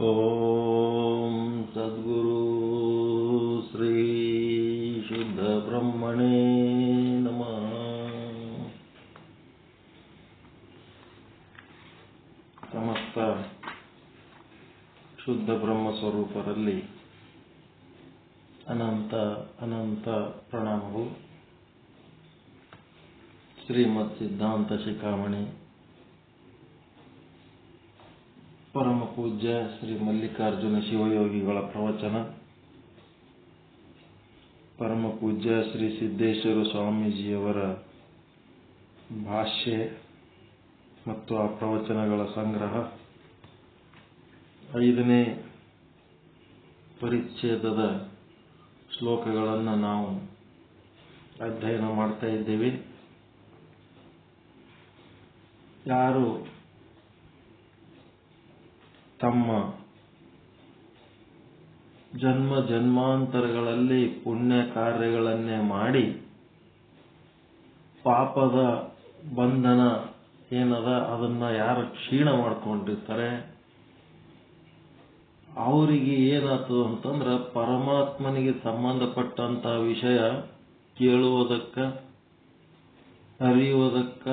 ಓಂ ಸದ್ಗುರು ಶ್ರೀ ಶುದ್ಧ ಬ್ರಹ್ಮಣೇ ನಮಃ. ಸಮಸ್ತ ಶುದ್ಧ ಬ್ರಹ್ಮ ಸ್ವರೂಪರಲ್ಲಿ ಅನಂತ ಅನಂತ ಪ್ರಣಾಮವು. ಶ್ರೀಮತ್ ಸಿದ್ಧಾಂತ ಶಿಖಾಮಣಿ ಪರಮ ಪೂಜ್ಯ ಶ್ರೀ ಮಲ್ಲಿಕಾರ್ಜುನ ಶಿವಯೋಗಿಗಳ ಪ್ರವಚನ, ಪರಮ ಪೂಜ್ಯ ಶ್ರೀ ಸಿದ್ದೇಶ್ವರ ಸ್ವಾಮೀಜಿಯವರ ಭಾಷ್ಯ ಮತ್ತು ಆ ಪ್ರವಚನಗಳ ಸಂಗ್ರಹ, 5ನೇ ಪರಿಚ್ಛೇದದ ಶ್ಲೋಕಗಳನ್ನು ನಾವು ಅಧ್ಯಯನ ಮಾಡ್ತಾ ಇದ್ದೇವೆ. ಯಾರು ತಮ್ಮ ಜನ್ಮ ಜನ್ಮಾಂತರಗಳಲ್ಲಿ ಪುಣ್ಯ ಕಾರ್ಯಗಳನ್ನೇ ಮಾಡಿ ಪಾಪದ ಬಂಧನ ಏನದ ಅದನ್ನ ಯಾರು ಕ್ಷೀಣ ಮಾಡ್ಕೊಂಡಿರ್ತಾರೆ ಅವರಿಗೆ ಏನಾಗ್ತದೆ ಅಂತಂದ್ರೆ ಪರಮಾತ್ಮನಿಗೆ ಸಂಬಂಧಪಟ್ಟಂತ ವಿಷಯ ಕೇಳುವುದಕ್ಕ, ಅರಿಯುವುದಕ್ಕ,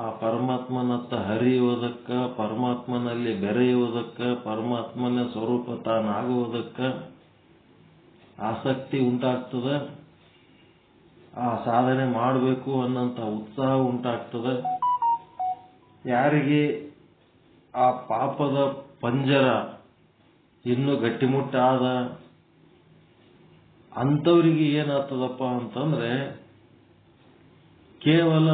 ಆ ಪರಮಾತ್ಮನತ್ತ ಹರಿಯುವುದಕ್ಕ, ಪರಮಾತ್ಮನಲ್ಲಿ ಬೆರೆಯುವುದಕ್ಕ, ಪರಮಾತ್ಮನ ಸ್ವರೂಪ ತಾನಾಗುವುದಕ್ಕ ಆಸಕ್ತಿ ಉಂಟಾಗ್ತದೆ. ಆ ಸಾಧನೆ ಮಾಡಬೇಕು ಅನ್ನೋಂಥ ಉತ್ಸಾಹ ಉಂಟಾಗ್ತದೆ. ಯಾರಿಗೆ ಆ ಪಾಪದ ಪಂಜರ ಇನ್ನೂ ಗಟ್ಟಿಮುಟ್ಟಾದ ಅಂಥವರಿಗೆ ಏನಾಗ್ತದಪ್ಪ ಅಂತಂದ್ರೆ ಕೇವಲ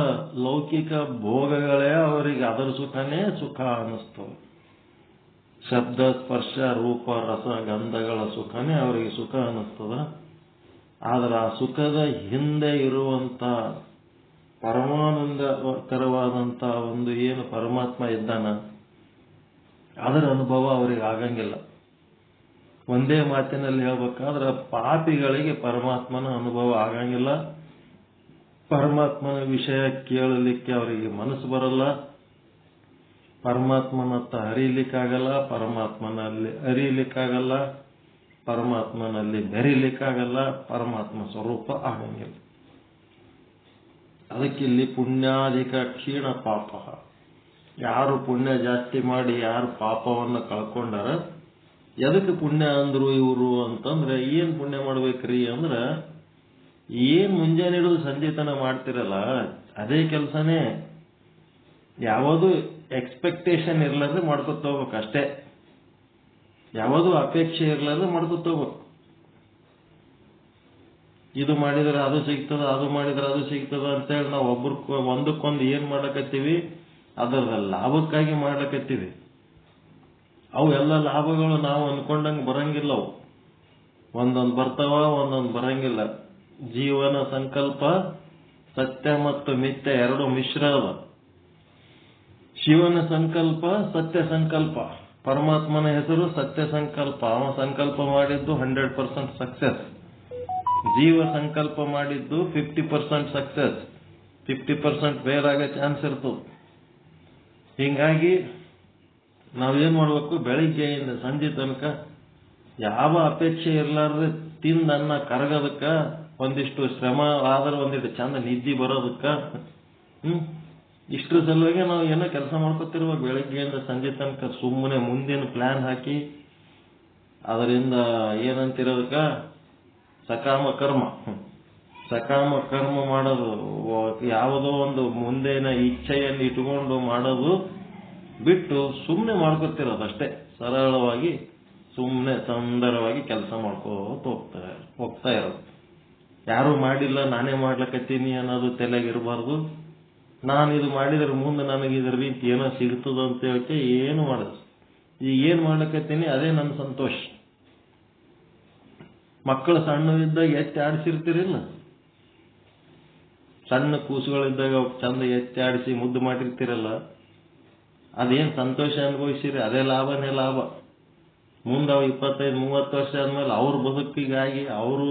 ಲೌಕಿಕ ಭೋಗಗಳೇ ಅವರಿಗೆ ಅದರ ಸುಖನೇ ಸುಖ ಅನ್ನಿಸ್ತವೆ. ಶಬ್ದ ಸ್ಪರ್ಶ ರೂಪ ರಸ ಗಂಧಗಳ ಸುಖನೇ ಅವರಿಗೆ ಸುಖ ಅನ್ನಿಸ್ತದ. ಆದರೆ ಆ ಸುಖದ ಹಿಂದೆ ಇರುವಂತ ಪರಮಾನಂದಕರವಾದಂತ ಒಂದು ಏನು ಪರಮಾತ್ಮ ಇದ್ದಾನ ಅದರ ಅನುಭವ ಅವರಿಗೆ ಆಗಂಗಿಲ್ಲ. ಒಂದೇ ಮಾತಿನಲ್ಲಿ ಹೇಳ್ಬೇಕಾದ್ರೆ ಪಾಪಿಗಳಿಗೆ ಪರಮಾತ್ಮನ ಅನುಭವ ಆಗಂಗಿಲ್ಲ. ಪರಮಾತ್ಮನ ವಿಷಯ ಕೇಳಲಿಕ್ಕೆ ಅವರಿಗೆ ಮನಸ್ಸು ಬರಲ್ಲ. ಪರಮಾತ್ಮನತ್ತ ಹರಿಲಿಕ್ಕಾಗಲ್ಲ, ಪರಮಾತ್ಮನಲ್ಲಿ ಅರಿಲಿಕ್ಕಾಗಲ್ಲ, ಪರಮಾತ್ಮನಲ್ಲಿ ಬೆರಿಲಿಕ್ಕಾಗಲ್ಲ, ಪರಮಾತ್ಮ ಸ್ವರೂಪ ಆಗಂಗಿಲ್ಲ. ಅದಕ್ಕಿಲ್ಲಿ ಪುಣ್ಯಾಧಿಕ ಕ್ಷೀಣ ಪಾಪ. ಯಾರು ಪುಣ್ಯ ಜಾಸ್ತಿ ಮಾಡಿ ಯಾರು ಪಾಪವನ್ನು ಕಳ್ಕೊಂಡಾರ, ಎದಕ್ಕೆ ಪುಣ್ಯ ಅಂದ್ರು ಇವರು ಅಂತಂದ್ರೆ, ಏನ್ ಪುಣ್ಯ ಮಾಡ್ಬೇಕ್ರಿ ಅಂದ್ರೆ, ಏನ್ ಮುಂಜಾನೆ ಹಿಡಿದು ಸಂಜೆ ತನ ಮಾಡ್ತಿರಲ್ಲ ಅದೇ ಕೆಲಸನೇ. ಯಾವುದು ಎಕ್ಸ್ಪೆಕ್ಟೇಷನ್ ಇರ್ಲಾರ್ದೆ ಮಾಡ್ಕೊತ ಹೋಗ್ಬೇಕು ಅಷ್ಟೇ. ಯಾವುದು ಅಪೇಕ್ಷೆ ಇರ್ಲಾರ್ದೆ ಮಾಡ್ಕೊತ ಹೋಗ್ಬೇಕು. ಇದು ಮಾಡಿದ್ರೆ ಅದು ಸಿಗ್ತದ, ಅದು ಮಾಡಿದ್ರೆ ಅದು ಸಿಗ್ತದ ಅಂತೇಳಿ ನಾವು ಒಂದಕ್ಕೊಂದು ಏನ್ ಮಾಡ್ಲಕತ್ತೀವಿ, ಅದರ ಲಾಭಕ್ಕಾಗಿ ಮಾಡ್ಲಕತ್ತೀವಿ. ಅವು ಎಲ್ಲ ಲಾಭಗಳು ನಾವು ಅನ್ಕೊಂಡಂಗೆ ಬರಂಗಿಲ್ಲ. ಅವು ಒಂದೊಂದು ಬರ್ತಾವ, ಒಂದೊಂದು ಬರಂಗಿಲ್ಲ. ಜೀವನ ಸಂಕಲ್ಪ ಸತ್ಯ ಮತ್ತು ಮಿಥ್ಯ ಎರಡು ಮಿಶ್ರ ಅದ. ಶಿವನ ಸಂಕಲ್ಪ ಸತ್ಯ ಸಂಕಲ್ಪ. ಪರಮಾತ್ಮನ ಹೆಸರು ಸತ್ಯ ಸಂಕಲ್ಪ. ಅವ ಸಂಕಲ್ಪ ಮಾಡಿದ್ದು 100% ಸಕ್ಸಸ್. ಜೀವ ಸಂಕಲ್ಪ ಮಾಡಿದ್ದು 50% ಸಕ್ಸಸ್, 50% ಫೇಲ್ ಆಗೋ ಚಾನ್ಸ್ ಇರ್ತದೆ. ಹೀಗಾಗಿ ನಾವೇನ್ ಮಾಡ್ಬೇಕು, ಬೆಳಿಗ್ಗೆಯಿಂದ ಸಂಜೆ ತನಕ ಯಾವ ಅಪೇಕ್ಷೆ ಇರ್ಲಾರ್ದೆ ತಿಂದನ್ನ ಕರಗೋದಕ್ಕ, ಒಂದಿಷ್ಟು ಶ್ರಮ ಆದ್ರೆ ಒಂದಿಷ್ಟು ಚಂದ ನಿದ್ದೆ ಬರೋದಕ್ಕ, ಇಷ್ಟ್ರ ಸಲುವಾಗಿ ನಾವು ಏನೋ ಕೆಲಸ ಮಾಡ್ಕೊತಿರ್ಬೇಕು. ಬೆಳಿಗ್ಗೆಯಿಂದ ಸಂಜೆ ತನಕ ಸುಮ್ಮನೆ ಮುಂದಿನ ಪ್ಲಾನ್ ಹಾಕಿ ಅದರಿಂದ ಏನಂತಿರೋದಕ್ಕ ಸಕಾಮ ಕರ್ಮ. ಸಕಾಮ ಕರ್ಮ ಮಾಡೋದು, ಯಾವುದೋ ಒಂದು ಮುಂದಿನ ಇಚ್ಛೆಯನ್ನು ಇಟ್ಕೊಂಡು ಮಾಡೋದು ಬಿಟ್ಟು ಸುಮ್ಮನೆ ಮಾಡ್ಕೊತಿರೋದು ಅಷ್ಟೇ. ಸರಳವಾಗಿ ಸುಮ್ಮನೆ ಸುಂದರವಾಗಿ ಕೆಲಸ ಮಾಡ್ಕೋತ ಹೋಗ್ತಾ ಇರೋದು. ಯಾರು ಮಾಡಿಲ್ಲ ನಾನೇ ಮಾಡ್ಲಕತ್ತೀನಿ ಅನ್ನೋದು ತಲೆಗಿರಬಾರ್ದು. ನಾನು ಇದು ಮಾಡಿದ್ರೆ ಮುಂದೆ ನನಗೆ ಇದ್ರ ರೀತಿ ಏನೋ ಸಿಗ್ತದ ಅಂತ ಹೇಳಕ್ಕೆ ಏನು ಮಾಡೋದು. ಈಗ ಏನ್ ಮಾಡ್ಲಕತ್ತೀನಿ ಅದೇ ನನ್ನ ಸಂತೋಷ. ಮಕ್ಕಳು ಸಣ್ಣವಿದ್ದಾಗ ಎತ್ತಿ ಆಡಿಸಿರ್ತೀರಿಲ್ಲ, ಸಣ್ಣ ಕೂಸುಗಳಿದ್ದಾಗ ಚಂದ ಎತ್ತಿ ಆಡಿಸಿ ಮುದ್ದು ಮಾಡಿರ್ತೀರಲ್ಲ, ಅದೇನ್ ಸಂತೋಷ ಅನುಭವಿಸಿರಿ ಅದೇ ಲಾಭನೇ ಲಾಭ. ಮುಂದೆ 25-30 ವರ್ಷ ಆದ್ಮೇಲೆ ಅವ್ರ ಬದುಕಿಗಾಗಿ ಅವರು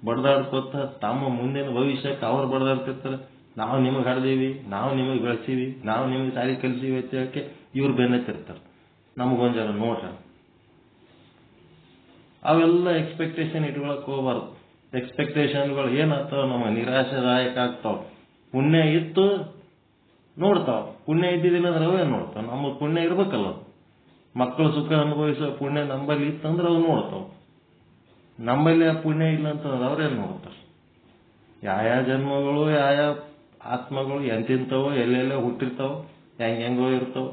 ಬಡದಾಡ್ಕೊತ ತಮ್ಮ ಮುಂದಿನ ಭವಿಷ್ಯಕ್ಕೆ ಅವ್ರು ಬಡದಾಡ್ತಿರ್ತಾರೆ. ನಾವು ನಿಮಗೆ ಹಡ್ದೀವಿ, ನಾವು ನಿಮಗೆ ಬೆಳೆಸೀವಿ, ನಾವು ನಿಮಗೆ ಸಾರಿ ಕಲಿಸೀವಿ ಅಂತ ಹೇಳಕ್ಕೆ ಇವ್ರು ಬೆನ್ನತ್ತಿರ್ತಾರೆ. ನಮಗೊಂದು ಜನ ನೋಡ್ರ ಅವೆಲ್ಲ ಎಕ್ಸ್ಪೆಕ್ಟೇಷನ್ ಇಟ್ಕೊಳಕ್ ಹೋಗ್ಬಾರ್ದು. ಎಕ್ಸ್ಪೆಕ್ಟೇಷನ್ಗಳು ಏನಾಗ್ತಾವ, ನಮ್ಮ ನಿರಾಶಾದಾಯಕ ಆಗ್ತಾವ. ಪುಣ್ಯ ಇತ್ತು ನೋಡ್ತಾವ, ಪುಣ್ಯ ಇದ್ದಿದ್ದಿಲ್ಲ ಅಂದ್ರೆ ಅವೇ ನೋಡ್ತಾವ. ನಮ್ಮ ಪುಣ್ಯ ಇರ್ಬೇಕಲ್ಲ, ಮಕ್ಕಳು ಸುಖ ಅನುಭವಿಸೋ ಪುಣ್ಯ ನಂಬಲ್ಲಿ ಇತ್ತಂದ್ರೆ ಅವು ನೋಡ್ತಾವ. ನಮ್ಮಲ್ಲಿ ಆ ಪುಣ್ಯ ಇಲ್ಲ ಅಂತಂದ್ರೆ ಅವ್ರೇನು ನೋಡ್ತಾರೆ. ಯಾವ ಜನ್ಮಗಳು ಯಾವ ಆತ್ಮಗಳು ಎಂತಿಂತವೋ ಎಲ್ಲೆಲ್ಲೋ ಹುಟ್ಟಿರ್ತಾವ, ಹೆಂಗೋ ಇರ್ತಾವ.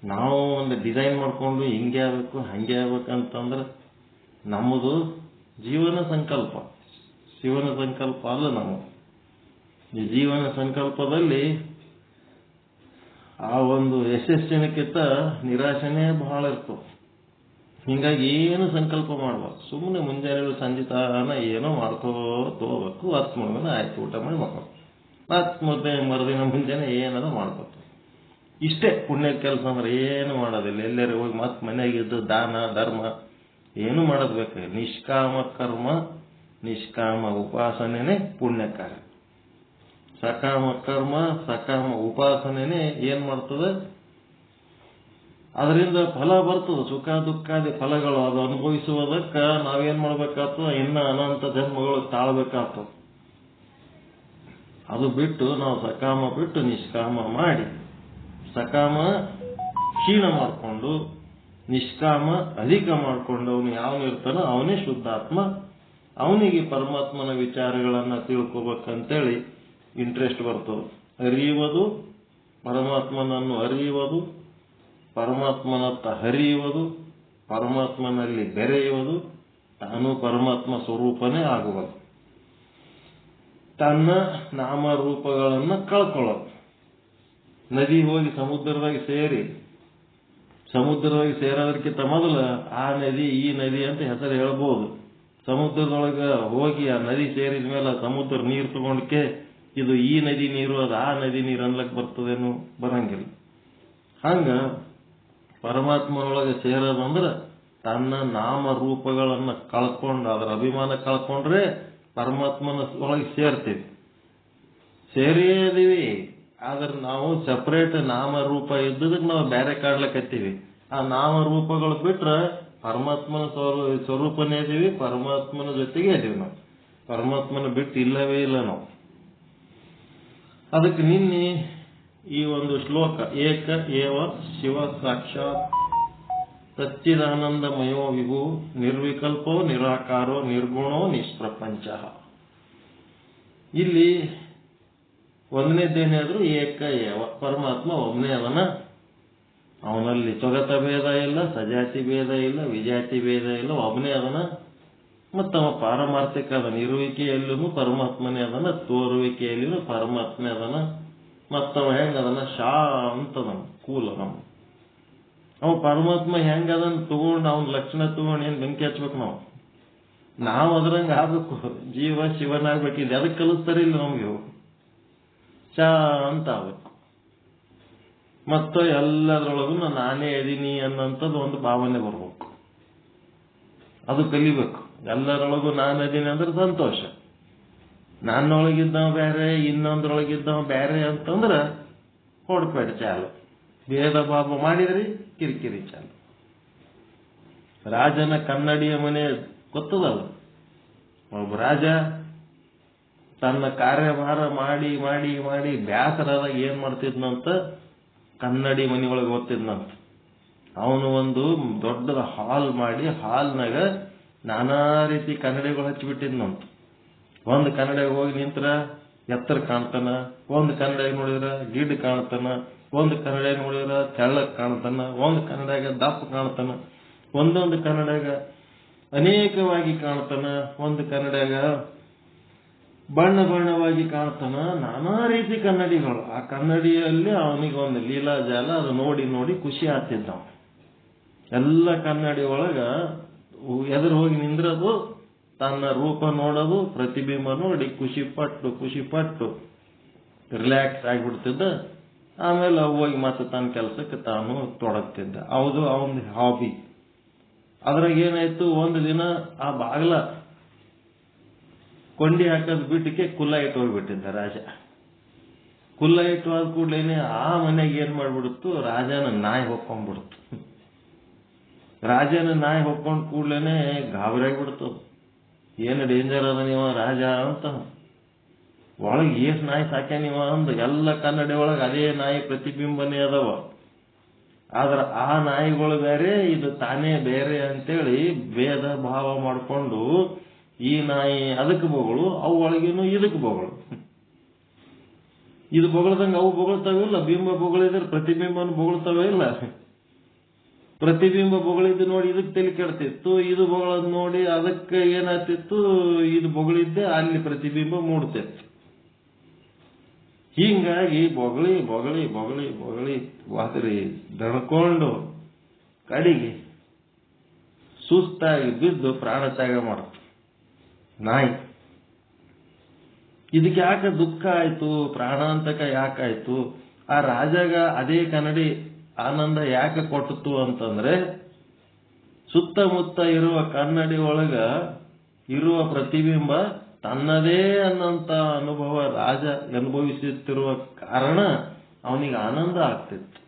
ನಾವು ಒಂದು ಡಿಸೈನ್ ಮಾಡ್ಕೊಂಡು ಹಿಂಗೆ ಆಗ್ಬೇಕು ಹಂಗೆ ಆಗ್ಬೇಕಂತಂದ್ರೆ ನಮ್ಮದು ಜೀವನ ಸಂಕಲ್ಪ, ಶಿವನ ಸಂಕಲ್ಪ ಅಲ್ಲ. ನಾವು ಈ ಜೀವನ ಸಂಕಲ್ಪದಲ್ಲಿ ಆ ಒಂದು ಯಶಸ್ಸಿನಕ್ಕಿಂತ ನಿರಾಶನೇ ಬಹಳ ಇರ್ತವೆ. ಹಿಂಗಾಗಿ ಏನು ಸಂಕಲ್ಪ ಮಾಡ್ಬಾರ್ದು. ಸುಮ್ಮನೆ ಮುಂಜಾನೆ ಸಂಜೆ ತಾನ ಏನೋ ಮಾಡ್ಕೋತ ಹೋಗ್ಬೇಕು. ಆತ್ಮನ ಆಯ್ತು, ಊಟ ಮಾಡಿ ಮಕ್ಕಳು ಮತ್ತೆ ಮರುದಿನ ಮುಂಜಾನೆ ಏನಾರ ಮಾಡ್ಕೋತ ಇಷ್ಟೇ. ಪುಣ್ಯ ಕೆಲಸ ಅಂದ್ರೆ ಏನು ಮಾಡೋದಿಲ್ಲ. ಎಲ್ಲರೂ ಹೋಗಿ ಮತ್ತೆ ಮನೆಯಾಗಿದ್ದು ದಾನ ಧರ್ಮ ಏನು ಮಾಡೋದು ಬೇಕು. ನಿಷ್ಕಾಮ ಕರ್ಮ, ನಿಷ್ಕಾಮ ಉಪಾಸನೆನೇ ಪುಣ್ಯ ಕಾರ್ಯ. ಸಕಾಮ ಕರ್ಮ, ಸಕಾಮ ಉಪಾಸನೆನೇ ಏನ್ ಮಾಡ್ತದೆ, ಅದರಿಂದ ಫಲ ಬರ್ತದೆ. ಸುಖ ದುಃಖಾದಿ ಫಲಗಳು ಅದು ಅನುಭವಿಸುವುದಕ್ಕೆ ನಾವೇನ್ ಮಾಡ್ಬೇಕಾಗ್ತದೆ, ಇನ್ನ ಅನಂತ ಜನ್ಮಗಳು ತಾಳ್ಬೇಕಾಗ್ತದೆ. ಅದು ಬಿಟ್ಟು ನಾವು ಸಕಾಮ ಬಿಟ್ಟು ನಿಷ್ಕಾಮ ಮಾಡಿ, ಸಕಾಮ ಕ್ಷೀಣ ಮಾಡಿಕೊಂಡು ನಿಷ್ಕಾಮ ಅಧಿಕ ಮಾಡಿಕೊಂಡು ಅವನು ಯಾವನಿರ್ತಾನೋ ಅವನೇ ಶುದ್ಧಾತ್ಮ. ಅವನಿಗೆ ಪರಮಾತ್ಮನ ವಿಚಾರಗಳನ್ನ ತಿಳ್ಕೋಬೇಕಂತೇಳಿ ಇಂಟ್ರೆಸ್ಟ್ ಬರ್ತದೆ. ಅರಿಯುವುದು, ಪರಮಾತ್ಮನನ್ನು ಅರಿಯುವುದು, ಪರಮಾತ್ಮನತ್ತ ಹರಿಯುವುದು, ಪರಮಾತ್ಮನಲ್ಲಿ ಬೆರೆಯುವುದು, ತಾನು ಪರಮಾತ್ಮ ಸ್ವರೂಪನೇ ಆಗುವುದು, ತನ್ನ ನಾಮರೂಪಗಳನ್ನು ಕಳ್ಕೊಳ್ಳೋದು. ನದಿ ಹೋಗಿ ಸಮುದ್ರದಾಗ ಸೇರೋದಕ್ಕಿಂತ ಮೊದಲು ಆ ನದಿ ಈ ನದಿ ಅಂತ ಹೆಸರು ಹೇಳ್ಬೋದು. ಸಮುದ್ರದೊಳಗೆ ಹೋಗಿ ಆ ನದಿ ಸೇರಿದ ಮೇಲೆ ಸಮುದ್ರ ನೀರು ತಗೊಂಡ್ಕೆ ಇದು ಈ ನದಿ ನೀರು ಅದು ಆ ನದಿ ನೀರು ಅನ್ಲಕ್ ಬರ್ತದೇನು, ಬರಂಗಿಲ್ಲ. ಹಂಗ ಪರಮಾತ್ಮನೊಳಗೆ ಸೇರೋದಂದ್ರೆ ತನ್ನ ನಾಮರೂಪಗಳನ್ನು ಕಳ್ಕೊಂಡು ಅದರ ಅಭಿಮಾನ ಕಳ್ಕೊಂಡ್ರೆ ಪರಮಾತ್ಮನ ಒಳಗೆ ಸೇರ್ತೀವಿ. ಸೇರಿದೀವಿ, ಆದ್ರೆ ನಾವು ಸಪರೇಟ್ ನಾಮರೂಪ ಇದ್ದದಕ್ಕೆ ನಾವು ಬೇರೆ ಕಾಡ್ಲಕತ್ತೀವಿ. ಆ ನಾಮರೂಪಗಳು ಬಿಟ್ರೆ ಪರಮಾತ್ಮನ ಸ್ವರೂಪನೇ ಇದೀವಿ, ಪರಮಾತ್ಮನ ಜೊತೆಗೆ ಇದೀವಿ. ನಾವು ಪರಮಾತ್ಮನ ಬಿಟ್ಟು ಇಲ್ಲವೇ ಇಲ್ಲ ನಾವು. ಅದಕ್ಕೆ ನಿನ್ನೆ ಈ ಒಂದು ಶ್ಲೋಕ ಏಕ ಏವ ಶಿವ ಸಾಕ್ಷಾತ್ ಸಚ್ಚಿದಾನಂದಮಯೋ ವಿಭು ನಿರ್ವಿಕಲ್ಪೋ ನಿರಾಕಾರೋ ನಿರ್ಗುಣೋ ನಿಷ್ಪ್ರಪಂಚ. ಇಲ್ಲಿ ಒಂದನೇದ್ದೇನೇ ಆದ್ರೂ ಏಕ ಏವ, ಪರಮಾತ್ಮ ಒಬ್ಬನೇ ಅವನ. ಅವನಲ್ಲಿ ಸ್ವಗತ ಭೇದ ಇಲ್ಲ, ಸಜಾತಿ ಭೇದ ಇಲ್ಲ, ವಿಜಾತಿ ಭೇದ ಇಲ್ಲ, ಒಬ್ಬನೇ ಅದನ. ಮತ್ತವ ಪಾರಮಾರ್ಥಿಕ ಅದನ. ಇರುವಿಕೆಯಲ್ಲೂ ಪರಮಾತ್ಮನೇ ಅದನ, ತೋರುವಿಕೆಯಲ್ಲೂ ಪರಮಾತ್ಮನೇ ಅದನ. ಮತ್ತವ ಹೆಂಗದನ, ಶಾಂತದನ, ಕೂಲದನ. ಅವ ಪರಮಾತ್ಮ ಹೆಂಗದನ್ ತಗೊಂಡು ಅವನ ಲಕ್ಷಣ ತಗೊಂಡು ಏನ್ ಬೆಂಕಿ ಹಚ್ಬೇಕು ನಾವು ಅದ್ರಂಗ ಆಗ್ಬೇಕು. ಜೀವ ಶಿವನಾಗ್ಬೇಕಿದೆ. ಅದಕ್ಕೆ ಕಲಿಸ್ತಾರೆ ಇಲ್ಲ ನಮ್ಗೆ. ಶಾಂತ ಆಗ್ಬೇಕು. ಮತ್ತು ಎಲ್ಲದರೊಳಗೂ ನಾನೇ ಇದೀನಿ ಅನ್ನೋಂಥದ್ದು ಒಂದು ಭಾವನೆ ಬರ್ಬೇಕು. ಅದು ಕಲಿಬೇಕು. ಎಲ್ಲರೊಳಗೂ ನಾನು ಇದೀನಿ ಅಂದ್ರೆ ಸಂತೋಷ. ನನ್ನೊಳಗಿದ್ದವ ಬೇರೆ, ಇನ್ನೊಂದ್ರೊಳಗಿದ್ದವ ಬೇರೆ ಅಂತಂದ್ರೆ ಹೊಡ್ಬೇಡ ಚಾಲು. ಭೇದ ಭಾವ ಮಾಡಿದ್ರಿ ಕಿರಿಕಿರಿ ಚಾಲು. ರಾಜನ ಕನ್ನಡಿಯ ಮನೆ ಗೊತ್ತದಲ್ಲ. ಒಬ್ಬ ರಾಜ ತನ್ನ ಕಾರ್ಯಭಾರ ಮಾಡಿ ಮಾಡಿ ಮಾಡಿ ಬ್ಯಾಸರಾದಾಗ ಏನ್ ಮಾಡ್ತಿದ್ನಂತ, ಕನ್ನಡಿ ಮನೆಯೊಳಗೆ ಓದ್ತಿದ್ನಂತ. ಅವನು ಒಂದು ದೊಡ್ಡದ ಹಾಲ್ ಮಾಡಿ ಹಾಲ್ನಾಗ ನಾನಾ ರೀತಿ ಕನ್ನಡಿಗಳು ಹಚ್ಚಿಬಿಟ್ಟಿದ್ನಂತ. ಒಂದು ಕನ್ನಡಿಗೆ ಹೋಗಿ ನಿಂತ್ರ ಎತ್ತರ ಕಾಣ್ತಾನ, ಒಂದು ಕನ್ನಡಿಗೆ ನೋಡಿದ್ರ ಗಿಡ್ಡ ಕಾಣ್ತಾನ, ಒಂದು ಕನ್ನಡಿಗೆ ನೋಡಿದ್ರ ತೆಳ್ಳಕ್ ಕಾಣ್ತಾನ, ಒಂದು ಕನ್ನಡಿಗ ದಪ್ಪ ಕಾಣ್ತಾನ, ಒಂದೊಂದು ಕನ್ನಡಿಗ ಅನೇಕವಾಗಿ ಕಾಣ್ತಾನ, ಒಂದು ಕನ್ನಡಿಗ ಬಣ್ಣ ಬಣ್ಣವಾಗಿ ಕಾಣ್ತಾನ. ನಾನಾ ರೀತಿ ಕನ್ನಡಿಗಳು. ಆ ಕನ್ನಡಿಯಲ್ಲಿ ಅವನಿಗೆ ಒಂದು ಲೀಲಾಜಾಲ. ಅದು ನೋಡಿ ನೋಡಿ ಖುಷಿ ಆಗ್ತಿದ್ದ. ಎಲ್ಲ ಕನ್ನಡಿ ಒಳಗ ಎದುರು ಹೋಗಿ ನಿಂದ್ರದು, ತನ್ನ ರೂಪ ನೋಡೋದು, ಪ್ರತಿಬಿಂಬ ನೋಡಿ ಖುಷಿ ಪಟ್ಟು ರಿಲ್ಯಾಕ್ಸ್ ಆಗಿಬಿಡ್ತಿದ್ದ. ಆಮೇಲೆ ಹೋಗಿ ಮತ್ತೆ ತನ್ನ ಕೆಲಸಕ್ಕೆ ತಾನು ತೊಡಗ್ತಿದ್ದ. ಹೌದು, ಅವನ ಹಾಬಿ. ಅದ್ರಾಗ ಏನಾಯ್ತು, ಒಂದು ದಿನ ಆ ಬಾಗ್ಲ ಕೊಂಡಿ ಹಾಕೋದು ಬಿಟ್ಟಕ್ಕೆ ಕುಲ್ಲ ಇಟ್ಟು ಹೋಗ್ಬಿಟ್ಟಿದ್ದ ರಾಜ. ಕುಲ್ಲ ಇಟ್ಟು ಆದ ಕೂಡ್ಲೇನೆ ಆ ಮನೆಗೆ ಏನ್ ಮಾಡ್ಬಿಡುತ್ತು, ರಾಜನ ನಾಯಿ ಹೊಕ್ಕೊಂಡ್ಬಿಡ್ತು. ರಾಜನ ನಾಯಿ ಹೊಕ್ಕೊಂಡ್ ಕೂಡ್ಲೇನೆ ಗಾಬರಿ ಆಗ್ಬಿಡ್ತದ. ಏನು ಡೇಂಜರ್ ಅದ ನೀವ ರಾಜ ಅಂತ. ಒಳಗೆ ಏಸ್ ನಾಯಿ ಸಾಕ್ಯಾನಿವ ಅಂದ ಎಲ್ಲ ಕನ್ನಡಿ ಒಳಗೆ ಅದೇ ನಾಯಿ ಪ್ರತಿಬಿಂಬನೇ ಅದಾವ. ಆದ್ರ ಆ ನಾಯಿಗಳು ಬೇರೆ, ಇದು ತಾನೇ ಬೇರೆ ಅಂತೇಳಿ ಭೇದ ಭಾವ ಮಾಡ್ಕೊಂಡು ಈ ನಾಯಿ ಅದಕ್ಕೆ ಬೊಗಳು, ಅವು ಒಳಗೇನು ಇದಕ್ಕೆ ಬೊಗಳು. ಇದು ಬೊಗಳದಂಗ ಅವು ಬೊಗಳ್ತಾವಿಲ್ಲ. ಬಿಂಬ ಬೊಗಳಿದ್ರೆ ಪ್ರತಿಬಿಂಬನ ಬೊಗಳ್ತಾವೆ ಇಲ್ಲ. ಪ್ರತಿಬಿಂಬ ಬೊಗಳಿದ್ದು ನೋಡಿ ಇದಕ್ಕೆ ತಲೆ ಕೆಡ್ತಿತ್ತು, ಇದು ಬೊಗಳದ್ ನೋಡಿ ಅದಕ್ಕೆ ಏನಾಗ್ತಿತ್ತು, ಇದು ಬೊಗಳಿದ್ದೆ ಅಲ್ಲಿ ಪ್ರತಿಬಿಂಬ ಮೂಡ್ತಿತ್ತು. ಹೀಗಾಗಿ ಬೊಗಳಿ ಬೊಗಳಿ ಬೊಗಳಿ ಬೊಗಳಿ ವಾದ್ರಿ ದಣ್ಕೊಂಡು ಕಡಿಗೆ ಸುಸ್ತಾಗಿ ಬಿದ್ದು ಪ್ರಾಣ ತ್ಯಾಗ ಮಾಡುತ್ತೆ ನಾಯಿ. ಇದಕ್ಕೆ ಯಾಕೆ ದುಃಖ ಆಯ್ತು, ಪ್ರಾಣಾಂತಕ ಯಾಕಾಯ್ತು? ಆ ರಾಜಾಗ ಅದೇ ಕನ್ನಡಿ ಆನಂದ ಯಾಕೆ ಕೊಟ್ಟಿತು ಅಂತಂದ್ರೆ, ಸುತ್ತಮುತ್ತ ಇರುವ ಕನ್ನಡಿ ಒಳಗ ಇರುವ ಪ್ರತಿಬಿಂಬ ತನ್ನದೇ ಅನ್ನಂತ ಅನುಭವ ರಾಜ ಅನುಭವಿಸುತ್ತಿರುವ ಕಾರಣ ಅವನಿಗೆ ಆನಂದ ಆಗ್ತಿತ್ತು.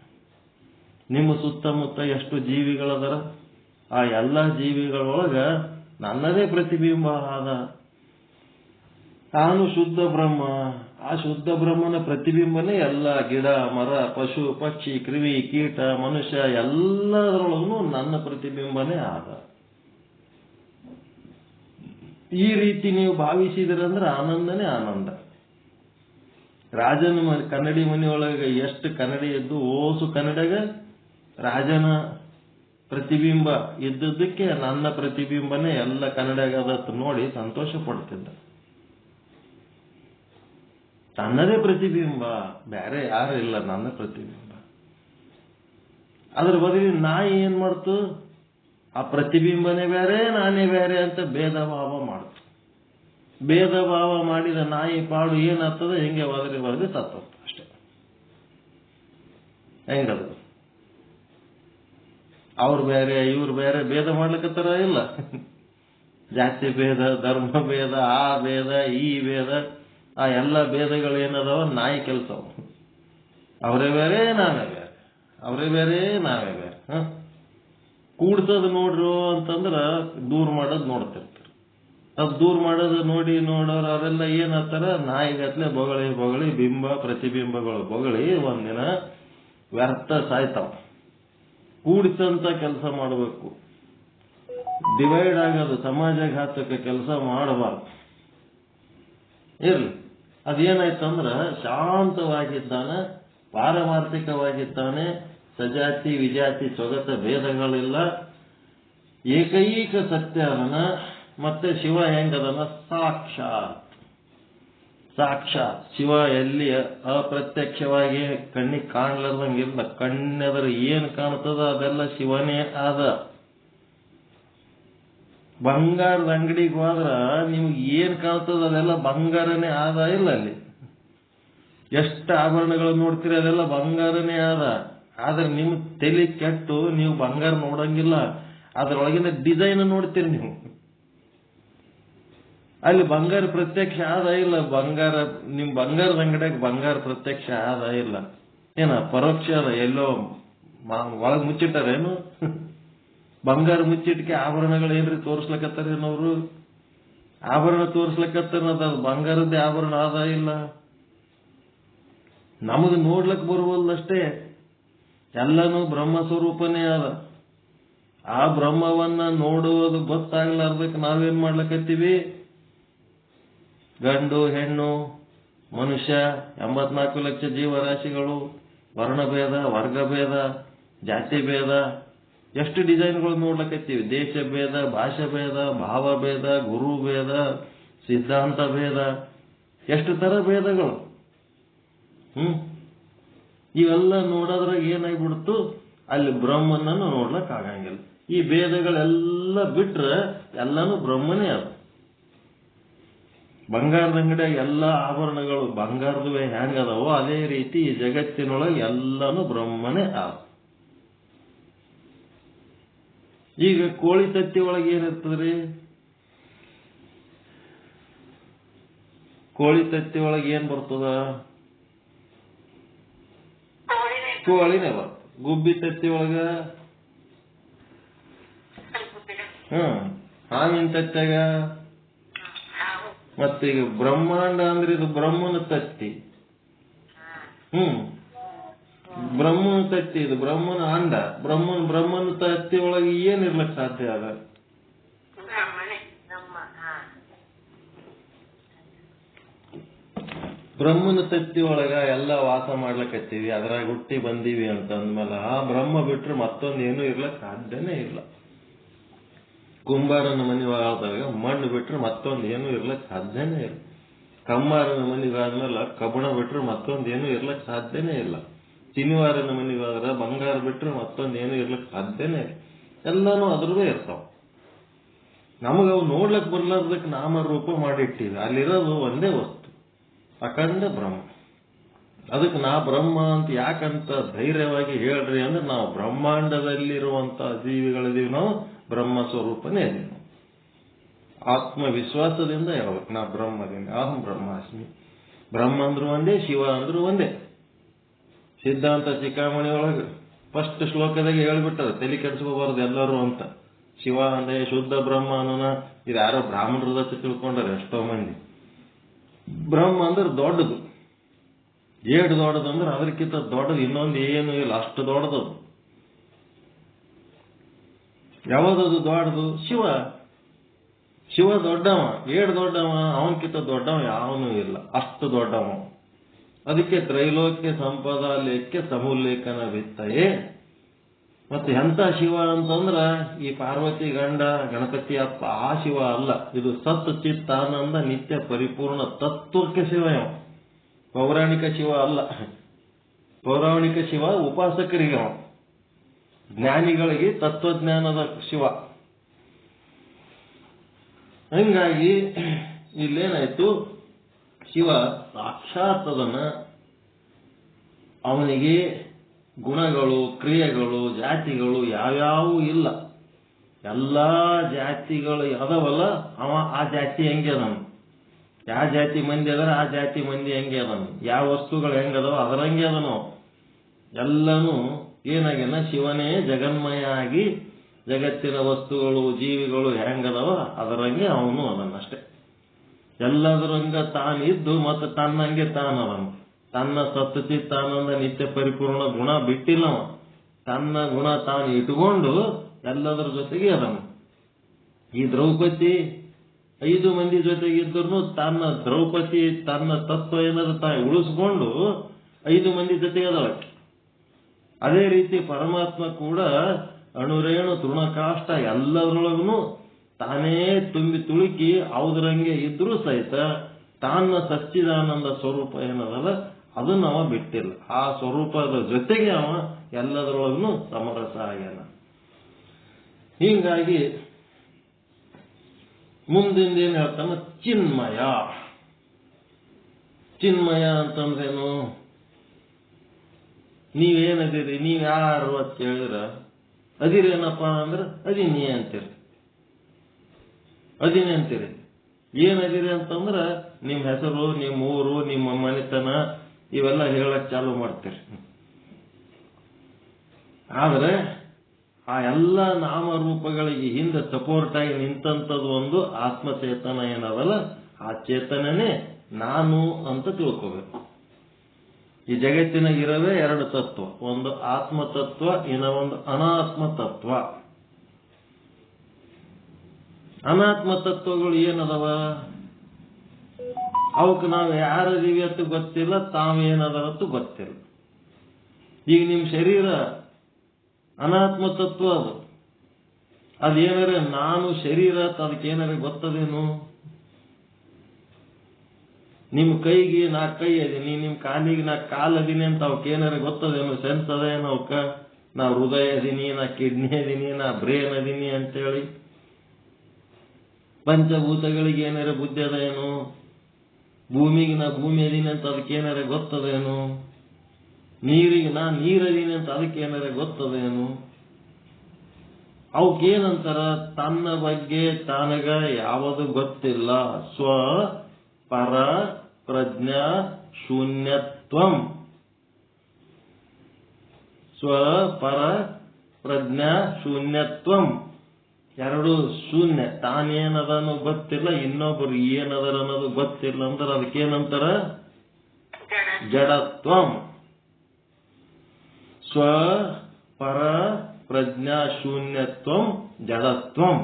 ನಿಮ್ಮ ಸುತ್ತಮುತ್ತ ಎಷ್ಟು ಜೀವಿಗಳದರ, ಆ ಎಲ್ಲ ಜೀವಿಗಳೊಳಗ ನನ್ನದೇ ಪ್ರತಿಬಿಂಬ ಆದ. ತಾನು ಶುದ್ಧ ಬ್ರಹ್ಮ, ಆ ಶುದ್ಧ ಬ್ರಹ್ಮನ ಪ್ರತಿಬಿಂಬನೇ ಎಲ್ಲ ಗಿಡ ಮರ ಪಶು ಪಕ್ಷಿ ಕ್ರಿಮಿ ಕೀಟ ಮನುಷ್ಯ ಎಲ್ಲದರೊಳಗೂ ನನ್ನ ಪ್ರತಿಬಿಂಬನೇ ಆದ. ಈ ರೀತಿ ನೀವು ಭಾವಿಸಿದ್ರಂದ್ರೆ ಆನಂದನೇ ಆನಂದ. ರಾಜನ ಕನ್ನಡಿ ಮನೆಯೊಳಗೆ ಎಷ್ಟು ಕನ್ನಡಿ ಇದ್ದು ಓಸು ಕನ್ನಡಗ ರಾಜನ ಪ್ರತಿಬಿಂಬ ಇದ್ದದ್ದಕ್ಕೆ ನನ್ನ ಪ್ರತಿಬಿಂಬನೇ ಎಲ್ಲ ಕನ್ನಡಗದತ್ತು ನೋಡಿ ಸಂತೋಷ ಪಡ್ತಿದ್ದ. ತನ್ನದೇ ಪ್ರತಿಬಿಂಬ, ಬೇರೆ ಯಾರು ಇಲ್ಲ, ನನ್ನ ಪ್ರತಿಬಿಂಬ. ಅದ್ರ ಬದಲಿ ನಾಯಿ ಏನ್ ಮಾಡ್ತು, ಆ ಪ್ರತಿಬಿಂಬನೇ ಬೇರೆ ನಾನೇ ಬೇರೆ ಅಂತ ಭೇದ ಭಾವ ಮಾಡ್ತು. ಭೇದ ಭಾವ ಮಾಡಿದ ನಾಯಿ ಪಾಡು ಏನಾಗ್ತದ, ಹೆಂಗೆ ಒದರಿ ಸತ್ತೋಗ್ತ ಅಷ್ಟೇ. ಹೆಂಗದ ಅವ್ರು ಬೇರೆ ಇವ್ರು ಬೇರೆ ಭೇದ ಮಾಡ್ಲಿಕ್ಕತ್ತಾರ ಇಲ್ಲ. ಜಾತಿ ಭೇದ, ಧರ್ಮ ಭೇದ, ಆ ಭೇದ ಈ ಭೇದ, ಆ ಎಲ್ಲ ಭೇದಗಳು ಏನದಾವ ನಾಯಿ ಕೆಲಸವು. ಅವರೇ ಬೇರೆ ನಾವೇ ಬೇರೆ, ಅವರೇ ಬೇರೆ ನಾವೇ ಬೇರೆ. ಕೂಡ್ಸೋದು ನೋಡ್ರು ಅಂತಂದ್ರ ದೂರ ಮಾಡೋದು ನೋಡ್ತಿರ್ತಾರೆ. ಅದು ದೂರ ಮಾಡೋದು ನೋಡೋರು ಅವರೆಲ್ಲ ಏನಂತಾರ, ನಾಯಿಗತ್ಲೆ ಬೊಗಳಿ ಬೊಗಳಿ ಬಿಂಬ ಪ್ರತಿಬಿಂಬಗಳು ಬೊಗಳಿ ಒಂದಿನ ವ್ಯರ್ಥ ಸಾಯ್ತಾವ. ಕೂಡಿಸಂತ ಕೆಲಸ ಮಾಡಬೇಕು. ಡಿವೈಡ್ ಆಗೋದು ಸಮಾಜಘಾತಕ ಕೆಲಸ ಮಾಡಬಾರ್ದು. ಇರ್ಲಿ, ಅದೇನಾಯ್ತಂದ್ರ ಶಾಂತವಾಗಿದ್ದಾನೆ, ಪಾರಮಾರ್ಥಿಕವಾಗಿದ್ದಾನೆ, ಸಜಾತಿ ವಿಜಾತಿ ಸ್ವಗತ ಭೇದಗಳಿಲ್ಲ, ಏಕೈಕ ಸತ್ಯ ಅದನ. ಮತ್ತೆ ಶಿವ ಹೆಂಗದನ, ಸಾಕ್ಷಾತ್ ಸಾಕ್ಷಾತ್ ಶಿವ ಎಲ್ಲಿ ಅಪ್ರತ್ಯಕ್ಷವಾಗಿ ಕಣ್ಣಿಗೆ ಕಾಣ್ಲಾರ್ದಂಗಿಲ್ಲ. ಕಣ್ಣೆದ್ರ ಏನ್ ಕಾಣ್ತದ ಅದೆಲ್ಲ ಶಿವನೇ ಆದ. ಬಂಗಾರದ ಅಂಗಡಿಗೆ ಹೋದ್ರ ನಿಮ್ಗೆ ಏನ್ ಕಾಣ್ತದ ಅದೆಲ್ಲ ಬಂಗಾರನೇ ಆದ ಇಲ್ಲ. ಅಲ್ಲಿ ಎಷ್ಟು ಆಭರಣಗಳು ನೋಡ್ತೀರಿ ಅದೆಲ್ಲ ಬಂಗಾರನೇ ಆದ. ಆದ್ರೆ ನಿಮ್ ತಲೆ ಕೆಟ್ಟು ನೀವು ಬಂಗಾರ ನೋಡಂಗಿಲ್ಲ, ಅದ್ರೊಳಗಿನ ಡಿಸೈನ್ ನೋಡ್ತೀರಿ ನೀವು. ಅಲ್ಲಿ ಬಂಗಾರ ಪ್ರತ್ಯಕ್ಷ ಆದ ಇಲ್ಲ. ಬಂಗಾರ ನಿಮ್ ಬಂಗಾರದ ಅಂಗಡಿಯಾಗ ಬಂಗಾರ ಪ್ರತ್ಯಕ್ಷ ಆದ ಇಲ್ಲ, ಏನ ಪರೋಕ್ಷ ಅದ. ಎಲ್ಲೋ ಒಳಗ್ ಮುಚ್ಚಿಟ್ಟಾರೇನು? ಬಂಗಾರ ಮುಚ್ಚಿಟ್ಕೆ ಆಭರಣಗಳು ಏನ್ರಿ ತೋರ್ಸ್ಲಕತ್ತಾರೇನವ್ರು? ಆಭರಣ ತೋರ್ಸ್ಲಕತ್ತಾರ, ಅದು ಬಂಗಾರದ್ದೇ ಆಭರಣ ಆದ ಇಲ್ಲ. ನಮಗೆ ನೋಡ್ಲಕ್ ಬರುವಲ್ಲಷ್ಟೇ, ಎಲ್ಲನೂ ಬ್ರಹ್ಮ ಸ್ವರೂಪನೇ ಅದ. ಆ ಬ್ರಹ್ಮವನ್ನ ನೋಡುವುದು ಗೊತ್ತಾಗ್ಲಾರ್ದಕ್ಕೆ ನಾವೇನ್ ಮಾಡ್ಲಕತ್ತೀವಿ? ಗಂಡು ಹೆಣ್ಣು ಮನುಷ್ಯ 84 ಲಕ್ಷ ಜೀವರಾಶಿಗಳು, ವರ್ಣಭೇದ ವರ್ಗಭೇದ ಜಾತಿ ಭೇದ, ಎಷ್ಟು ಡಿಸೈನ್ಗಳು ನೋಡ್ಲಕತ್ತೀವಿ. ದೇಶ ಭೇದ, ಭಾಷಾ ಭೇದ, ಭಾವಭೇದ, ಗುರು ಭೇದ, ಸಿದ್ಧಾಂತ ಭೇದ, ಎಷ್ಟು ತರ ಭೇದಗಳು. ಇವೆಲ್ಲ ನೋಡೋದ್ರಾಗ ಏನಾಗ್ಬಿಡ್ತು, ಅಲ್ಲಿ ಬ್ರಹ್ಮನನ್ನು ನೋಡ್ಲಕ್ ಆಗಂಗಿಲ್ಲ. ಈ ಭೇದಗಳೆಲ್ಲ ಬಿಟ್ರೆ ಎಲ್ಲಾನು ಬ್ರಹ್ಮನೇ ಅದು. ಬಂಗಾರದ ಅಂಗಡಿಯಾಗ ಎಲ್ಲ ಆಭರಣಗಳು ಬಂಗಾರದುವೆ ಹೆಂಗದವೋ ಅದೇ ರೀತಿ ಈ ಜಗತ್ತಿನೊಳಗೆ ಎಲ್ಲಾನು ಬ್ರಹ್ಮನೇ ಆದ. ಈಗ ಕೋಳಿ ತತ್ತಿ ಒಳಗೆ ಏನಿರ್ತದ್ರಿ? ಕೋಳಿ ತತ್ತಿ ಒಳಗೆ ಏನ್ ಬರ್ತದ? ಕೋಳಿನೇ ಬರ್ತದ. ಗುಬ್ಬಿ ತತ್ತಿ ಒಳಗ ಹಾವಿನ ತತ್ತೆಗ ಮತ್ತೀಗ ಬ್ರಹ್ಮಾಂಡ ಅಂದ್ರೆ ಇದು ಬ್ರಹ್ಮನ ತತ್ತಿ. ಬ್ರಹ್ಮನ ತತ್ತಿ, ಇದು ಬ್ರಹ್ಮನ ಅಂಡ. ಬ್ರಹ್ಮನ ತತ್ತಿ ಒಳಗೆ ಏನಿರ್ಲಕ್ ಸಾಧ್ಯ ಅದ? ಬ್ರಹ್ಮನ ತತ್ತಿ ಒಳಗ ಎಲ್ಲ ವಾಸ ಮಾಡ್ಲಕತ್ತೀವಿ, ಅದ್ರಾಗ ಹುಟ್ಟಿ ಬಂದೀವಿ ಅಂತ ಅಂದ್ಮೇಲೆ ಆ ಬ್ರಹ್ಮ ಬಿಟ್ರೆ ಮತ್ತೊಂದೇನು ಇರ್ಲಕ್ ಸಾಧ್ಯನೇ ಇಲ್ಲ. ಕುಂಬಾರನ ಮನೆ ಆದಾಗ ಮಣ್ಣು ಬಿಟ್ರೆ ಮತ್ತೊಂದೇನು ಇರ್ಲಕ್ ಸಾಧ್ಯನೇ ಇಲ್ಲ. ಕಮ್ಮಾರನ ಮನೆಗಾದ್ಮೇಲೆ ಕಬ್ಬಣ ಬಿಟ್ರೆ ಮತ್ತೊಂದೇನು ಇರ್ಲಕ್ ಸಾಧ್ಯನೇ ಇಲ್ಲ. ಚಿನಿವಾರನ ಮನೆಗಾದ್ರೆ ಬಂಗಾರ ಬಿಟ್ರೆ ಮತ್ತೊಂದೇನು ಇರ್ಲಕ್ ಸಾಧ್ಯನೇ ಇಲ್ಲ. ಎಲ್ಲಾನು ಅದ್ರದೇ ಇರ್ತಾವ. ನಮಗವು ನೋಡ್ಲಕ್ ಬರ್ಲಾರ್ದಕ್ಕೆ ನಾಮರೂಪ ಮಾಡಿಟ್ಟಿವಿ. ಅಲ್ಲಿರೋದು ಒಂದೇ ವಸ್ತು, ಅಖಂಡ ಬ್ರಹ್ಮ. ಅದಕ್ಕೆ ನಾ ಬ್ರಹ್ಮ ಅಂತ ಯಾಕಂತ ಧೈರ್ಯವಾಗಿ ಹೇಳ್ರಿ ಅಂದ್ರೆ, ನಾವು ಬ್ರಹ್ಮಾಂಡದಲ್ಲಿರುವಂತ ಜೀವಿಗಳಿದೀವಿ, ನಾವು ಬ್ರಹ್ಮ ಸ್ವರೂಪನೇ ಇದೀವಿ. ಆತ್ಮವಿಶ್ವಾಸದಿಂದ ಹೇಳ್ಬೇಕು, ನಾ ಬ್ರಹ್ಮದಿಂದ, ಅಹಂ ಬ್ರಹ್ಮಾಸ್ಮಿ. ಬ್ರಹ್ಮ ಅಂದ್ರೂ ಒಂದೇ, ಶಿವ ಅಂದ್ರೂ ಒಂದೇ. ಸಿದ್ಧಾಂತ ಚಿಕ್ಕಾಮಣಿ ಒಳಗೆ ಫಸ್ಟ್ ಶ್ಲೋಕದಾಗ ಹೇಳ್ಬಿಟ್ಟದ, ತಲೆ ಕೆಡಿಸ್ಕೋಬಾರ್ದು ಎಲ್ಲರೂ ಅಂತ. ಶಿವ ಅಂದ್ರೆ ಶುದ್ಧ ಬ್ರಹ್ಮ ಅನ್ನೋನ ಇದು ಯಾರೋ ಬ್ರಾಹ್ಮಣರದ ತಿಳ್ಕೊಂಡಾರೆ ಎಷ್ಟೋ ಮಂದಿ. ಬ್ರಹ್ಮ ಅಂದ್ರೆ ದೊಡ್ಡದು, ಏಟ್ ದೊಡ್ಡದು ಅಂದ್ರೆ ಅದಕ್ಕಿಂತ ದೊಡ್ಡದು ಇನ್ನೊಂದು ಏನು ಇಲ್ಲ, ಅಷ್ಟು ದೊಡ್ಡದು. ಯಾವ್ದದು ದೊಡ್ಡದು? ಶಿವ ದೊಡ್ಡವ. ಏಟ್ ದೊಡ್ಡವ? ಅವನಕ್ಕಿಂತ ದೊಡ್ಡವ ಯಾವನೂ ಇಲ್ಲ, ಅಷ್ಟು ದೊಡ್ಡವ. ಅದಕ್ಕೆ ತ್ರೈಲೋಕ್ಯ ಸಂಪದಾಲೇಖ್ಯ ಸಮುಲ್ಲೇಖನ ಬಿತ್ತಯೇ. ಮತ್ತೆ ಎಂತ ಶಿವ ಅಂತಂದ್ರ ಈ ಪಾರ್ವತಿ ಗಂಡ ಗಣಪತಿ ಅಪ್ಪ ಆ ಶಿವ ಅಲ್ಲ. ಇದು ಸತ್ ಚಿತ್ತ ಆನಂದ ನಿತ್ಯ ಪರಿಪೂರ್ಣ ತತ್ವಕ್ಕೆ ಶಿವ. ಪೌರಾಣಿಕ ಶಿವ ಅಲ್ಲ. ಪೌರಾಣಿಕ ಶಿವ ಉಪಾಸಕರಿಗೆ, ಜ್ಞಾನಿಗಳಿಗೆ ತತ್ವಜ್ಞಾನದ ಶಿವ. ಹಂಗಾಗಿ ಇಲ್ಲೇನಾಯ್ತು, ಶಿವ ಸಾಕ್ಷಾತ್ ಅದನ್ನ ಅವನಿಗೆ ಗುಣಗಳು, ಕ್ರಿಯೆಗಳು, ಜಾತಿಗಳು ಯಾವ್ಯಾವೂ ಇಲ್ಲ. ಎಲ್ಲಾ ಜಾತಿಗಳು ಅದವಲ್ಲ, ಅವ ಆ ಜಾತಿ ಹೆಂಗೆ ಅದಾನ. ಯಾವ ಜಾತಿ ಮಂದಿ ಅದರ ಆ ಜಾತಿ ಮಂದಿ ಹೆಂಗೆ ಅದಾನ. ಯಾವ ವಸ್ತುಗಳು ಹೆಂಗದವ ಅದರಂಗೆ ಅದನು. ಎಲ್ಲನೂ ಏನಾಗ್ಯಾನ, ಶಿವನೇ ಜಗನ್ಮಯ ಆಗಿ ಜಗತ್ತಿನ ವಸ್ತುಗಳು ಜೀವಿಗಳು ಹೆಂಗದವ ಅದರಂಗೆ ಅವನು ಅದನ್ನಷ್ಟೇ. ಎಲ್ಲದರಂಗ ತಾನಿದ್ದು ಮತ್ತೆ ತನ್ನಂಗೆ ತಾನವನು. ತನ್ನ ಸತ್ಚಿತ್ತಾನಂದ ನಿತ್ಯ ಪರಿಪೂರ್ಣ ಗುಣ ಬಿಟ್ಟಿಲ್ಲವ. ತನ್ನ ಗುಣ ತಾನು ಇಟ್ಕೊಂಡು ಎಲ್ಲದರ ಜೊತೆಗೆ ಅದನು. ಈ ದ್ರೌಪದಿ 5 ಮಂದಿ ಜೊತೆಗಿದ್ರು ತನ್ನ ದ್ರೌಪದಿ ತನ್ನ ತತ್ವ ಏನಾದ್ರು ತಾಯಿ ಉಳಿಸ್ಕೊಂಡು 5 ಮಂದಿ ಜೊತೆಗೆ ಅದಳಕ್ಕೆ. ಅದೇ ರೀತಿ ಪರಮಾತ್ಮ ಕೂಡ ಅಣುರೇಣು ತೃಣಕಾಷ್ಟ ಎಲ್ಲದರೊಳಗೂ ತಾನೇ ತುಂಬಿ ತುಳುಕಿ ಅವದ್ರಂಗೆ ಇದ್ರೂ ಸಹಿತ ತಾನ ಸಚ್ಚಿದಾನಂದ ಸ್ವರೂಪ ಏನದಲ್ಲ ಅದನ್ನ ಅವ ಬಿಟ್ಟಿಲ್ಲ. ಆ ಸ್ವರೂಪದ ಜೊತೆಗೆ ಅವ ಎಲ್ಲದರೊಳಗೂ ಸಮರಸ ಆಗ್ಯಾನ. ಹೀಗಾಗಿ ಮುಂದಿಂದ ಏನ್ ಹೇಳ್ತಾನ, ಚಿನ್ಮಯ. ಚಿನ್ಮಯ ಅಂತಂದ್ರೇನು? ನೀವೇನದಿರಿ, ನೀವ್ಯಾರು ಅಂತ ಹೇಳಿದ್ರ ಅದಿರೇನಪ್ಪ ಅಂದ್ರೆ ಅದಿನಿ ಅಂತೀರಿ. ಅದಿನಿ ಅಂತೀರಿ. ಏನದಿರಿ ಅಂತಂದ್ರ ನಿಮ್ ಹೆಸರು, ನಿಮ್ ಊರು, ನಿಮ್ಮ ಮನೆತನ ಇವೆಲ್ಲ ಹೇಳಕ್ ಚಾಲು ಮಾಡ್ತೀರಿ. ಆದ್ರೆ ಆ ಎಲ್ಲ ನಾಮರೂಪಗಳಿಗೆ ಹಿಂದೆ ಸಪೋರ್ಟ್ ಆಗಿ ನಿಂತಂಥದ್ದು ಒಂದು ಆತ್ಮಚೇತನ ಏನದಲ್ಲ, ಆ ಚೇತನನೇ ನಾನು ಅಂತ ತಿಳ್ಕೋಬೇಕು. ಈ ಜಗತ್ತಿನ ಇರವೇ 2 ತತ್ವ, ಒಂದು ಆತ್ಮತತ್ವ, ಇನ್ನ ಒಂದು ಅನಾತ್ಮ ತತ್ವ. ಅನಾತ್ಮ ತತ್ವಗಳು ಏನದವ, ಅವಕ್ಕೆ ನಾವು ಯಾರದೀವಿ ಅಂತ ಗೊತ್ತಿಲ್ಲ, ತಾವೇನದವತ್ತು ಗೊತ್ತಿಲ್ಲ. ಈಗ ನಿಮ್ ಶರೀರ ಅನಾತ್ಮ ತತ್ವ ಅದು. ಅದೇನಾರ ನಾನು ಶರೀರ ಅದಕ್ಕೇನಾರ ಗೊತ್ತದೇನು? ನಿಮ್ ಕೈಗೆ ನಾ ಕೈ ಅದೀನಿ, ನಿಮ್ ಕಾಲಿಗೆ ನಾ ಕಾಲ್ ಅದೀನಿ ಅಂತ ಅವಕ್ಕೇನಾರ ಗೊತ್ತದೇನು? ಸೆನ್ಸ್ ಅದೇನು ಅವಕ್ಕ? ನಾ ಹೃದಯ ಅದೀನಿ, ನಾ ಕಿಡ್ನಿ ಅದೀನಿ, ನಾ ಬ್ರೇನ್ ಅದೀನಿ ಅಂತೇಳಿ. ಪಂಚಭೂತಗಳಿಗೆ ಏನಾರ ಬುದ್ಧಿ ಅದೇನು? ಭೂಮಿಗೆ ನಾ ಭೂಮಿ ಅದೀನಿ ಅಂತ ಅದಕ್ಕೇನಾರ ಗೊತ್ತದೇನು? ನೀರಿಗೆ ನಾ ನೀರದೀನಿ ಅಂತ ಅದಕ್ಕೇನಾರ ಗೊತ್ತದೇನು? ಅವಕ್ಕೇನಂತಾರ, ತನ್ನ ಬಗ್ಗೆ ತಾನಗ ಯಾವುದು ಗೊತ್ತಿಲ್ಲ. ಸ್ವ ಪರ ಪ್ರಜ್ಞಾ ಶೂನ್ಯತ್ವಂ. ಸ್ವ ಪರ ಪ್ರಜ್ಞಾ ಶೂನ್ಯತ್ವಂ. ಎರಡು ಶೂನ್ಯ. ತಾನೇನದ ಅನ್ನೋದು ಗೊತ್ತಿಲ್ಲ, ಇನ್ನೊಬ್ಬರು ಏನದ ಅನ್ನೋದು ಗೊತ್ತಿಲ್ಲ ಅಂದ್ರೆ ಅದಕ್ಕೇನಂತಾರ? ಜಡತ್ವಂ. ಸ್ವ ಪರ ಪ್ರಜ್ಞಾ ಶೂನ್ಯತ್ವಂ ಜಡತ್ವಂ.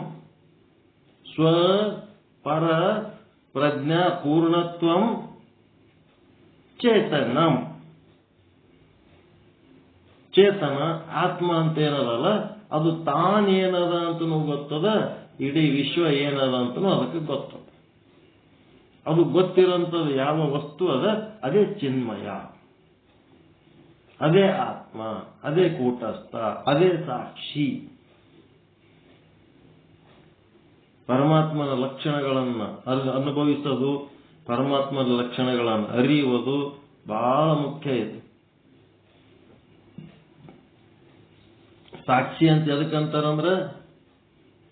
ಸ್ವ ಪರ ಪ್ರಜ್ಞಾ ಪೂರ್ಣತ್ವಂ ಚೇತನಂ. ಚೇತನ ಆತ್ಮ ಅಂತ ಏನದಲ್ಲ, ಅದು ತಾನೇನದ ಅಂತನೂ ಗೊತ್ತದ, ಇಡೀ ವಿಶ್ವ ಏನದ ಅಂತನೂ ಅದಕ್ಕೆ ಗೊತ್ತದ. ಅದು ಗೊತ್ತಿರೋಂಥದ್ದು ಯಾವ ವಸ್ತು ಅದ ಅದೇ ಚಿನ್ಮಯ, ಅದೇ ಆತ್ಮ, ಅದೇ ಕೂಟಸ್ಥ, ಅದೇ ಸಾಕ್ಷಿ. ಪರಮಾತ್ಮನ ಲಕ್ಷಣಗಳನ್ನು ಅನುಭವಿಸೋದು, ಪರಮಾತ್ಮನ ಲಕ್ಷಣಗಳನ್ನು ಅರಿಯುವುದು ಬಹಳ ಮುಖ್ಯ ಇದೆ. ಸಾಕ್ಷಿ ಅಂತ ಎದಕ್ಕಂತಾರಂದ್ರ,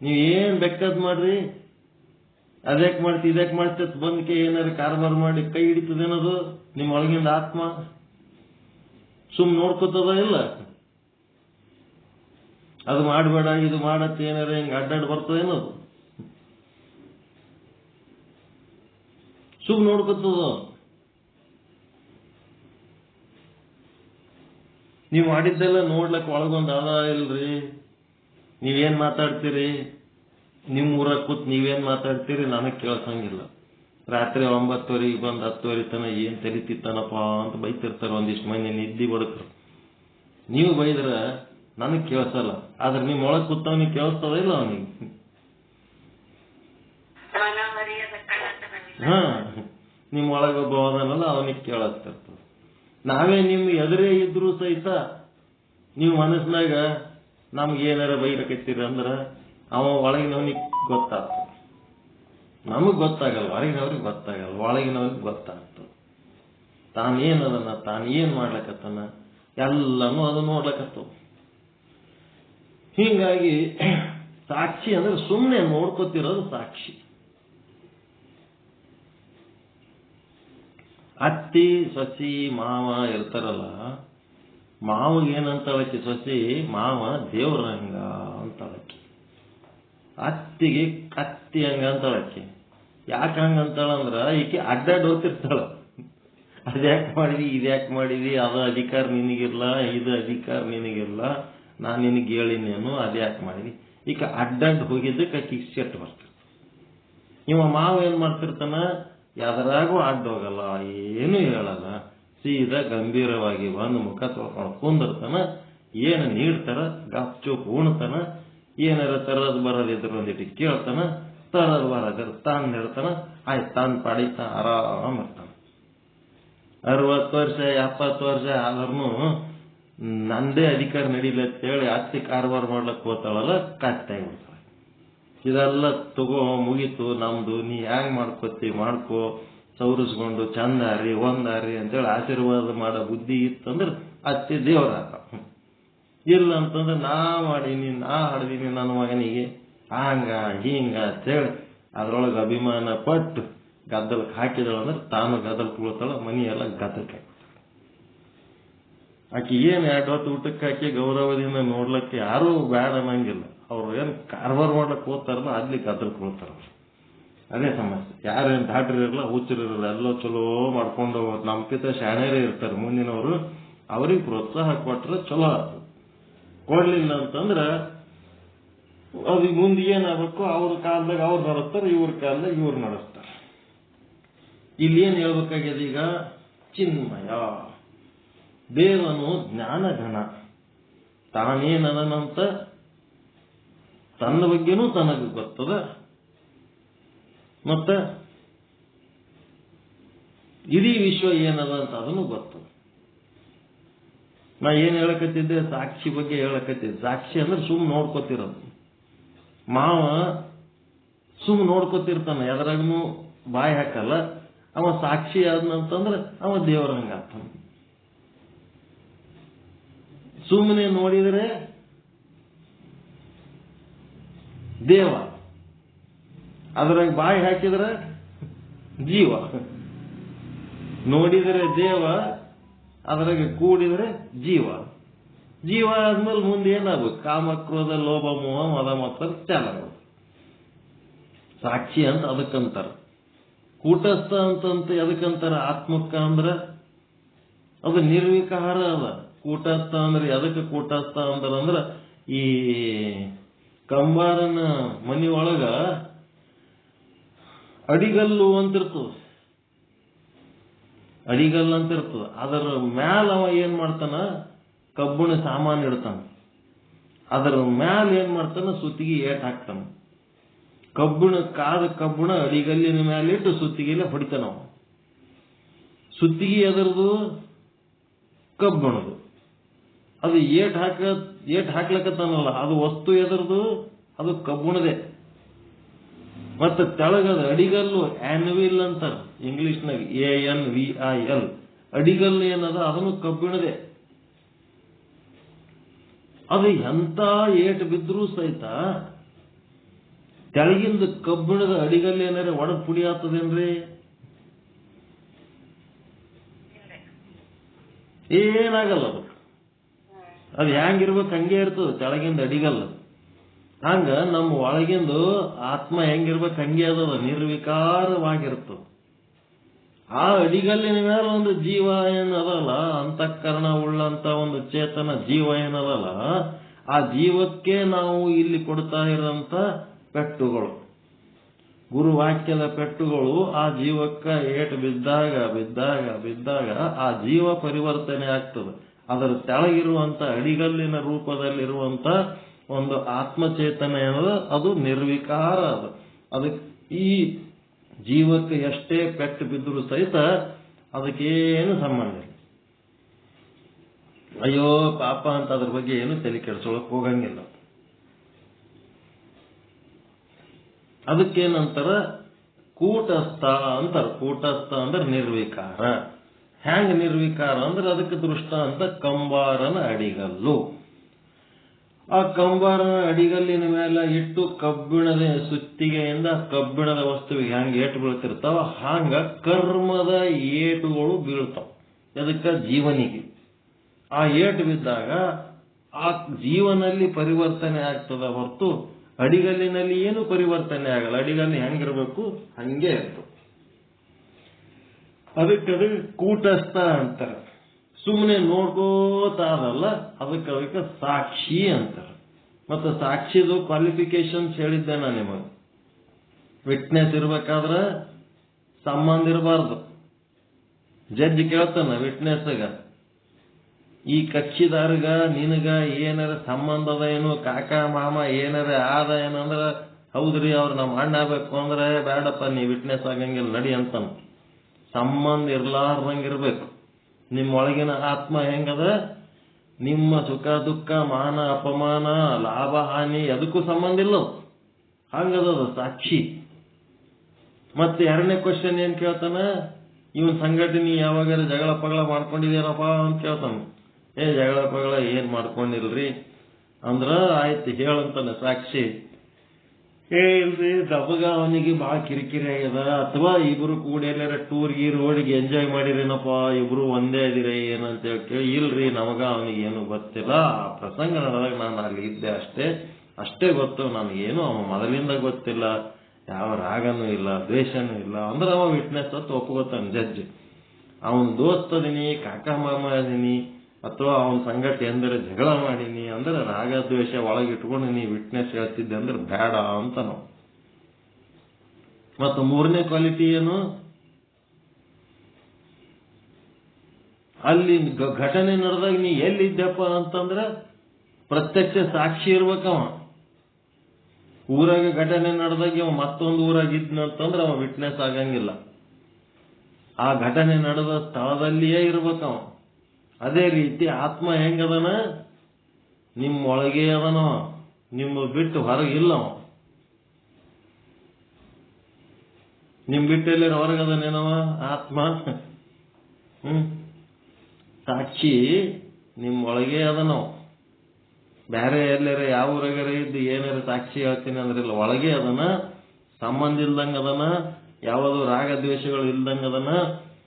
ನೀವೇನ್ ಬೇಕಾದ್ ಮಾಡ್ರಿ, ಅದ್ಯಾಕ್ ಮಾಡ್ತಿ ಇದ್ಯಾಕ್ ಮಾಡ್ತಿ ಬಂದಕ್ಕೆ ಏನಾರು ಕಾರ್ಬಾರ್ ಮಾಡಿ ಕೈ ಹಿಡಿತದೇನದು? ನಿಮ್ಮ ಒಳಗಿಂದ ಆತ್ಮ ಸುಮ್ ನೋಡ್ಕೋತದ ಇಲ್ಲ? ಅದು ಮಾಡಬೇಡ ಇದು ಮಾಡತ್ತೆ ಏನಾರ ಹಿಂಗ ಅಡ್ಡಾಡ್ ಬರ್ತದೇನದು? ಸುಮ್ ನೋಡ್ಕೋತದ. ನೀವು ಮಾಡಿದ್ದೆಲ್ಲ ನೋಡ್ಲಕ್ ಒಳಗೊಂದು ಅದ ಇಲ್ರಿ. ನೀವೇನ್ ಮಾತಾಡ್ತೀರಿ, ನಿಮ್ ಊರಾಗ ಕೂತ್ ನೀವೇನ್ ಮಾತಾಡ್ತೀರಿ ನನಗ್ ಕೇಳ್ಸಂಗಿಲ್ಲ. ರಾತ್ರಿ 9:00 ಬಂದು 10:00 ತನ ಏನ್ ತಲಿತಿತ್ತಾನಪ್ಪ ಅಂತ ಬೈತಿರ್ತಾರ ಒಂದಿಷ್ಟು ಮಂದಿ ನಿದ್ದಿ ಬಡಕ್ರು. ನೀವು ಬೈದ್ರ ನನಗ್ ಕೇಳ್ಸಲ್ಲ, ಆದ್ರೆ ನಿಮ್ ಒಳಗ್ ಕೂತವನಿಗೆ ಕೇಳಿಸ್ತದ ಇಲ್ಲ ಅವನಿಗೆ? ನಿಮ್ ಒಳಗೊಬ್ಬ ಅದನಲ್ಲ ಅವನಿಗೆ ಕೇಳಿಸ್ತಿರ್ತದ. ನಾವೇ ನಿಮ್ ಎದುರೇ ಇದ್ರು ಸಹಿತ ನೀವು ಮನಸ್ಸಿನಾಗ ನಮ್ಗೆ ಏನಾರ ಬೈಲಕತ್ತೀರಿ ಅಂದ್ರ ಅವ ಒಳಗಿನವನಿಗೆ ಗೊತ್ತಾಗ್ತದೆ. ನಮಗ್ ಗೊತ್ತಾಗಲ್ಲ, ಹೊರಗಿನವ್ರಿಗೆ ಗೊತ್ತಾಗಲ್ಲ, ಒಳಗಿನವ್ರಿಗೆ ಗೊತ್ತಾಗ್ತದೆ. ತಾನೇನದನ್ನ, ತಾನು ಏನ್ ಮಾಡ್ಲಕತ್ತಾನ ಎಲ್ಲಾನು ಅದು ನೋಡ್ಲಕತ್ತವ. ಹೀಗಾಗಿ ಸಾಕ್ಷಿ ಅಂದ್ರೆ ಸುಮ್ಮನೆ ನೋಡ್ಕೊತಿರೋದು ಸಾಕ್ಷಿ. ಅತ್ತಿ ಸೊಸಿ ಮಾವ ಇರ್ತಾರಲ್ಲ, ಮಾವಿಗೆ ಏನಂತಾಳಕ್ಕೆ ಸೊಸಿ, ಮಾವ ದೇವ್ರ ಹಂಗ ಅಂತಾಳಕ್ಕೆ. ಅತ್ತಿಗೆ ಕತ್ತಿ ಹಂಗ ಅಂತಾಳಕ್ಕೆ. ಯಾಕೆ ಹಂಗಂತಾಳಂದ್ರ ಈಕೆ ಅಡ್ಡಾಡ್ ಹೋಗ್ತಿರ್ತಾಳ. ಅದ್ಯಾಕೆ ಮಾಡಿದಿ ಇದ್ಯಾಕೆ ಮಾಡಿದಿ, ಅದು ಅಧಿಕಾರ ನಿನಗಿಲ್ಲ, ಇದು ಅಧಿಕಾರ ನಿನಗಿಲ್ಲ, ನಾನು ನಿನಗೆ ಹೇಳಿನೇನು, ಅದ್ಯಾಕೆ ಮಾಡಿದಿ. ಈಗ ಅಡ್ಡಾಡ್ ಹೋಗಿದ್ದಕ್ಕೆ ಆಕಿಗೆ ಸೆಟ್ ಬರ್ತದೆ. ಇವ ಮಾವ ಏನ್ ಮಾಡ್ತಿರ್ತಾನ, ಯಾವ್ದಾಗೂ ಅಡ್ಡ ಹೋಗಲ್ಲ, ಏನು ಹೇಳಲ್ಲ, ಸೀದಾ ಗಂಭೀರವಾಗಿ ಬಂದು ಮುಖ ತೊಳ್ಕೊಂಡು ಕುಂದಿರ್ತಾನ. ಏನು ನೀಡ್ತಾರ ಗಪ್ಚೂಪ್ ಉಣ್ತಾನ. ಏನಾರ ತರದ್ ಬರೋದಿದ್ರು ಒಂದಿಟ್ಟು ಕೇಳ್ತಾನ, ತರದ್ ಬರೋದಿದ್ರು ತಾನ್ ಹೇಳ್ತಾನ. ಆಯ್ತು, ತಾನ್ ಪಾಡಿ ಆರಾಮ್ ಇರ್ತಾನ. 60 ವರ್ಷ 70 ವರ್ಷ ಆದ್ರೂ ನಂದೇ ಅಧಿಕಾರ ನಡೀಲಿ ಅಂತ ಹೇಳಿ ಅತ್ತಿ ಕಾರ್ಬಾರ್ ಮಾಡ್ಲಕ್ ಹೋಗ್ತಾಳಲ್ಲ, ಕತ್ತಾಗಿ ಬಿಡ್ತಾಳೆ. ಇದೆಲ್ಲ ತಗೋ ಮುಗೀತು ನಮ್ದು, ನೀ ಹ್ಯಾಂಗ್ ಮಾಡ್ಕೋತಿ ಮಾಡ್ಕೋ, ಸೌರಿಸ್ಕೊಂಡು ಚಂದಾರಿ ಒಂದಾರಿ ಅಂತೇಳಿ ಆಶೀರ್ವಾದ ಮಾಡೋ ಬುದ್ಧಿ ಇತ್ತಂದ್ರೆ ಅತ್ತಿ ದೇವರ. ಇಲ್ಲ ಅಂತಂದ್ರೆ ನಾ ಮಾಡೀನಿ, ನಾ ಹಾಡ್ದೀನಿ ನನ್ನ ಮಗನಿಗೆ ಹಂಗ ಹಿಂಗ ಅಂತೇಳಿ ಅದ್ರೊಳಗೆ ಅಭಿಮಾನ ಪಟ್ಟು ಗದ್ದಲಕ್ಕೆ ಹಾಕಿದಳಂದ್ರೆ ತಾನು ಗದ್ದಲಕ್ಕೆ ಬೀಳ್ತಾಳ, ಮನೆಯೆಲ್ಲ ಗದ್ದಲಕ್ಕೆ ಹಾಕಿ. ಆಕೆ ಏನ್ 2 ಹೊತ್ತು ಊಟಕ್ಕೆ ಹಾಕಿ ಗೌರವದಿಂದ ನೋಡ್ಲಕ್ಕೆ ಯಾರೂ ಬೇಡ ಅನ್ನಂಗಿಲ್ಲ. ಅವ್ರು ಏನ್ ಕಾರ್ಬಾರ್ ಮಾಡ್ಲಕ್ಕೆ ಹೋಗ್ತಾರಲ್ಲ ಅಲ್ಲಿ ಗದ್ದಲಕ್ಕೆ ಬೀಳ್ತಾರ. ಅದೇ ಸಮಸ್ಯೆ. ಯಾರೇನು ದಾಟ್ರಿರಲ್ಲ, ಹುಚ್ಚರಿರಲ್ಲ, ಎಲ್ಲೋ ಚಲೋ ಮಾಡ್ಕೊಂಡು ನಮ್ಕಿಂತ ಶಾಣೆರೇ ಇರ್ತಾರೆ ಮುಂದಿನವರು. ಅವ್ರಿಗೆ ಪ್ರೋತ್ಸಾಹ ಕೊಟ್ರೆ ಚಲೋ ಆಗ್ತದೆ. ಕೊಡ್ಲಿಲ್ಲ ಅಂತಂದ್ರ ಅದು ಮುಂದೆ ಏನಾಗಬೇಕು, ಅವ್ರ ಕಾಲದಾಗ ಅವ್ರು ನಡೆಸ್ತಾರೆ, ಇವ್ರ ಕಾಲದಾಗ ಇವ್ರು ನಡೆಸ್ತಾರೆ. ಇಲ್ಲಿ ಏನ್ ಹೇಳ್ಬೇಕಾಗಿದೆ ಈಗ, ಚಿನ್ಮಯ ದೇವನು ಜ್ಞಾನಘನ, ತಾನೇನದನಂತ ತನ್ನ ಬಗ್ಗೆನೂ ತನಗೆ ಗೊತ್ತದ, ಮತ್ತ ಇಡೀ ವಿಶ್ವ ಏನದ ಅಂತ ಅದನ್ನು ಗೊತ್ತದ. ನಾ ಏನ್ ಹೇಳಕತ್ತಿದ್ದೆ, ಸಾಕ್ಷಿ ಬಗ್ಗೆ ಹೇಳಕತ್ತಿದ್ದೆ. ಸಾಕ್ಷಿ ಅಂದ್ರೆ ಸುಮ್ ನೋಡ್ಕೋತಿರೋದು. ಮಾವ ಸುಮ್ ನೋಡ್ಕೋತಿರ್ತಾನ, ಎದ್ರಾಗನು ಬಾಯಿ ಹಾಕಲ್ಲ. ಅವ ಸಾಕ್ಷಿ ಆದ್ನಂತಂದ್ರೆ ಅವ ದೇವರ ಹಂಗಾಗ್ತಾನ. ಸುಮ್ಮನೆ ನೋಡಿದ್ರೆ ದೇವ, ಅದ್ರಾಗ ಬಾಯಿ ಹಾಕಿದ್ರೆ ಜೀವ. ನೋಡಿದರೆ ದೇವ, ಅದ್ರಾಗ ಕೂಡಿದ್ರೆ ಜೀವ. ಜೀವ ಆದ್ಮೇಲೆ ಮುಂದೆ ಏನಾಗ್ಬೇಕು, ಕಾಮ ಕ್ರೋಧ ಲೋಭ ಮೋಹ ಮದ ಮತ್ಸರ ಚಾಲ. ಸಾಕ್ಷಿ ಅಂತ ಅದಕ್ಕಂತಾರ. ಕೂಟಸ್ಥ ಅಂತಂತ ಎದಕ್ಕಂತಾರ ಆತ್ಮಕ್ಕ ಅಂದ್ರ ಅದು ನಿರ್ವಿಕಾರ ಅದ. ಕೂಟಸ್ಥ ಅಂದ್ರೆ ಎದಕ್ಕೆ ಕೂಟಸ್ಥ ಅಂದ್ರ ಈ ಕಂಬಾರನ ಮನಿ ಒಳಗ ಅಡಿಗಲ್ಲು ಅಂತಿರ್ತದ, ಅಡಿಗಲ್ಲು ಅಂತ ಇರ್ತದ. ಅದರ ಮ್ಯಾಲ ಅವ ಏನ್ ಮಾಡ್ತಾನ, ಕಬ್ಬುಣ ಸಾಮಾನು ಇಡ್ತಾನ. ಅದರ ಮ್ಯಾಲ ಏನ್ ಮಾಡ್ತಾನ, ಸುತ್ತಿಗೆ ಏಟ್ ಹಾಕ್ತಾನ. ಕಬ್ಬುಣ ಅಡಿಗಲ್ಲಿನ ಮೇಲೆ ಇಟ್ಟು ಸುತ್ತಿಗೆಲ್ಲ ಹೊಡಿತಾನ. ಸುತ್ತಿಗೆ ಎದರದು, ಕಬ್ಬಣದು. ಅದು ಏಟ್ ಹಾಕ್ಲಕತ್ತಾನಲ್ಲ, ಅದು ವಸ್ತು ಎದರದು, ಅದು ಕಬ್ಬುಣದೇ. ಮತ್ತೆ ತೆಳಗದ ಅಡಿಗಲ್ಲು ಆನ್ವಿಲ್ ಅಂತಾರ ಇಂಗ್ಲಿಷ್ನಾಗ, ANVIL. ಅಡಿಗಲ್ಲು ಏನದ, ಅದನ್ನು ಕಬ್ಬಿಣದೇ. ಅದು ಎಂತ ಏಟು ಬಿದ್ರೂ ಸಹಿತ ತೆಳಗಿಂದ ಕಬ್ಬಿಣದ ಅಡಿಗಲ್ಲು ಏನಾರ ಒಡದ್ ಪುಡಿ ಆಗ್ತದೇನ್ರಿ? ಏನಾಗಲ್ಲ. ಅದು ಹೆಂಗಿರ್ಬೇಕು ಹಂಗೆ ಇರ್ತದೆ ತೆಳಗಿಂದ ಅಡಿಗಲ್ಲ. ಹಂಗ ನಮ್ಮ ಒಳಗಿಂದು ಆತ್ಮ ಹೆಂಗಿರ್ಬೇಕು ಹಂಗೆ ಅದದ, ನಿರ್ವಿಕಾರವಾಗಿರ್ತದೆ. ಆ ಅಡಿಗಲ್ಲಿನ ಮೇಲೆ ಒಂದು ಜೀವ ಏನದಲ್ಲ, ಅಂತಃಕರಣ ಉಳ್ಳಂತ ಒಂದು ಚೇತನ ಜೀವ ಏನದಲ್ಲ, ಆ ಜೀವಕ್ಕೆ ನಾವು ಇಲ್ಲಿ ಕೊಡ್ತಾ ಇರೋಂತ ಪೆಟ್ಟುಗಳು, ಗುರುವಾಕ್ಯದ ಪೆಟ್ಟುಗಳು ಆ ಜೀವಕ್ಕ ಏಟು ಬಿದ್ದಾಗ ಆ ಜೀವ ಪರಿವರ್ತನೆ ಆಗ್ತದೆ. ಅದರ ತೆಳಗಿರುವಂತ ಅಡಿಗಲ್ಲಿನ ರೂಪದಲ್ಲಿರುವಂತ ಒಂದು ಆತ್ಮಚೇತನ ಏನದ, ಅದು ನಿರ್ವಿಕಾರ. ಅದಕ್ಕೆ ಈ ಜೀವಕ್ಕೆ ಎಷ್ಟೇ ಪೆಟ್ಟು ಬಿದ್ದರೂ ಸಹಿತ ಅದಕ್ಕೇನು ಸಂಬಂಧ ಇಲ್ಲ. ಅಯ್ಯೋ ಪಾಪ ಅಂತ ಅದ್ರ ಬಗ್ಗೆ ಏನು ತಲೆ ಕೆಡಿಸೋಳಕ್ ಹೋಗಂಗಿಲ್ಲ. ಅದಕ್ಕೇನಂತಾರ, ಕೂಟಸ್ಥ ಅಂತಾರ. ಕೂಟಸ್ಥ ಅಂದ್ರೆ ನಿರ್ವಿಕಾರ. ಹ್ಯಾಂಗ ನಿರ್ವಿಕಾರ ಅಂದ್ರೆ ಅದಕ್ಕೆ ದೃಷ್ಟ ಅಂತ ಕಂಬಾರನ ಅಡಿಗಲ್ಲು. ಆ ಕಂಬಾರನ ಅಡಿಗಲ್ಲಿನ ಮೇಲೆ ಇಟ್ಟು ಕಬ್ಬಿಣದ ಸುತ್ತಿಗೆಯಿಂದ ಕಬ್ಬಿಣದ ವಸ್ತುವಿಗೆ ಹ್ಯಾಂಗ ಏಟು ಬೀಳ್ತಿರ್ತಾವ, ಹಾಂಗ ಕರ್ಮದ ಏಟುಗಳು ಬೀಳ್ತಾವ. ಅದಕ್ಕ ಜೀವನಿಗೆ ಆ ಏಟು ಬಿದ್ದಾಗ ಆ ಜೀವನಲ್ಲಿ ಪರಿವರ್ತನೆ ಆಗ್ತದ ಹೊರತು ಅಡಿಗಲ್ಲಿನಲ್ಲಿ ಏನು ಪರಿವರ್ತನೆ ಆಗಲ್ಲ. ಅಡಿಗಲ್ಲಿ ಹೆಂಗಿರ್ಬೇಕು ಹಂಗೆ ಇರ್ತದೆ. ಅದಕ್ಕೆ ಕೂಟಸ್ಥ ಅಂತಾರೆ. ಸುಮ್ಮನೆ ನೋಡ್ಕೋತಾದಲ್ಲ, ಅದಕ್ಕೆ ಸಾಕ್ಷಿ ಅಂತಾರೆ. ಮತ್ತೆ ಸಾಕ್ಷಿದು ಕ್ವಾಲಿಫಿಕೇಶನ್ಸ್ ಹೇಳಿದ್ದೆ ನಾನು ನಿಮಗೆ. ವಿಟ್ನೆಸ್ ಇರ್ಬೇಕಾದ್ರೆ ಸಂಬಂಧ ಇರಬಾರ್ದು. ಜಡ್ಜ್ ಕೇಳ್ತಾನ ವಿಟ್ನೆಸ್ಗ, ಈ ಕಕ್ಷಿದಾರ್ಗ ನಿನಗ ಏನಾರ ಸಂಬಂಧ ಅದ ಏನು, ಕಾಕ ಮಾಮ ಏನಾರ ಆದ ಏನಂದ್ರ, ಹೌದ್ರಿ ಅವ್ರು ನಮ್ಮ ಅಣ್ಣ ಆಗ್ಬೇಕು ಅಂದ್ರೆ ಬೇಡಪ್ಪ ನೀ ವಿಟ್ನೆಸ್ ಆಗಂಗಿಲ್ಲ ನಡಿ ಅಂತಾನ. ಸಂಬಂಧ ಇರ್ಲಾರ್ದಂಗಿರ್ಬೇಕು. ನಿಮ್ಮೊಳಗಿನ ಆತ್ಮ ಹೆಂಗದ, ನಿಮ್ಮ ಸುಖ ದುಃಖ ಮಾನ ಅಪಮಾನ ಲಾಭ ಹಾನಿ ಅದಕ್ಕೂ ಸಂಬಂಧ ಇಲ್ಲ, ಹಂಗದ ಸಾಕ್ಷಿ. ಮತ್ತೆ ಎರಡನೇ ಕ್ವಶನ್ ಏನ್ ಕೇಳ್ತಾನ, ಇವನ್ ಸಂಘಟನೆ ಯಾವಾಗಾರ ಜಗಳ ಪಗಳ ಮಾಡ್ಕೊಂಡಿದೇನಪ್ಪ ಅಂತ ಕೇಳ್ತಾನ. ಜಗಳ ಪಗಳ ಏನ್ ಮಾಡ್ಕೊಂಡಿಲ್ರಿ ಅಂದ್ರ ಆಯ್ತು ಹೇಳಂತಾನೆ ಸಾಕ್ಷಿ. ಇಲ್ರಿ ದಬಗ ಅವನಿಗೆ ಬಹಳ ಕಿರಿಕಿರಿ ಆಗ್ಯದ, ಅಥವಾ ಇಬ್ರು ಕೂಡ ಎಲ್ಲಾರ ಟೂರ್ ಗೀರ್ ಹೋಗಿ ಎಂಜಾಯ್ ಮಾಡಿರೇನಪ್ಪ, ಇಬ್ರು ಒಂದೇ ಇದೀರಿ ಏನಂತ ಹೇಳಿ, ಇಲ್ರಿ ನಮಗ ಅವನಿಗೆ ಏನು ಗೊತ್ತಿಲ್ಲ, ಆ ಪ್ರಸಂಗ ನಡೆದಾಗ ನಾನು ಅಲ್ಲಿ ಇದ್ದೆ ಅಷ್ಟೇ ಗೊತ್ತು, ನನಗೇನು ಅವ ಮೊದಲಿಂದ ಗೊತ್ತಿಲ್ಲ, ಯಾವ ರಾಗನೂ ಇಲ್ಲ ದ್ವೇಷನೂ ಇಲ್ಲ ಅಂದ್ರೆ ಅವ ವಿಟ್ನೆಸ್ ಅಂತ ಒಪ್ಕೋತಾನೆ ಜಡ್ಜ್. ಅವನ ದೋಸ್ತ ಅದೀನಿ, ಕಾಕ ಮಾಮ ಅದೀನಿ, ಅಥವಾ ಅವನ ಸಂಗಟ ಎಂದರೆ ಜಗಳ ಮಾಡೀನಿ ಅಂದ್ರೆ ರಾಗ ದ್ವೇಷ ಒಳಗಿಟ್ಕೊಂಡು ನೀ ವಿಟ್ನೆಸ್ ಹೇಳ್ತಿದ್ದೆ ಅಂದ್ರೆ ಬೇಡ ಅಂತ ನಾವು. ಮತ್ತು ಮೂರನೇ ಕ್ವಾಲಿಟಿ ಏನು, ಅಲ್ಲಿ ಘಟನೆ ನಡೆದಾಗ ನೀ ಎಲ್ಲಿದ್ದಪ್ಪ ಅಂತಂದ್ರೆ ಪ್ರತ್ಯಕ್ಷ ಸಾಕ್ಷಿ ಇರ್ಬೇಕವ. ಊರಾಗ ಘಟನೆ ನಡೆದಾಗ ಇವ ಮತ್ತೊಂದು ಊರಾಗ ಇದ್ನಂತಂದ್ರೆ ಅವ ವಿಟ್ನೆಸ್ ಆಗಂಗಿಲ್ಲ. ಆ ಘಟನೆ ನಡೆದ ಸ್ಥಳದಲ್ಲಿಯೇ ಇರ್ಬೇಕವ. ಅದೇ ರೀತಿ ಆತ್ಮ ಹೆಂಗದನ, ನಿಮ್ಮೊಳಗೆ ಅದನವ, ನಿಮ್ಮ ಬಿಟ್ಟು ಹೊರಗಿಲ್ಲವ. ನಿಮ್ ಬಿಟ್ಟು ಎಲ್ಲಾರ ಹೊರಗದನೇನವ ಆತ್ಮ. ಸಾಕ್ಷಿ ನಿಮ್ಮೊಳಗೆ ಅದನವ. ಬೇರೆ ಎಲ್ಲಾರ ಯಾವ ಊರಾಗಾರ ಇದ್ದು ಏನಾರ ಸಾಕ್ಷಿ ಹೇಳ್ತೀನಿ ಅಂದ್ರಿಲ್ಲ, ಒಳಗೆ ಅದನ, ಸಂಬಂಧ ಇಲ್ದಂಗ ಅದನ, ಯಾವುದು ರಾಗ ದ್ವೇಷಗಳು ಇಲ್ದಂಗ ಅದನ.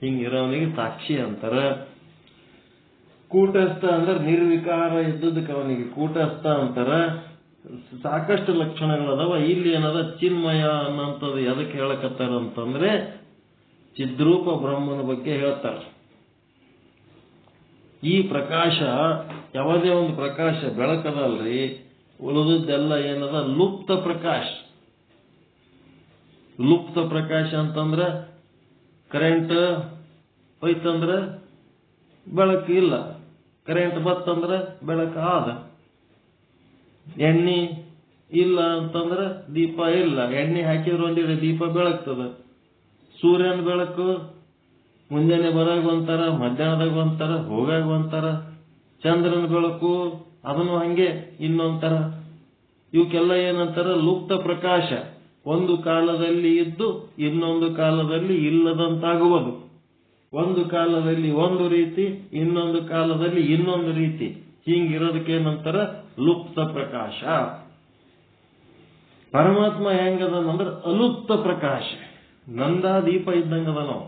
ಹಿಂಗಿರೋವನಿಗೆ ಸಾಕ್ಷಿ ಅಂತಾರ. ಕೂಟಸ್ಥ ಅಂದ್ರೆ ನಿರ್ವಿಕಾರ ಇದ್ದದಕ್ಕೆ ಅವನಿಗೆ ಕೂಟಸ್ಥ ಅಂತಾರ. ಸಾಕಷ್ಟು ಲಕ್ಷಣಗಳದಾವ. ಇಲ್ಲಿ ಏನದ ಚಿನ್ಮಯ ಅನ್ನೋಂಥದ್ದು ಎದಕ್ಕೆ ಹೇಳಕತ್ತಾರ ಅಂತಂದ್ರೆ ಚಿದ್ರೂಪ ಬ್ರಹ್ಮನ ಬಗ್ಗೆ ಹೇಳ್ತಾರ. ಈ ಪ್ರಕಾಶ ಯಾವುದೇ ಒಂದು ಪ್ರಕಾಶ ಬೆಳಕದಲ್ರಿ, ಉಳಿದದ್ದೆಲ್ಲ ಏನದ ಲುಪ್ತ ಪ್ರಕಾಶ. ಲುಪ್ತ ಪ್ರಕಾಶ ಅಂತಂದ್ರ ಕರೆಂಟ್ ಹೋಯ್ತಂದ್ರ ಬೆಳಕು ಇಲ್ಲ, ಕರೆಂಟ್ ಬತ್ತಂದ್ರ ಬೆಳಕು ಆದ. ಎಣ್ಣೆ ಇಲ್ಲ ಅಂತಂದ್ರ ದೀಪ ಇಲ್ಲ, ಎಣ್ಣೆ ಹಾಕಿದ್ರು ಒಂದಿಡೆ ದೀಪ ಬೆಳಗ್ತದ. ಸೂರ್ಯನ ಬೆಳಕು ಮುಂಜಾನೆ ಬರಾಗ ಒಂಥರ, ಮಧ್ಯಾಹ್ನದಾಗ ಒಂಥರ, ಹೋಗಾಗ ಒಂಥರ. ಚಂದ್ರನ ಬೆಳಕು ಅದನ್ನು ಹಂಗೆ ಇನ್ನೊಂಥರ. ಇವಕ್ಕೆಲ್ಲ ಏನಂತಾರ ಲುಪ್ತ ಪ್ರಕಾಶ. ಒಂದು ಕಾಲದಲ್ಲಿ ಇದ್ದು ಇನ್ನೊಂದು ಕಾಲದಲ್ಲಿ ಇಲ್ಲದಂತಾಗುವುದು. ಒಂದು ಕಾಲದಲ್ಲಿ ಒಂದು ರೀತಿ, ಇನ್ನೊಂದು ಕಾಲದಲ್ಲಿ ಇನ್ನೊಂದು ರೀತಿ. ಹಿಂಗಿರೋದಕ್ಕೇನಂತಾರ ಲುಪ್ತ ಪ್ರಕಾಶ. ಪರಮಾತ್ಮ ಹೆಂಗದನಂದ್ರ ಅಲುಪ್ತ ಪ್ರಕಾಶ. ನಂದಾ ದೀಪ ಇದ್ದಂಗದ ನಾವು.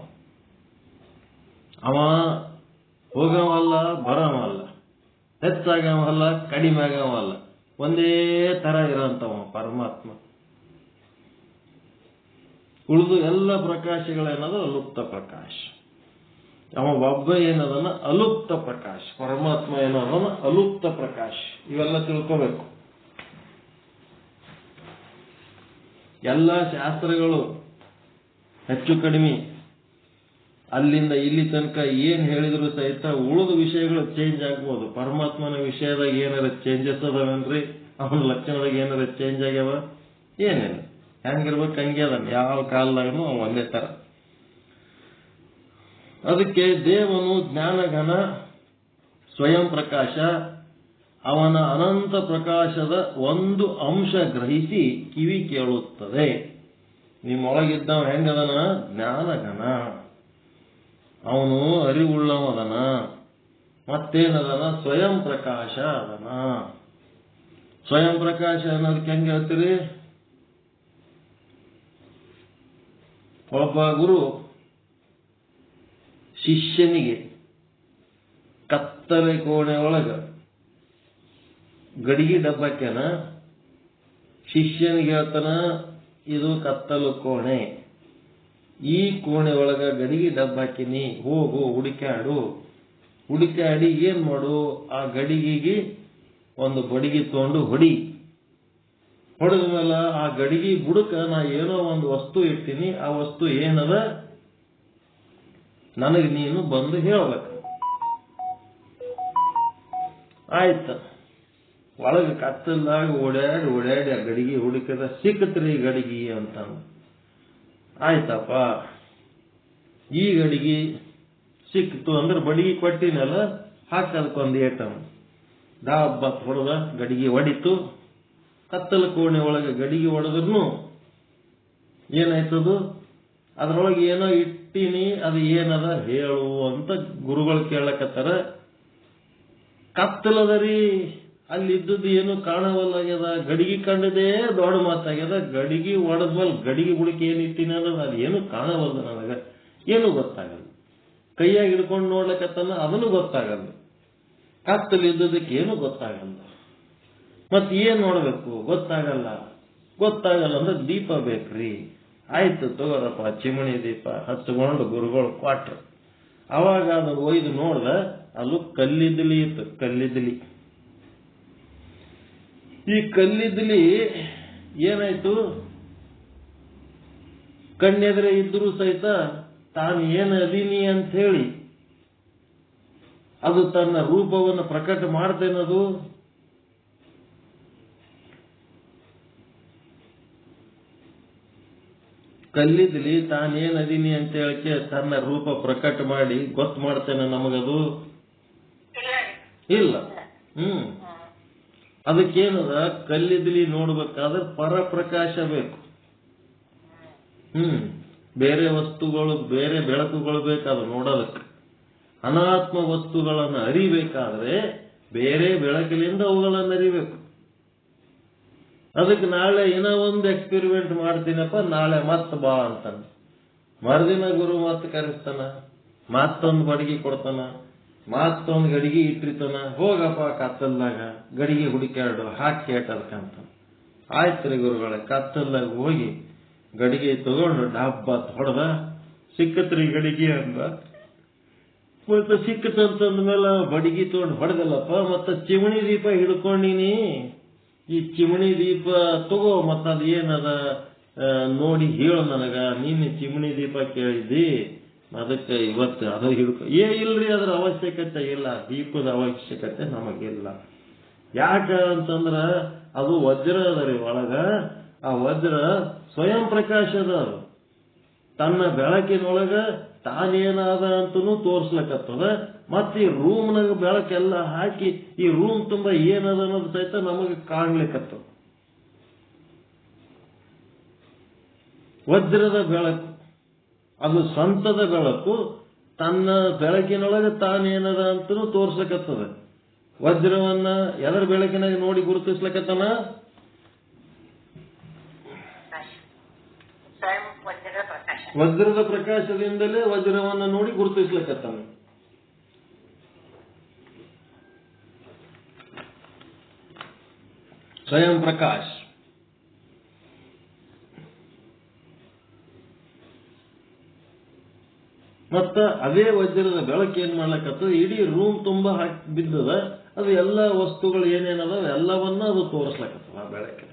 ಅವ ಹೋಗವಲ್ಲ, ಬರವಲ್ಲ, ಹೆಚ್ಚಾಗವಲ್ಲ, ಕಡಿಮೆ ಆಗವಲ್ಲ, ಒಂದೇ ತರ ಇರೋಂಥವ ಪರಮಾತ್ಮ. ಉಳಿದು ಎಲ್ಲ ಪ್ರಕಾಶಗಳೇನದ ಲುಪ್ತ ಪ್ರಕಾಶ. ಅವ ಒಬ್ಬ ಏನದನ ಅಲುಪ್ತ ಪ್ರಕಾಶ. ಪರಮಾತ್ಮ ಏನದನ ಅಲುಪ್ತ ಪ್ರಕಾಶ. ಇವೆಲ್ಲ ತಿಳ್ಕೋಬೇಕು. ಎಲ್ಲ ಶಾಸ್ತ್ರಗಳು ಹೆಚ್ಚು ಕಡಿಮೆ ಅಲ್ಲಿಂದ ಇಲ್ಲಿ ತನಕ ಏನ್ ಹೇಳಿದ್ರು ಸಹಿತ ಉಳಿದ ವಿಷಯಗಳು ಚೇಂಜ್ ಆಗ್ಬೋದು. ಪರಮಾತ್ಮನ ವಿಷಯದಾಗ ಏನಾರ ಚೇಂಜಸ್ ಅದಾವೇನ್ರಿ? ಅವನ ಲಕ್ಷಣದಾಗ ಏನಾರ ಚೇಂಜ್ ಆಗ್ಯಾವ? ಏನಿಲ್ಲ, ಹೆಂಗಿರ್ಬೇಕು ಹಂಗೆ ಅದಾನ. ಯಾವ ಕಾಲದಾಗನು ಅವ ಒಂದೇ ತರ. ಅದಕ್ಕೆ ದೇವನು ಜ್ಞಾನಘನ ಸ್ವಯಂ ಪ್ರಕಾಶ. ಅವನ ಅನಂತ ಪ್ರಕಾಶದ ಒಂದು ಅಂಶ ಗ್ರಹಿಸಿ ಕಿವಿ ಕೇಳುತ್ತದೆ. ನಿಮ್ಮೊಳಗಿದ್ದವ ಹೆಂಗದನ? ಜ್ಞಾನಘನ. ಅವನು ಅರಿವುಳ್ಳವದನ. ಮತ್ತೇನದನ? ಸ್ವಯಂ ಪ್ರಕಾಶ ಅದನ. ಸ್ವಯಂ ಪ್ರಕಾಶ ಅನ್ನೋದಕ್ಕೆ ಹೆಂಗೆ ಹೇಳ್ತೀರಿ? ಒಬ್ಬ ಗುರು ಶಿಷ್ಯನಿಗೆ ಕತ್ತಲೆ ಕೋಣೆ ಒಳಗ ಗಡಿಗೆ ಡಬ್ಬಕ್ಕೆನ ಶಿಷ್ಯನಿಗೆ ಹೇಳ್ತಾನ, ಇದು ಕತ್ತಲು ಕೋಣೆ, ಈ ಕೋಣೆ ಒಳಗ ಗಡಿಗೆ ಡಬ್ಬ ಹಾಕಿನಿ, ಹೋಗು ಹುಡುಕಾಡು. ಹುಡುಕಾಡಿ ಏನ್ ಮಾಡು? ಆ ಗಡಿಗೆಗೆ ಒಂದು ಬಡಿಗೆ ತಗೊಂಡು ಹೊಡಿ. ಹೊಡೆದ ಮೇಲೆ ಆ ಗಡಿಗೆ ಬುಡಕ ನಾ ಏನೋ ಒಂದು ವಸ್ತು ಇರ್ತೀನಿ. ಆ ವಸ್ತು ಏನದ ನನಗೆ ನೀನು ಬಂದು ಹೇಳ್ಬೇಕು. ಆಯ್ತ. ಒಳಗೆ ಕತ್ತಲ್ದಾಗ ಓಡಾಡಿ ಓಡಾಡಿ ಆ ಗಡಿಗೆ ಹುಡುಕದ, ಸಿಕ್ಕತ್ರಿ ಗಡಿಗೆ ಅಂತ. ಆಯ್ತಪ್ಪ, ಈ ಗಡಿಗೆ ಸಿಕ್ತು ಅಂದ್ರೆ ಬಡಿಗೆ ಕೊಟ್ಟಿನಲ್ಲ, ಹಾಕದಕ್ಕೊಂದು ಏಟನ ಡಬ್ಬತ್ ಹೊಡೆದ, ಗಡಿಗೆ ಹೊಡಿತು. ಕತ್ತಲ ಕೋಣೆ ಒಳಗೆ ಗಡಿಗೆ ಹೊಡೆದ್ರು ಏನಾಯ್ತದು? ಅದ್ರೊಳಗೆ ಏನೋ ಇಟ್ಟಿನಿ, ಅದು ಏನದ ಹೇಳು ಅಂತ ಗುರುಗಳು ಕೇಳಕತ್ತಾರ. ಕತ್ತಲದರಿ, ಅಲ್ಲಿ ಇದ್ದದ್ದು ಏನು ಕಾಣವಲ್ಲಾಗ್ಯದ, ಗಡಿಗೆ ಕಂಡದೇ ದೊಡ್ಡ ಮಾತಾಗ್ಯದ. ಗಡಿಗೆ ಹೊಡೆದ್ಮೇಲೆ ಗಡಿಗೆ ಹುಡುಕಿ ಏನಿಟ್ಟಿನ ಅನ್ನೋದು ಅದು ಏನು ಕಾಣವಲ್ಲ, ನನಗೆ ಏನು ಗೊತ್ತಾಗಲ್ಲ. ಕೈಯಾಗಿ ಹಿಡ್ಕೊಂಡು ನೋಡ್ಲಕತ್ತಾನ, ಅದನ್ನು ಗೊತ್ತಾಗಲ್ಲ. ಕತ್ತಲಿದ್ದದಕ್ಕೆ ಏನು ಗೊತ್ತಾಗಲ್ಲ. ಮತ್ತೆ ಏನ್ ನೋಡ್ಬೇಕು? ಗೊತ್ತಾಗಲ್ಲ. ಗೊತ್ತಾಗಲ್ಲ ಅಂದ್ರೆ ದೀಪ ಬೇಕ್ರಿ. ಆಯ್ತು ತಗೋರಪ್ಪ, ಚಿಮಣಿ ದೀಪ ಹಚ್ಕೊಂಡು ಗುರುಗಳು ಕೊಟ್ರು. ಅವಾಗ ಅದು ಒಯ್ದು ನೋಡ್ದ, ಅಲ್ಲೂ ಕಲ್ಲಿದ್ದಲಿ ಇತ್ತು. ಕಲ್ಲಿದ್ದಲಿ. ಈ ಕಲ್ಲಿದ್ದಲಿ ಏನಾಯ್ತು? ಕಣ್ಣೆದ್ರೆ ಇದ್ರೂ ಸಹಿತ ತಾನು ಏನು ಅದೀನಿ ಅಂತ ಹೇಳಿ ಅದು ತನ್ನ ರೂಪವನ್ನು ಪ್ರಕಟ ಮಾಡ್ತೇನದು. ಕಲ್ಲಿದ್ಲಿ ತಾನೇನ್ ಅದೀನಿ ಅಂತ ಹೇಳಕ್ಕೆ ತನ್ನ ರೂಪ ಪ್ರಕಟ ಮಾಡಿ ಗೊತ್ತು ಮಾಡ್ತೇನೆ ನಮಗದು? ಇಲ್ಲ. ಅದಕ್ಕೇನದ? ಕಲ್ಲಿದ್ಲಿ ನೋಡ್ಬೇಕಾದ್ರೆ ಪರಪ್ರಕಾಶ ಬೇಕು. ಬೇರೆ ವಸ್ತುಗಳು, ಬೇರೆ ಬೆಳಕುಗಳು ಬೇಕಾದ ನೋಡೋದಕ್ಕೆ. ಅನಾತ್ಮ ವಸ್ತುಗಳನ್ನು ಅರಿಬೇಕಾದ್ರೆ ಬೇರೆ ಬೆಳಕಿನಿಂದ ಅವುಗಳನ್ನು ಅರಿಬೇಕು. ಅದಕ್ಕೆ ನಾಳೆ ಏನೋ ಒಂದು ಎಕ್ಸ್ಪೆರಿಮೆಂಟ್ ಮಾಡ್ತೀನಪ್ಪ, ನಾಳೆ ಮತ್ ಬಾ ಅಂತಾನ. ಮರುದಿನ ಗುರು ಮತ್ತೆ ಕರೆಸ್ತಾನ, ಮತ್ತೊಂದು ಬಡಿಗೆ ಕೊಡ್ತಾನ. ಮತ್ತೊಂದು ಗಡಿಗೆ ಇಟ್ಟಿರ್ತಾನ, ಹೋಗಪ್ಪ ಕತ್ತಲ್ದಾಗ ಗಡಿಗೆ ಹುಡುಕ್ಯಾಡು ಹಾಕಿ ಅದಕ್ಕಂತ. ಆಯ್ತ್ರಿ ಗುರುಗಳೇ, ಕತ್ತಲ್ದಾಗ ಹೋಗಿ ಗಡಿಗೆ ತಗೊಂಡು ಡಬ್ಬ ಹೊಡೆದ, ಸಿಕ್ಕತ್ರಿ ಗಡಿಗೆ ಅಂದ. ಮತ್ತೆ ಸಿಕ್ಕತ್ತಂತಂದ್ಮೇಲೆ ಬಡಿಗೆ ತಗೊಂಡು ಹೊಡೆದಲ್ಲಪ್ಪ, ಮತ್ತ ಚಿಮಣಿ ದೀಪ ಹಿಡ್ಕೊಂಡಿನಿ, ಈ ಚಿಮಣಿ ದೀಪ ತಗೋ, ಮತ್ತ ಅದ ಏನದ ನೋಡಿ ಹೇಳು ನನಗ, ನೀನು ಚಿಮಣಿ ದೀಪ ಕೇಳಿದ್ದಿ, ಅದಕ್ಕೆ ಇವತ್ತು ಅದು ಇಲ್ರಿ, ಅದ್ರ ಅವಶ್ಯಕತೆ ಇಲ್ಲ, ದೀಪದ ಅವಶ್ಯಕತೆ ನಮಗಿಲ್ಲ. ಯಾಕ ಅಂತಂದ್ರ ಅದು ವಜ್ರ ಅದ ರೀ ಒಳಗ, ಆ ವಜ್ರ ಸ್ವಯಂ ಪ್ರಕಾಶದ, ಅದು ತನ್ನ ಬೆಳಕಿನೊಳಗ ತಾನೇನಾದ ಅಂತನೂ ತೋರ್ಸ್ಲಕತ್ತದ. ಮತ್ತೆ ಈ ರೂಮ್ನಾಗ ಬೆಳಕೆಲ್ಲ ಹಾಕಿ ಈ ರೂಮ್ ತುಂಬಾ ಏನದ ಅನ್ನೋದು ಸಹಿತ ನಮಗೆ ಕಾಣ್ಲಿಕ್ಕತ್ತದ. ವಜ್ರದ ಬೆಳಕು ಅದು ಸ್ವಂತದ ಬೆಳಕು, ತನ್ನ ಬೆಳಕಿನೊಳಗೆ ತಾನೇನದ ಅಂತನೂ ತೋರ್ಸ್ಲಕತ್ತದ. ವಜ್ರವನ್ನ ಎದರ ಬೆಳಕಿನಾಗ ನೋಡಿ ಗುರುತಿಸ್ಲಕತ್ತನ? ವಜ್ರದ ಪ್ರಕಾಶದಿಂದಲೇ ವಜ್ರವನ್ನ ನೋಡಿ ಗುರುತಿಸ್ಲಕತ್ತಾನ. ಸ್ವಯಂ ಪ್ರಕಾಶ್. ಮತ್ತ ಅದೇ ವಜ್ರದ ಬೆಳಕು ಏನ್ ಮಾಡ್ಲಕತ್ತದ, ಇಡೀ ರೂಮ್ ತುಂಬಾ ಹಾಕಿ ಬಿದ್ದದ, ಅದು ಎಲ್ಲ ವಸ್ತುಗಳು ಏನೇನದ ಎಲ್ಲವನ್ನ ಅದು ತೋರಿಸ್ಲಕತ್ತದ ಆ ಬೆಳಕಿನ.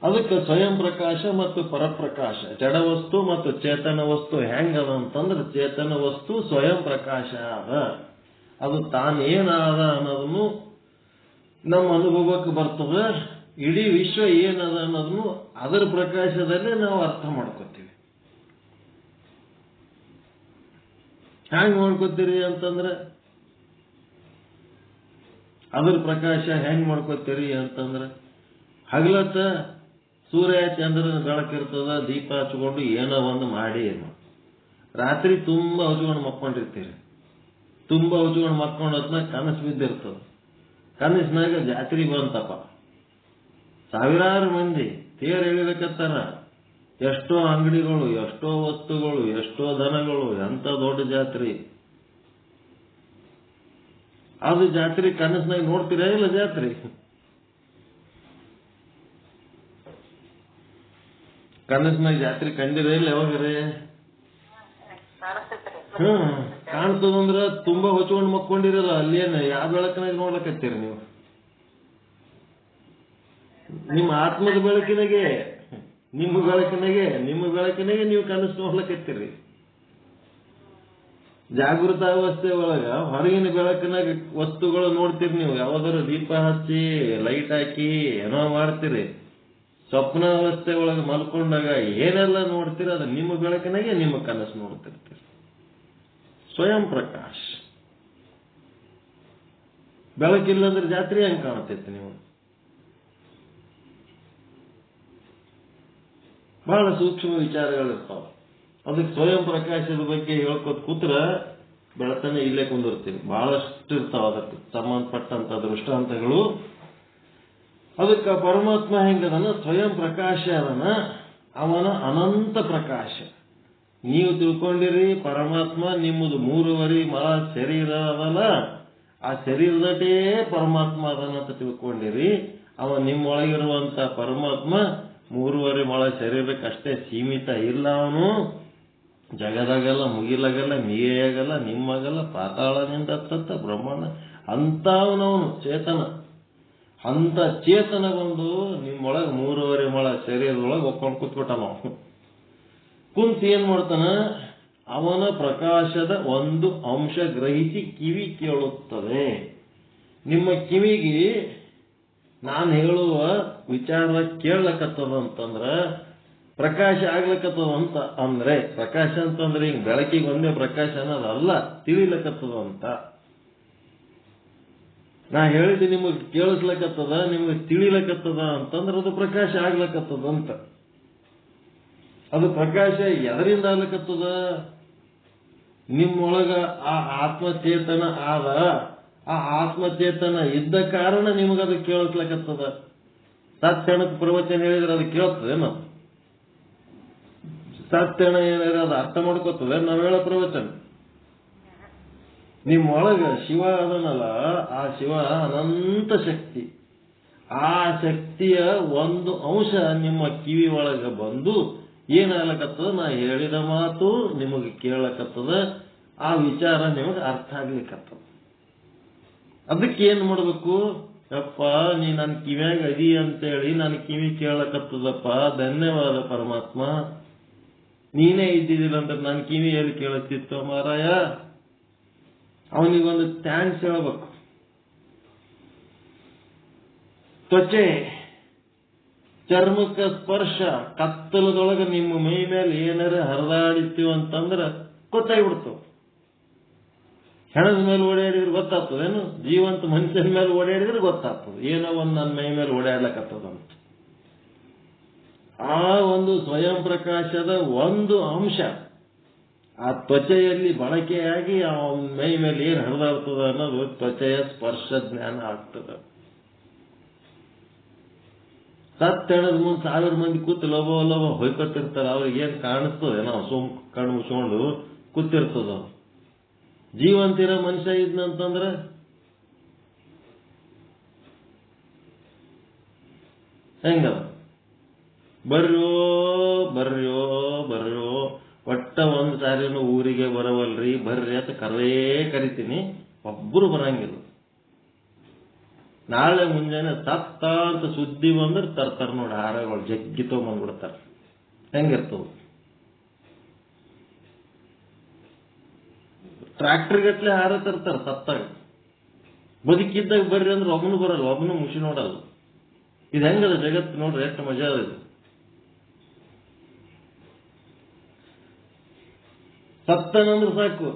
ಅದಕ್ಕೆ ಸ್ವಯಂ ಪ್ರಕಾಶ ಮತ್ತು ಪರಪ್ರಕಾಶ, ಜಡ ವಸ್ತು ಮತ್ತು ಚೇತನ ವಸ್ತು ಹೆಂಗದ ಅಂತಂದ್ರೆ, ಚೇತನ ವಸ್ತು ಸ್ವಯಂ ಪ್ರಕಾಶ ಅದ, ಅದು ತಾನೇನಾದ ಅನ್ನೋದನ್ನು ನಮ್ಮ ಅನುಭವಕ್ಕೆ ಬರ್ತದ. ಇಡೀ ವಿಶ್ವ ಏನದ ಅನ್ನೋದನ್ನು ಅದರ ಪ್ರಕಾಶದಲ್ಲೇ ನಾವು ಅರ್ಥ ಮಾಡ್ಕೋತೀವಿ. ಹ್ಯಾಂಗ್ ಮಾಡ್ಕೋತೀರಿ ಅಂತಂದ್ರೆ, ಅದ್ರ ಪ್ರಕಾಶ ಹೆಂಗ್ ಮಾಡ್ಕೋತೀರಿ ಅಂತಂದ್ರೆ, ಹಗಲತ್ತ ಸೂರ್ಯ ಚಂದ್ರನ ಬೆಳಕಿರ್ತದ, ದೀಪ ಹಚ್ಕೊಂಡು ಏನೋ ಒಂದು ಮಾಡಿ, ರಾತ್ರಿ ತುಂಬಾ ಹಚ್ಕೊಂಡು ಮಕ್ಕೊಂಡಿರ್ತೀರಿ. ತುಂಬಾ ಹಚ್ಕೊಂಡು ಮಕ್ಕೊಂಡತ್ನ ಕನಸು ಬಿದ್ದಿರ್ತದ. ಕನಸಿನಾಗ ಜಾತ್ರೆ ಬಂತಪ್ಪ, ಸಾವಿರಾರು ಮಂದಿ ತೇರ್ ಎಳಿಬೇಕತ್ತಾರ, ಎಷ್ಟೋ ಅಂಗಡಿಗಳು, ಎಷ್ಟೋ ವಸ್ತುಗಳು, ಎಷ್ಟೋ ದನಗಳು, ಎಂತ ದೊಡ್ಡ ಜಾತ್ರೆ. ಅದು ಜಾತ್ರೆ ಕನಸಿನಾಗ ನೋಡ್ತೀರಾ ಇಲ್ಲ? ಜಾತ್ರೆ ಕನಸಿನಾಗ ಜಾತ್ರೆ ಕಂಡಿರ ಇಲ್ಲ ಯಾವಾಗ್ರೆ? ಕಾಣ್ತದಂದ್ರ ತುಂಬಾ ಹೊಚ್ಕೊಂಡು ಮಕ್ಕೊಂಡಿರಲ್ಲ, ಅಲ್ಲೇನು ಯಾವ ಬೆಳಕಿನಾಗ ನೋಡ್ಲಕತ್ತೀರಿ ನೀವು? ನಿಮ್ಮ ಆತ್ಮದ ಬೆಳಕಿನಾಗೆ, ನಿಮ್ಮ ಬೆಳಕಿನಾಗೆ ನೀವು ಕನಸು ನೋಡ್ಲಕತ್ತೀರಿ. ಜಾಗೃತಾವಸ್ಥೆ ಒಳಗ ಹೊರಗಿನ ಬೆಳಕಿನಾಗ ವಸ್ತುಗಳು ನೋಡ್ತೀರಿ ನೀವು, ಯಾವ್ದಾದ್ರು ದೀಪ ಹಚ್ಚಿ ಲೈಟ್ ಹಾಕಿ ಏನೋ ಮಾಡ್ತೀರಿ. ಸ್ವಪ್ನಾವಸ್ಥೆ ಒಳಗೆ ಮಲ್ಕೊಂಡಾಗ ಏನೆಲ್ಲ ನೋಡ್ತೀರ ಅದು ನಿಮ್ಮ ಬೆಳಕಿನಾಗೆ ನಿಮ್ಮ ಕನಸು ನೋಡ್ತಿರ್ತೀರಿ. ಸ್ವಯಂ ಪ್ರಕಾಶ್. ಬೆಳಕಿಲ್ಲಂದ್ರೆ ಜಾತ್ರೆ ಹೆಂಗ್ ಕಾಣ್ತೈತಿ ನೀವು? ಬಹಳ ಸೂಕ್ಷ್ಮ ವಿಚಾರಗಳಿರ್ತಾವ. ಅದಕ್ಕೆ ಸ್ವಯಂ ಪ್ರಕಾಶದ ಬಗ್ಗೆ ಹೇಳ್ಕೊತ ಕೂತ್ರ ಬೆಳತನೆ ಇಲ್ಲೇ ಕುಂದಿರ್ತೀವಿ. ಬಹಳಷ್ಟು ಇರ್ತಾವ ಅದಕ್ಕೆ ಸಂಬಂಧಪಟ್ಟಂತ ದೃಷ್ಟಾಂತಗಳು. ಅದಕ್ಕೆ ಪರಮಾತ್ಮ ಹೆಂಗದನ? ಸ್ವಯಂ ಪ್ರಕಾಶ ಅದನ, ಅವನ ಅನಂತ ಪ್ರಕಾಶ. ನೀವು ತಿಳ್ಕೊಂಡಿರಿ ಪರಮಾತ್ಮ ನಿಮ್ಮದು 3.5 ಮೊಳ ಶರೀರ ಅದಲ್ಲ, ಆ ಶರೀರದಟೇ ಪರಮಾತ್ಮ ಅದನ್ನಂತ ತಿಳ್ಕೊಂಡಿರಿ. ಅವ ನಿಮ್ಮೊಳಗಿರುವಂತ ಪರಮಾತ್ಮ 3.5 ಮೊಳ ಶರೀರಕ್ಕಷ್ಟೇ ಸೀಮಿತ ಇಲ್ಲ. ಅವನು ಜಗದಾಗಲ್ಲ, ಮುಗಿಲಾಗಲ್ಲ, ಮಿಗೆಯಾಗಲ್ಲ, ನಿಮ್ಮಗಲ್ಲ, ಪಾತಾಳದಿಂದ ಹತ್ತತ್ತ ಬ್ರಹ್ಮಾಂಡ ಅಂತವನವನು ಚೇತನ. ಅಂತ ಚೇತನಗೊಂದು ನಿಮ್ಮೊಳಗೆ 3.5 ಮೊಳ ಶರೀರದೊಳಗೆ ಒಪ್ಕೊಂಡು ಕೂತ್ಬಿಟ್ಟ. ನಾವು ಕುಂತ ಏನ್ ಮಾಡ್ತಾನ? ಅವನ ಪ್ರಕಾಶದ ಒಂದು ಅಂಶ ಗ್ರಹಿಸಿ ಕಿವಿ ಕೇಳುತ್ತದೆ. ನಿಮ್ಮ ಕಿವಿಗೆ ನಾನು ಹೇಳುವ ವಿಚಾರ ಕೇಳಕತ್ತದ ಅಂತಂದ್ರ ಪ್ರಕಾಶ ಆಗ್ಲಕತ್ತದ ಅಂತ ಅಂದ್ರೆ, ಪ್ರಕಾಶ ಅಂತಂದ್ರೆ ಈಗ ಬೆಳಕಿಗೆ ಒಂದೇ ಪ್ರಕಾಶ ಅನ್ನೋದಲ್ಲ, ತಿಳಿಲಕತ್ತದ ಅಂತ. ನಾ ಹೇಳಿದ್ದು ನಿಮಗೆ ಕೇಳಿಸ್ಲಕತ್ತದ, ನಿಮಗೆ ತಿಳಿಲಕತ್ತದ ಅಂತಂದ್ರೆ ಅದು ಪ್ರಕಾಶ ಆಗ್ಲಕತ್ತದ ಅಂತ. ಅದು ಪ್ರಕಾಶ ಎದರಿಂದ ಆಗ್ಲಕತ್ತದ? ನಿಮ್ಮೊಳಗ ಆ ಆತ್ಮಚೇತನ ಆದ, ಆ ಆತ್ಮಚೇತನ ಇದ್ದ ಕಾರಣ ನಿಮಗದು ಕೇಳಿಸ್ಲಕತ್ತದ. ಸತ್ಯಣಕ್ ಪ್ರವಚನ ಹೇಳಿದ್ರೆ ಅದು ಕೇಳ್ತದೇನು? ಸತ್ಯಣ ಏನಾದ್ರೆ ಅದು ಅರ್ಥ ಮಾಡ್ಕೋತದೆ ನಾವು ಹೇಳೋ ಪ್ರವಚನ? ನಿಮ್ಮೊಳಗ ಶಿವ ಅದನಲ್ಲ, ಆ ಶಿವ ಅನಂತ ಶಕ್ತಿ. ಆ ಶಕ್ತಿಯ ಒಂದು ಅಂಶ ನಿಮ್ಮ ಕಿವಿ ಒಳಗ ಬಂದು ಏನಾಗ್ಲಕತ್ತದ, ನಾ ಹೇಳಿದ ಮಾತು ನಿಮಗೆ ಕೇಳಕತ್ತದ, ಆ ವಿಚಾರ ನಿಮಗೆ ಅರ್ಥ ಆಗ್ಲಿಕ್ಕತ್ತದ. ಅದಕ್ಕೆ ಏನ್ ಮಾಡ್ಬೇಕು? ಯಪ್ಪ, ನೀ ನನ್ನ ಕಿವ್ಯಾಗ ಅದಿ ಅಂತೇಳಿ ನನ್ನ ಕಿವಿ ಕೇಳಕತ್ತದಪ್ಪ, ಧನ್ಯವಾದ ಪರಮಾತ್ಮ. ನೀನೇ ಇದ್ದಿದ್ದಿಲ್ಲ ಅಂದ್ರೆ ನನ್ನ ಕಿವಿ ಎಲ್ಲಿ ಕೇಳುತ್ತಿತ್ತು ಮಾರಾಯ? ಅವನಿಗೊಂದು ಥ್ಯಾಂಕ್ಸ್ ಹೇಳ್ಬೇಕು. ತ್ವಚೆ, ಚರ್ಮಕ್ಕ ಸ್ಪರ್ಶ, ಕತ್ತಲದೊಳಗೆ ನಿಮ್ಮ ಮೈ ಮೇಲೆ ಏನಾರ ಹರಿದಾಡಿತೀವಿ ಅಂತಂದ್ರೆ ಗೊತ್ತಾಗ್ಬಿಡ್ತು. ಹೆಣದ ಮೇಲೆ ಓಡಾಡಿದ್ರೆ ಗೊತ್ತಾಗ್ತದೇನು? ಜೀವಂತ ಮನುಷ್ಯನ ಮೇಲೆ ಓಡಾಡಿದ್ರೆ ಗೊತ್ತಾಗ್ತದೆ ಏನೋ ಒಂದು ನನ್ನ ಮೈ ಮೇಲೆ ಓಡಾಡ್ಲಕ್ಕತ್ತದಂತ. ಆ ಒಂದು ಸ್ವಯಂ ಪ್ರಕಾಶದ ಒಂದು ಅಂಶ ಆ ತ್ವಚೆಯಲ್ಲಿ ಬಳಕೆಯಾಗಿ ಆ ಮೈ ಮೇಲೆ ಏನು ಹರಿದಾಡ್ತದ ಅನ್ನೋದು ತ್ವಚೆಯ ಸ್ಪರ್ಶ ಜ್ಞಾನ ಆಗ್ತದೆ. ಸತ್ತೆಣದ ಮುಂದೆ 1000 ಮಂದಿ ಕೂತು ಲೋಭ ಲೋಭ ಹೊಯ್ಕೊತಿರ್ತಾರೆ. ಅವ್ರಿಗೆ ಏನ್ ಕಾಣಿಸ್ತದೆ? ನಾವು ಕಣ್ಣು ಮುಚ್ಕೊಂಡು ಕೂತಿರ್ತದ. ಜೀವಂತಿರೋ ಮನುಷ್ಯ ಇದ್ನಂತಂದ್ರೆ ಹೆಂಗದ? ಬರ್ರೋ ಬರ್ರೋ ಬರ್ರೋ, ಒಟ್ಟ ಒಂದು ಸಾರಿನೂ ಊರಿಗೆ ಬರವಲ್ರಿ, ಬರ್ರಿ ಅಂತ ಕರಿತೀನಿ, ಒಬ್ಬರು ಬರಂಗಿಲ್ಲ. ನಾಳೆ ಮುಂಜಾನೆ ಸತ್ತ ಅಂತ ಸುದ್ದಿ ಬಂದ್ರೆ ತರ್ತಾರ ನೋಡಿ, ಹಾರಗಳು ಜಗ್ಗಿ ತಗೊಂಡ್ಬಿಡ್ತಾರ. ಹೆಂಗಿರ್ತವ? ಟ್ರ್ಯಾಕ್ಟರ್ ಗಟ್ಲೆ ಹಾರ ತರ್ತಾರ ಸತ್ತಾಗ. ಬದುಕಿದ್ದಾಗ ಬರ್ರಿ ಅಂದ್ರೆ ಒಬ್ಬನು ಬರಲ್ಲ, ಒಬ್ಬನು ಮುಷಿ ನೋಡಲ್ಲ. ಇದು ಹೆಂಗದ ಜಗತ್ತು ನೋಡ್ರಿ, ಎಷ್ಟು ಮಜಾ ಅದ ಇದು. ಸತ್ತನಂದ್ರೆ ಸಾಕು,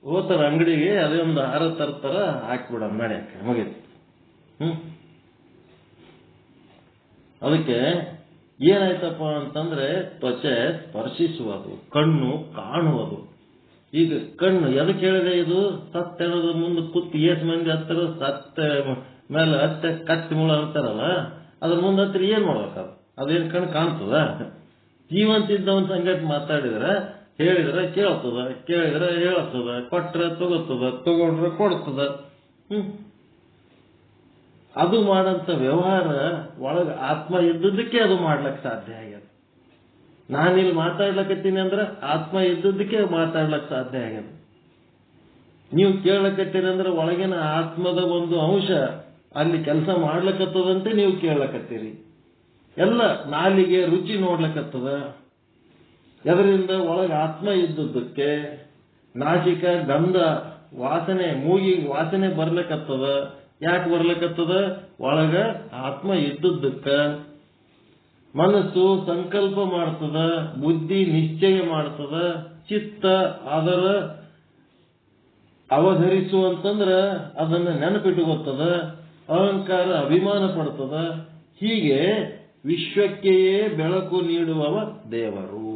ಹೋತಾರ ಅಂಗಡಿಗೆ, ಅದೇ ಒಂದು ಹಾರ ತರ್ತಾರ, ಹಾಕ್ಬಿಡ ಮಾಡ್ಯಾಕ ಮುಗೀತು. ಅದಕ್ಕೆ ಏನಾಯ್ತಪ್ಪ ಅಂತಂದ್ರೆ ತ್ವಚೆ ಸ್ಪರ್ಶಿಸುವುದು, ಕಣ್ಣು ಕಾಣುವುದು. ಈಗ ಕಣ್ಣು ಎದಕ್ಕೆ ಹೇಳಿದೆ? ಇದು ಸತ್ತೆಣದ ಮುಂದೆ ಕೂತು ಏಸ್ ಮಂದಿ ಹತ್ತರ, ಸತ್ತ ಮೇಲೆ ಹತ್ತೆ ಕತ್ತಿ ಮೂಳ ಅಂತಾರಲ್ಲ, ಅದ್ರ ಮುಂದೆ ಹತ್ತಿರ ಏನ್ ಮಾಡ್ಬೇಕದು? ಅದೇನ್ ಕಣ್ಣು ಕಾಣ್ತದ? ಜೀವಂತಿದ್ದವನ್ ಸಂಗತಿ ಮಾತಾಡಿದ್ರೆ ಹೇಳಿದ್ರೆ ಕೇಳ್ತದ, ಕೇಳಿದ್ರೆ ಹೇಳ್ತದ, ಕೊಟ್ರೆ ತಗೋತದ, ತಗೊಂಡ್ರೆ ಕೊಡ್ತದ. ಅದು ಮಾಡಂತ ವ್ಯವಹಾರ ಒಳಗ ಆತ್ಮ ಇದ್ದದಕ್ಕೆ ಅದು ಮಾಡ್ಲಕ್ ಸಾಧ್ಯ ಆಗ್ಯದ. ನಾನಿಲ್ಲಿ ಮಾತಾಡ್ಲಕತ್ತೀನಿ ಅಂದ್ರೆ ಆತ್ಮ ಇದ್ದದಕ್ಕೆ ಮಾತಾಡ್ಲಕ್ ಸಾಧ್ಯ ಆಗ್ಯದ. ನೀವು ಕೇಳಕತ್ತೀರಿ ಅಂದ್ರೆ ಒಳಗಿನ ಆತ್ಮದ ಒಂದು ಅಂಶ ಅಲ್ಲಿ ಕೆಲಸ ಮಾಡ್ಲಕತ್ತದಂತೆ ನೀವು ಕೇಳಕತ್ತೀರಿ. ಎಲ್ಲ ನಾಲಿಗೆ ರುಚಿ ನೋಡ್ಲಕತ್ತದ. ಅದರಿಂದ ಒಳಗೆ ಆತ್ಮ ಇದ್ದದ್ದಕ್ಕೆ ನಾಸಿಕ ಗಂಧ ವಾಸನೆ, ಮೂಗಿ ವಾಸನೆ ಬರ್ಲಕತ್ತದ. ಯಾಕೆ ಬರ್ಲಕತ್ತದ? ಒಳಗ ಆತ್ಮ ಇದ್ದದ್ದಕ್ಕ. ಮನಸ್ಸು ಸಂಕಲ್ಪ ಮಾಡ್ತದ, ಬುದ್ಧಿ ನಿಶ್ಚಯ ಮಾಡ್ತದ, ಚಿತ್ತ ಅದರ ಅವಧರಿಸುವಂತಂದ್ರ ಅದನ್ನ ನೆನಪಿಟ್ಟುಕೊಳ್ತದ, ಅಹಂಕಾರ ಅಭಿಮಾನ ಪಡ್ತದ. ಹೀಗೆ ವಿಶ್ವಕ್ಕೆಯೇ ಬೆಳಕು ನೀಡುವವ ದೇವರು.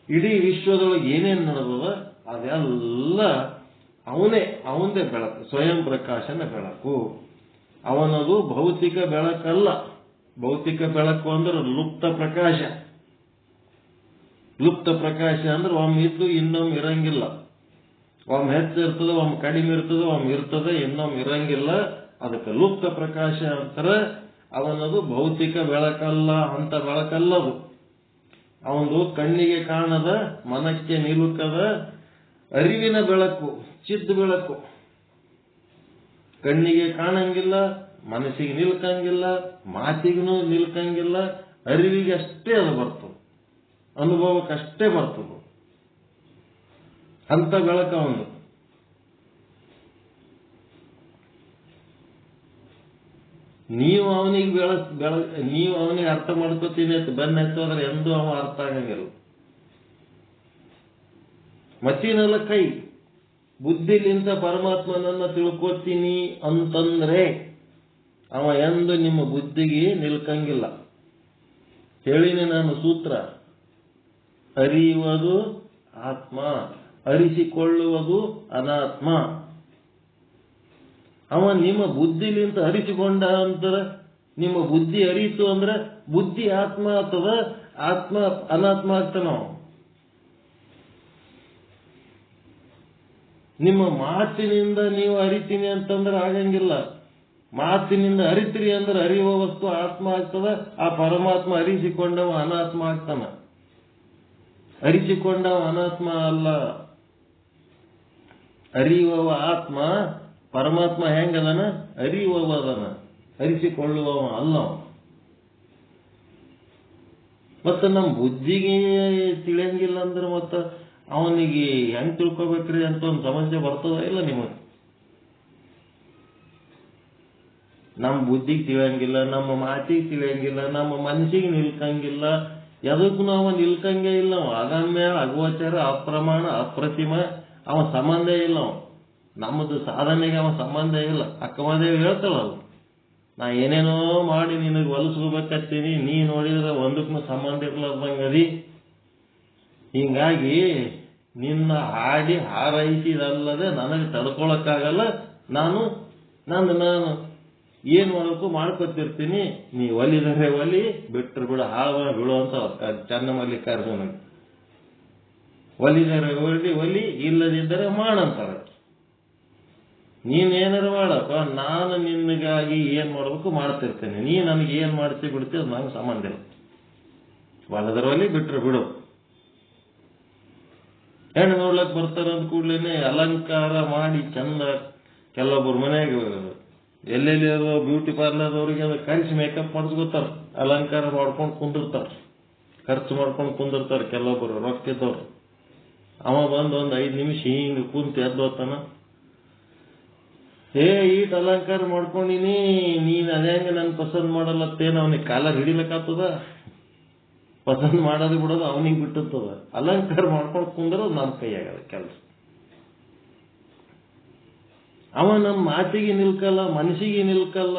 ಇಡೀ ವಿಶ್ವದೊಳಗೆ ಏನೇನು ನಡೆದದ ಅದೆಲ್ಲ ಅವನದೇ ಬೆಳಕು, ಸ್ವಯಂ ಪ್ರಕಾಶನ ಬೆಳಕು. ಅವನದು ಭೌತಿಕ ಬೆಳಕಲ್ಲ. ಭೌತಿಕ ಬೆಳಕು ಅಂದ್ರೆ ಲುಪ್ತ ಪ್ರಕಾಶ. ಲುಪ್ತ ಪ್ರಕಾಶ ಅಂದ್ರೆ ಒಮ್ಮೆ ಇದ್ದು ಇನ್ನೊಮ್ಮೆ ಇರಂಗಿಲ್ಲ. ಒಮ್ಮೆ ಹೆಚ್ಚಿರ್ತದೆ, ಒಮ್ಮೆ ಕಡಿಮೆ ಇರ್ತದೆ, ಒಮ್ಮೆ ಇರ್ತದೆ, ಇನ್ನೊಮ್ಮೆ ಇರಂಗಿಲ್ಲ. ಅದಕ್ಕೆ ಲುಪ್ತ ಪ್ರಕಾಶ ಅಂತಾರೆ. ಅವನದು ಭೌತಿಕ ಬೆಳಕಲ್ಲ, ಅಂತ ಬೆಳಕಲ್ಲದು. ಅವನು ಕಣ್ಣಿಗೆ ಕಾಣದ, ಮನಕ್ಕೆ ನಿಲುಕದ ಅರಿವಿನ ಬೆಳಕು, ಚಿದ್ ಬೆಳಕು. ಕಣ್ಣಿಗೆ ಕಾಣಂಗಿಲ್ಲ, ಮನಸ್ಸಿಗೆ ನಿಲ್ಕಂಗಿಲ್ಲ, ಮಾತಿಗೂ ನಿಲ್ಕಂಗಿಲ್ಲ, ಅರಿವಿಗೆ ಅಷ್ಟೇ ಅದು ಬರ್ತದೆ, ಅನುಭವಕ್ಕಷ್ಟೇ ಬರ್ತದೆ. ಅಂತ ಬೆಳಕ ಅವನು. ನೀವು ಅವನಿಗೆ ನೀವು ಅವನಿಗೆ ಅರ್ಥ ಮಾಡ್ಕೋತೀನಿ ಅಂತ ಬೆನ್ನತ್ತೋದ್ರೆ ಎಂದೂ ಅವ ಅರ್ಥ ಆಗಂಗಿಲ್ಲ. ಮತ್ತಿನೆಲ್ಲ ಕೈ ಬುದ್ಧಿಲಿಂದ ಪರಮಾತ್ಮನನ್ನ ತಿಳ್ಕೋತೀನಿ ಅಂತಂದ್ರೆ ಅವ ಎಂದು ನಿಮ್ಮ ಬುದ್ಧಿಗೆ ನಿಲ್ಕಂಗಿಲ್ಲ. ಹೇಳಿನಿ ನಾನು ಸೂತ್ರ. ಅರಿಯುವುದು ಆತ್ಮ, ಅರಿಸಿಕೊಳ್ಳುವುದು ಅನಾತ್ಮ. ಅವ ನಿಮ್ಮ ಬುದ್ಧಿಲಿಂದ ಅರಿಸಿಕೊಂಡ ಅಂತರ ನಿಮ್ಮ ಬುದ್ಧಿ ಅರಿಯಿತು ಅಂದ್ರೆ ಬುದ್ಧಿ ಆತ್ಮ ಆಗ್ತದ, ಆತ್ಮ ಅನಾತ್ಮ ಆಗ್ತಾನ. ನಿಮ್ಮ ಮಾತಿನಿಂದ ನೀವು ಅರಿತೀನಿ ಅಂತಂದ್ರೆ ಆಗಂಗಿಲ್ಲ. ಮಾತಿನಿಂದ ಅರಿತಿರಿ ಅಂದ್ರೆ ಅರಿಯುವ ವಸ್ತು ಆತ್ಮ ಆಗ್ತದ. ಆ ಪರಮಾತ್ಮ ಅರಿಸಿಕೊಂಡವ ಅನಾತ್ಮ ಆಗ್ತಾನ. ಅರಿಸಿಕೊಂಡವ ಅನಾತ್ಮ ಅಲ್ಲ, ಅರಿಯುವವ ಆತ್ಮ. ಪರಮಾತ್ಮ ಹೆಂಗದನ? ಅರಿಯುವವ ಅದನ, ಅರಿಸಿಕೊಳ್ಳುವವ ಅಲ್ಲ. ಮತ್ತೆ ನಮ್ಮ ಬುದ್ಧಿಗೆ ತಿಳಿಯಂಗಿಲ್ಲ ಅಂದ್ರೆ ಮತ್ತೆ ಅವನಿಗೆ ಹೆಂಗ್ ತಿಳ್ಕೊಬೇಕ್ರಿ ಅಂತ ಒಂದು ಸಮಸ್ಯೆ ಬರ್ತದ ಇಲ್ಲ ನಿಮಗೆ? ನಮ್ಮ ಬುದ್ಧಿಗೆ ತಿಳಿಯಂಗಿಲ್ಲ, ನಮ್ಮ ಮಾತಿಗೆ ತಿಳಿಯಂಗಿಲ್ಲ, ನಮ್ಮ ಮನಸ್ಸಿಗೆ ನಿಲ್ಕಂಗಿಲ್ಲ, ಎದಕ್ಕೂ ನಾವು ನಿಲ್ಕಂಗೆ ಇಲ್ಲ. ಅಗಮ್ಯ, ಅಗೋಚರ, ಅಪ್ರಮಾಣ, ಅಪ್ರತಿಮ, ಅವ ಸಂಬಂಧ ಇಲ್ಲ. ನಮ್ಮದು ಸಾಧನೆಗೆ ಅವ ಸಂಬಂಧ ಇಲ್ಲ. ಅಕ್ಕಮದೇವಿ ಹೇಳ್ತಾಳಲ್ಲ, ನಾ ಏನೇನೋ ಮಾಡಿ ನಿನಗೆ ಹೊಲಿಸ್ಕೋಬೇಕತ್ತೀನಿ, ನೀ ನೋಡಿದ್ರೆ ಒಂದಕ್ಕೂ ಸಂಬಂಧ ಇರ್ಲಾರ್ದಂಗದಿ. ಹಿಂಗಾಗಿ ನಿನ್ನ ಹಾಡಿ ಹಾರೈಸಿದಲ್ಲದೆ ನನಗೆ ತಡ್ಕೊಳಕ್ಕಾಗಲ್ಲ. ನಾನು ಏನ್ ಮಾಡಬೇಕು ಮಾಡ್ಕೊತಿರ್ತೀನಿ. ನೀ ಒಲಿದರೆ ಒಲಿ, ಬಿಟ್ಟರು ಬಿಡು, ಹಾಳು ಬಿಡು ಅಂತ ಚನ್ನಮಲ್ಲಿಕಾರ್ಜುನ. ಒಲಿದರೆ ಒಲಿ, ಇಲ್ಲದಿದ್ದರೆ ಮಾಡಂತಾರೆ. ನೀನೇನಾರು ಮಾಡಪ್ಪ, ನಾನು ನಿನಗಾಗಿ ಏನ್ ಮಾಡ್ಬೇಕು ಮಾಡ್ತಿರ್ತೇನೆ. ನೀ ನನಗೆ ಏನ್ ಮಾಡ್ತಿ ಬಿಡ್ತಿ ಅದು ನಂಗೆ ಸಂಬಂಧ ಇಲ್ಲ. ಒಲಿದರೆ ಒಲಿ, ಬಿಟ್ಟರು ಬಿಡು. ಹೆಣ್ಣು ನೋಡ್ಲಕ್ ಬರ್ತಾರ ಅಂದ ಕೂಡ್ಲೇನೆ ಅಲಂಕಾರ ಮಾಡಿ ಚಂದ, ಕೆಲವೊಬ್ಬರು ಮನೆಯಾಗ ಎಲ್ಲೆಲ್ಲಿ ಬ್ಯೂಟಿ ಪಾರ್ಲರ್ದವ್ರಿಗೆ ಅದು ಕರೆಸಿ ಮೇಕಪ್ ಮಾಡಿಸ್ಕೊತಾರ, ಅಲಂಕಾರ ಮಾಡ್ಕೊಂಡು ಕುಂದಿರ್ತಾರ, ಖರ್ಚು ಮಾಡ್ಕೊಂಡು ಕುಂದಿರ್ತಾರ ಕೆಲವೊಬ್ಬರು ರೊಕ್ಕಿದ್ದವ್ರು. ಅವ ಬಂದು ಒಂದು 5 ನಿಮಿಷ ಹಿಂಗ ಕುಂತು ಎದ್ದೋತಾನ, ಈಟ್ ಅಲಂಕಾರ ಮಾಡ್ಕೊಂಡಿನಿ, ನೀನ್ ಅದ್ಯಾಂಗ ನನ್ ಪಸಂದ್ ಮಾಡಲ್ಲತ್ತೇನ? ಅವನಿಗೆ ಕಾಲರ್ ಹಿಡಿಲಕ್ಕಾಗ್ತದ? ಪಸಂದ್ ಮಾಡೋದು ಬಿಡೋದು ಅವನಿಗೆ ಬಿಟ್ಟಿರ್ತದ. ಅಲಂಕಾರ ಮಾಡ್ಕೊಂಡು ಕುಂದಿರೋದು ನಮ್ಮ ಕೈಯಾಗದ ಕೆಲಸ. ಅವ ನಮ್ಮ ಮಾತಿಗೆ ನಿಲ್ಕಲ್ಲ, ಮನಸ್ಸಿಗೆ ನಿಲ್ಕಲ್ಲ,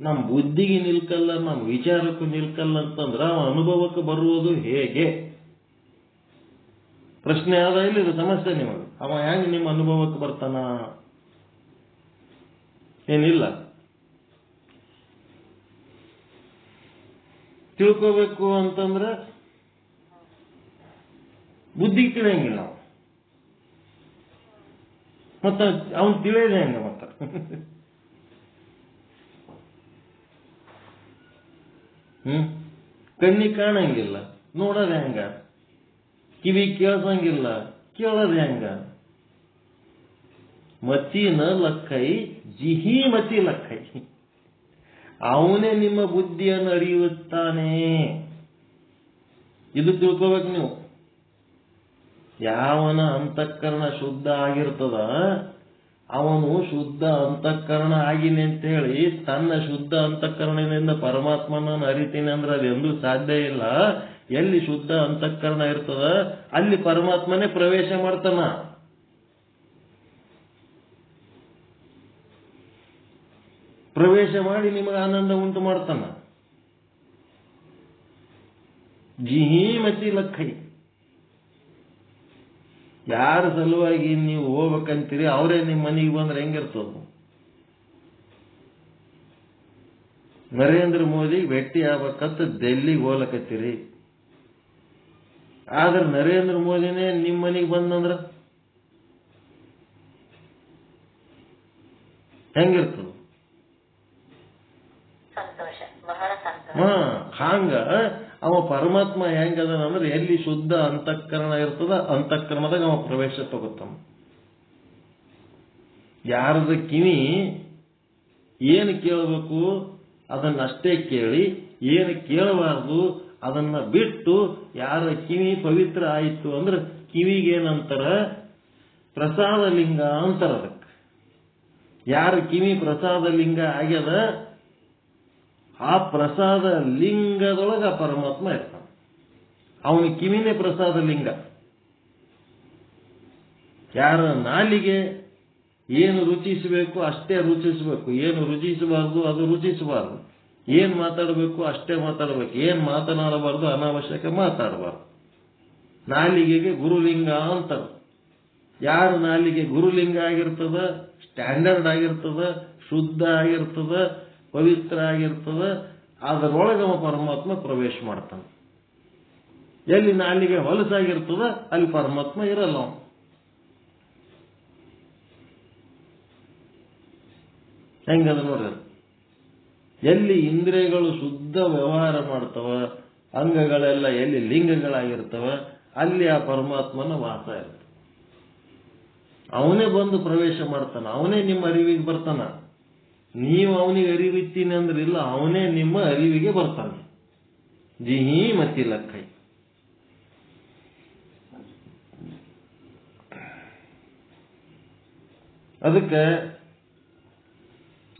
ನಮ್ಮ ಬುದ್ಧಿಗೆ ನಿಲ್ಕಲ್ಲ, ನಮ್ಮ ವಿಚಾರಕ್ಕೂ ನಿಲ್ಕಲ್ಲ ಅಂತಂದ್ರ ಅವ ಅನುಭವಕ್ಕೆ ಬರುವುದು ಹೇಗೆ? ಪ್ರಶ್ನೆ ಆದ ಇಲ್ಲಿ, ಇದು ಸಮಸ್ಯೆ ನಿಮಗೆ. ಅವ ಹೆಂಗ್ ನಿಮ್ಮ ಅನುಭವಕ್ಕೆ ಬರ್ತಾನ? ಏನಿಲ್ಲ. ತಿಳ್ಕೋಬೇಕು ಅಂತಂದ್ರೆ ಬುದ್ಧಿಗೆ ತಿಳಿಯಂಗಿಲ್ಲ ನಾವು. ಮತ್ತ ಅವನ್ ತಿಳಿಯೋದೇ ಹೆಂಗ? ಮತ್ತ ಕಣ್ಣಿಗೆ ಕಾಣಂಗಿಲ್ಲ, ನೋಡೋದ ಹೆಂಗ? ಕಿವಿ ಕೇಳ್ಸಂಗಿಲ್ಲ, ಕೇಳೋದ ಹೆಂಗ? ಮತಿನ ಲಕ್ಕೈ ಜಿಹಿ ಮತಿ ಲಕ್ಕೈ. ಅವನೇ ನಿಮ್ಮ ಬುದ್ಧಿಯನ್ನು ಅರಿಯುತ್ತಾನೆ. ಇದು ತಿಳ್ಕೋಬೇಕು ನೀವು. ಯಾವನ ಅಂತಃಕರಣ ಶುದ್ಧ ಆಗಿರ್ತದ, ಅವನು ಶುದ್ಧ ಅಂತಃಕರಣ ಆಗಿನಿ ಅಂತ ಹೇಳಿ ತನ್ನ ಶುದ್ಧ ಅಂತಃಕರಣದಿಂದ ಪರಮಾತ್ಮನನ್ನು ಅರಿತೀನಿ ಅಂದ್ರೆ ಅದೆಂದೂ ಸಾಧ್ಯ ಇಲ್ಲ. ಎಲ್ಲಿ ಶುದ್ಧ ಅಂತಃಕರಣ ಇರ್ತದ ಅಲ್ಲಿ ಪರಮಾತ್ಮನೇ ಪ್ರವೇಶ ಮಾಡ್ತಾನ. ಪ್ರವೇಶ ಮಾಡಿ ನಿಮಗೆ ಆನಂದ ಉಂಟು ಮಾಡ್ತಾನ. ಜಿಹಿ ಮತಿ ಲಕ್ಕೈ. ಯಾರ ಸಲುವಾಗಿ ನೀವು ಹೋಗ್ಬೇಕಂತೀರಿ ಅವರೇ ನಿಮ್ಮ ಮನೆಗೆ ಬಂದ್ರೆ ಹೆಂಗಿರ್ತದ? ನರೇಂದ್ರ ಮೋದಿ ಭೇಟಿ ಆಗ್ಬೇಕಂತ ಡೆಲ್ಲಿಗೆ ಹೋಗ್ಲಕತ್ತೀರಿ, ಆದ್ರೆ ನರೇಂದ್ರ ಮೋದಿನೇ ನಿಮ್ಮ ಮನೆಗೆ ಬಂದಂದ್ರ ಹೆಂಗಿರ್ತದ? ಹಾಂಗ ಅವ ಪರಮಾತ್ಮ ಹೆಂಗದನಂದ್ರೆ ಎಲ್ಲಿ ಶುದ್ಧ ಅಂತಃಕರಣ ಇರ್ತದ ಅಂತಃಕರಣದಾಗ ಅವ ಪ್ರವೇಶ ತಗೋತಾನ. ಯಾರದ ಕಿವಿ ಏನು ಕೇಳಬೇಕು ಅದನ್ನಷ್ಟೇ ಕೇಳಿ, ಏನು ಕೇಳಬಾರ್ದು ಅದನ್ನ ಬಿಟ್ಟು, ಯಾರ ಕಿವಿ ಪವಿತ್ರ ಆಯಿತು ಅಂದ್ರೆ ಕಿವಿಗೇನಂತಾರ? ಪ್ರಸಾದ ಲಿಂಗ ಅಂತಾರ ಅದಕ್ಕೆ. ಯಾರ ಕಿವಿ ಪ್ರಸಾದ ಲಿಂಗ ಆಗ್ಯದ ಆ ಪ್ರಸಾದ ಲಿಂಗದೊಳಗ ಪರಮಾತ್ಮ ಇರ್ತಾನೆ. ಅವನ ಕಿವಿನೇ ಪ್ರಸಾದ ಲಿಂಗ. ಯಾರ ನಾಲಿಗೆ ಏನು ರುಚಿಸಬೇಕು ಅಷ್ಟೇ ರುಚಿಸಬೇಕು, ಏನು ರುಚಿಸಬಾರ್ದು ಅದು ರುಚಿಸಬಾರ್ದು, ಏನ್ ಮಾತಾಡಬೇಕು ಅಷ್ಟೇ ಮಾತಾಡಬೇಕು, ಏನ್ ಮಾತನಾಡಬಾರ್ದು ಅನಾವಶ್ಯಕ ಮಾತಾಡಬಾರ್ದು. ನಾಲಿಗೆಗೆ ಗುರುಲಿಂಗ ಅಂತಾರೆ. ಯಾರ ನಾಲಿಗೆ ಗುರುಲಿಂಗ ಆಗಿರ್ತದ, ಸ್ಟ್ಯಾಂಡರ್ಡ್ ಆಗಿರ್ತದ, ಶುದ್ಧ ಆಗಿರ್ತದ, ಪವಿತ್ರ ಆಗಿರ್ತದ, ಅದರೊಳಗೆ ಪರಮಾತ್ಮ ಪ್ರವೇಶ ಮಾಡ್ತಾನೆ. ಎಲ್ಲಿ ನಾಲಿಗೆ ಹೊಲಸಾಗಿರ್ತದ ಅಲ್ಲಿ ಪರಮಾತ್ಮ ಇರಲ್ಲ. ಹೆಂಗದ ನೋಡ್ರಿ. ಎಲ್ಲಿ ಇಂದ್ರಿಯಗಳು ಶುದ್ಧ ವ್ಯವಹಾರ ಮಾಡ್ತವ, ಅಂಗಗಳೆಲ್ಲ ಎಲ್ಲಿ ಲಿಂಗಗಳಾಗಿರ್ತವ, ಅಲ್ಲಿ ಆ ಪರಮಾತ್ಮನ ವಾಸ ಇರ್ತದೆ. ಅವನೇ ಬಂದು ಪ್ರವೇಶ ಮಾಡ್ತಾನ, ಅವನೇ ನಿಮ್ಮ ಅರಿವಿಗೆ ಬರ್ತಾನ. ನೀವು ಅವನಿಗೆ ಅರಿವಿತ್ತೀನಿ ಅಂದ್ರೆ ಇಲ್ಲ, ಅವನೇ ನಿಮ್ಮ ಅರಿವಿಗೆ ಬರ್ತಾನೆ. ಜಿಹಿ ಮತ್ತಿ ಲಕ್ಕೈ. ಅದಕ್ಕೆ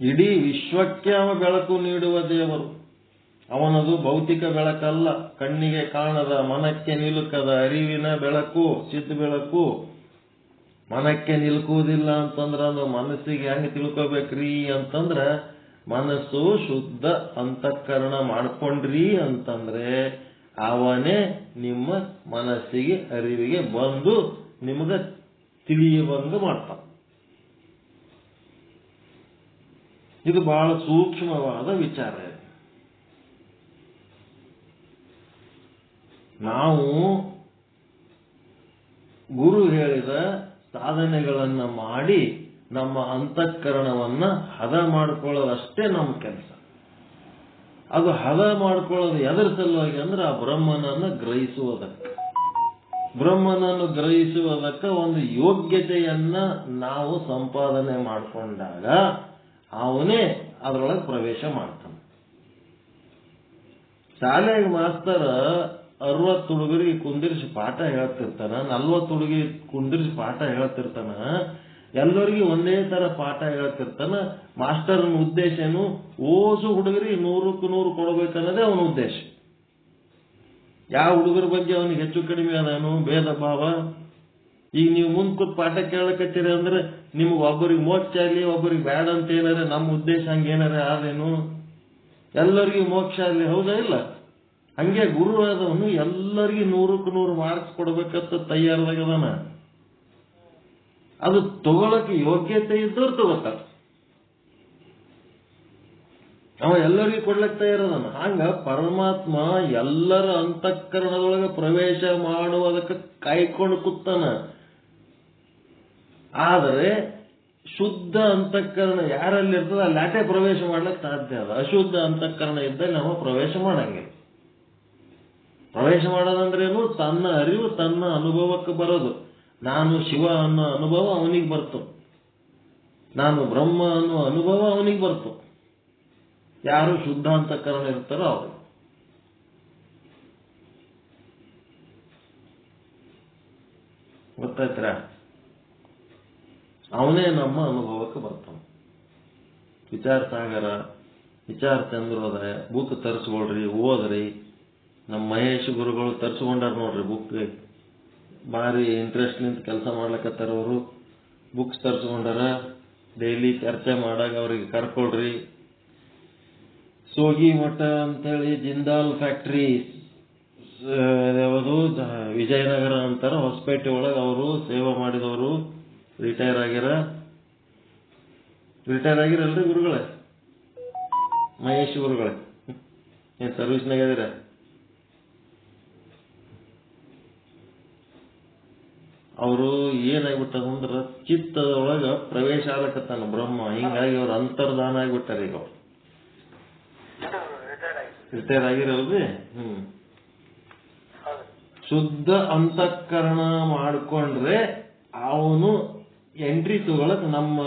ಇಡೀ ವಿಶ್ವಕ್ಕೆ ಅವ ಬೆಳಕು ನೀಡುವ ದೇವರು. ಅವನದು ಭೌತಿಕ ಬೆಳಕಲ್ಲ, ಕಣ್ಣಿಗೆ ಕಾಣದ, ಮನಕ್ಕೆ ನಿಲುಕದ ಅರಿವಿನ ಬೆಳಕು, ಸಿದ್ಧ ಬೆಳಕು. ಮನಕ್ಕೆ ನಿಲ್ಕುವುದಿಲ್ಲ ಅಂತಂದ್ರ ಅದು ಮನಸ್ಸಿಗೆ ಹೆಂಗೆ ತಿಳ್ಕೋಬೇಕ್ರಿ ಅಂತಂದ್ರ, ಮನಸ್ಸು ಶುದ್ಧ ಅಂತಃಕರಣ ಮಾಡ್ಕೊಂಡ್ರಿ ಅಂತಂದ್ರೆ ಅವನೇ ನಿಮ್ಮ ಮನಸ್ಸಿಗೆ ಅರಿವಿಗೆ ಬಂದು ನಿಮಗ ತಿಳಿಯುವಂಗ ಮಾಡ್ತಾನ. ಇದು ಬಹಳ ಸೂಕ್ಷ್ಮವಾದ ವಿಚಾರ. ನಾವು ಗುರು ಹೇಳಿದ ಸಾಧನೆಗಳನ್ನ ಮಾಡಿ ನಮ್ಮ ಅಂತಃಕರಣವನ್ನ ಹದ ಮಾಡ್ಕೊಳ್ಳೋದಷ್ಟೇ ನಮ್ಮ ಕೆಲಸ. ಅದು ಹದ ಮಾಡ್ಕೊಳ್ಳೋದು ಎದರ ಸಲುವಾಗಿ ಅಂದ್ರೆ ಆ ಬ್ರಹ್ಮನನ್ನು ಗ್ರಹಿಸುವುದಕ್ಕೆ. ಬ್ರಹ್ಮನನ್ನು ಗ್ರಹಿಸುವುದಕ್ಕೆ ಒಂದು ಯೋಗ್ಯತೆಯನ್ನ ನಾವು ಸಂಪಾದನೆ ಮಾಡಿಕೊಂಡಾಗ ಅವನೇ ಅದರೊಳಗೆ ಪ್ರವೇಶ ಮಾಡ್ತಾನೆ. ಶಾಲೆಗೆ ಮಾಸ್ತರ 60 ಹುಡುಗರಿಗೆ ಕುಂದಿರಿಸಿ ಪಾಠ ಹೇಳ್ತಿರ್ತಾನ, 40 ಹುಡುಗರಿಗೆ ಕುಂದಿರಿಸಿ ಪಾಠ ಹೇಳ್ತಿರ್ತಾನ, ಎಲ್ಲರಿಗೂ ಒಂದೇ ತರ ಪಾಠ ಹೇಳ್ತಿರ್ತಾನ. ಮಾಸ್ಟರ್ನ ಉದ್ದೇಶ ಏನು? ಓಸು ಹುಡುಗರಿಗೆ 100ಕ್ಕೆ 100 ಕೊಡಬೇಕನ್ನೋದೇ ಅವನ ಉದ್ದೇಶ. ಯಾವ ಹುಡುಗರ ಬಗ್ಗೆ ಅವನಿಗೆ ಹೆಚ್ಚು ಕಡಿಮೆ ಅದೇನು ಭೇದ ಭಾವ? ಈಗ ನೀವು ಮುಂದ್ ಕೂತ್ ಪಾಠ ಕೇಳಕತ್ತೀರಿ ಅಂದ್ರೆ ನಿಮ್ಗೆ ಒಬ್ಬರಿಗೆ ಮೋಕ್ಷ ಆಗಲಿ, ಒಬ್ಬರಿಗೆ ಬ್ಯಾಡ ಅಂತ ಏನಾರೆ ನಮ್ಮ ಉದ್ದೇಶ ಹಂಗೇನಾರೆ ಆದೇನು? ಎಲ್ಲರಿಗೂ ಮೋಕ್ಷ ಆಗಲಿ, ಹೌದಾ ಇಲ್ಲ? ಹಂಗೆ ಗುರು ಆದವನು ಎಲ್ಲರಿಗೂ 100ಕ್ಕೆ 100 ಮಾರ್ಕ್ಸ್ ಕೊಡ್ಬೇಕಂತ ತಯಾರದಾಗದಾನ. ಅದು ತಗೊಳಕ್ಕೆ ಯೋಗ್ಯತೆ ಇದ್ದವ್ರು ತಗೋತಾರ. ಅವ ಎಲ್ಲರಿಗೂ ಕೊಡ್ಲಕ್ಕೆ ತಯಾರದಾನ. ಹಂಗ ಪರಮಾತ್ಮ ಎಲ್ಲರ ಅಂತಃಕರಣದೊಳಗೆ ಪ್ರವೇಶ ಮಾಡುವುದಕ್ಕೆ ಕಾಯ್ಕೊಂಡು ಕೂತಾನ. ಆದರೆ ಶುದ್ಧ ಅಂತಃಕರಣ ಯಾರಲ್ಲಿ ಇರ್ತದೆ ಅಲ್ಲಿ ಆಟೆ ಪ್ರವೇಶ ಮಾಡ್ಲಿಕ್ಕೆ ಸಾಧ್ಯ ಅದ. ಅಶುದ್ಧ ಅಂತಃಕರಣ ಇದ್ದಲ್ಲಿ ನಾವು ಪ್ರವೇಶ ಮಾಡಂಗಿಲ್ಲ. ಪ್ರವೇಶ ಮಾಡೋದಂದ್ರೇನು? ತನ್ನ ಅರಿವು ತನ್ನ ಅನುಭವಕ್ಕೆ ಬರೋದು. ನಾನು ಶಿವ ಅನ್ನೋ ಅನುಭವ ಅವನಿಗೆ ಬರ್ತು, ನಾನು ಬ್ರಹ್ಮ ಅನ್ನೋ ಅನುಭವ ಅವನಿಗೆ ಬರ್ತು. ಯಾರು ಶುದ್ಧ ಅಂತಃಕರಣ ಇರ್ತಾರೋ ಅವರು. ಗೊತ್ತಾಯ್ತರ? ಅವನೇ ನಮ್ಮ ಅನುಭವಕ್ಕೆ ಬರ್ತಾನೆ. ವಿಚಾರ ಸಾಗರ, ವಿಚಾರ ಚಂದ್ರೋದಯ ಬುಕ್ ತರಿಸ್ಕೊಳ್ರಿ, ಓದ್ರಿ. ನಮ್ಮ ಮಹೇಶ್ ಗುರುಗಳು ತರಿಸ್ಕೊಂಡಾರ ನೋಡ್ರಿ ಬುಕ್. ಭಾರಿ ಇಂಟ್ರೆಸ್ಟ್ ನಿಂತ ಕೆಲಸ ಮಾಡ್ಲಕತ್ತಾರ ಅವರು. ಬುಕ್ಸ್ ತರಿಸ್ಕೊಂಡಾರ. ಡೈಲಿ ಚರ್ಚೆ ಮಾಡಾಗ ಅವ್ರಿಗೆ ಕರ್ಕೊಳ್ರಿ. ಸೋಗಿ ಮಠ ಅಂತೇಳಿ ಜಿಂದಾಲ್ ಫ್ಯಾಕ್ಟ್ರಿ ಯಾವುದು ವಿಜಯನಗರ ಅಂತಾರ, ಹೊಸಪೇಟೆ ಒಳಗೆ ಅವರು ಸೇವೆ ಮಾಡಿದವರು. ರಿಟೈರ್ ಆಗಿರಲ್ರಿ ಗುರುಗಳೇ? ಮಹೇಶ್ ಗುರುಗಳೇ ಏನ್ ಸರ್ವಿಸ್ನಾಗ ಇದೀರ? ಅವರು ಏನಾಗ್ಬಿಟ್ಟದಂದ್ರ ಚಿತ್ತದೊಳಗ ಪ್ರವೇಶ ಆಗ್ಲಕತ್ತಾನ ಬ್ರಹ್ಮ. ಹಿಂಗಾಗಿ ಅವ್ರ ಅಂತರ್ಧಾನ ಆಗ್ಬಿಟ್ಟಾರ. ಈಗ ಅವ್ರು ರಿಟೈರ್ ಆಗಿರಲ್ರಿ. ಶುದ್ಧ ಅಂತಃಕರಣ ಮಾಡ್ಕೊಂಡ್ರೆ ಅವನು ಎಂಟ್ರಿ ತಗೊಳಕ್ ನಮ್ಮ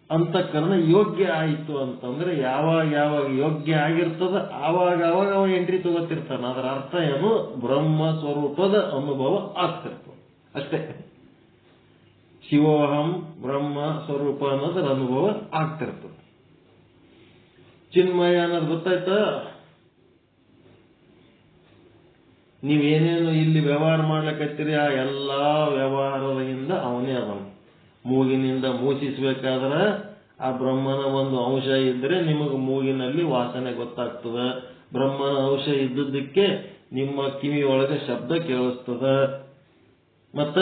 ಅಂತಃಕರಣ ಯೋಗ್ಯ ಆಯಿತು ಅಂತಂದ್ರೆ ಯಾವಾಗ ಯಾವಾಗ ಯೋಗ್ಯ ಆಗಿರ್ತದ ಆವಾಗ ಅವ ಎಂಟ್ರಿ ತಗೋತಿರ್ತಾನ. ಅದರ ಅರ್ಥ ಏನು? ಬ್ರಹ್ಮ ಸ್ವರೂಪದ ಅನುಭವ ಆಗ್ತಿರ್ತದೆ ಅಷ್ಟೇ. ಶಿವೋಹಂ ಬ್ರಹ್ಮ ಸ್ವರೂಪ ಅನ್ನೋದ್ರ ಅನುಭವ ಆಗ್ತಿರ್ತದೆ. ಚಿನ್ಮಯ ಅನ್ನೋದು ಗೊತ್ತಾಯ್ತ? ನೀವೇನೇನು ಇಲ್ಲಿ ವ್ಯವಹಾರ ಮಾಡ್ಲಿಕ್ಕತ್ತೀರಿ ಆ ಎಲ್ಲಾ ವ್ಯವಹಾರದಿಂದ ಅವನೇ ಅವನು. ಮೂಗಿನಿಂದ ಮೂಸಿಸ್ಬೇಕಾದ್ರ ಆ ಬ್ರಹ್ಮನ ಒಂದು ಅಂಶ ಇದ್ರೆ ನಿಮಗೆ ಮೂಗಿನಲ್ಲಿ ವಾಸನೆ ಗೊತ್ತಾಗ್ತದ. ಬ್ರಹ್ಮನ ಅಂಶ ಇದ್ದದ್ದಕ್ಕೆ ನಿಮ್ಮ ಕಿವಿ ಒಳಗೆ ಶಬ್ದ ಕೇಳಿಸ್ತದ. ಮತ್ತ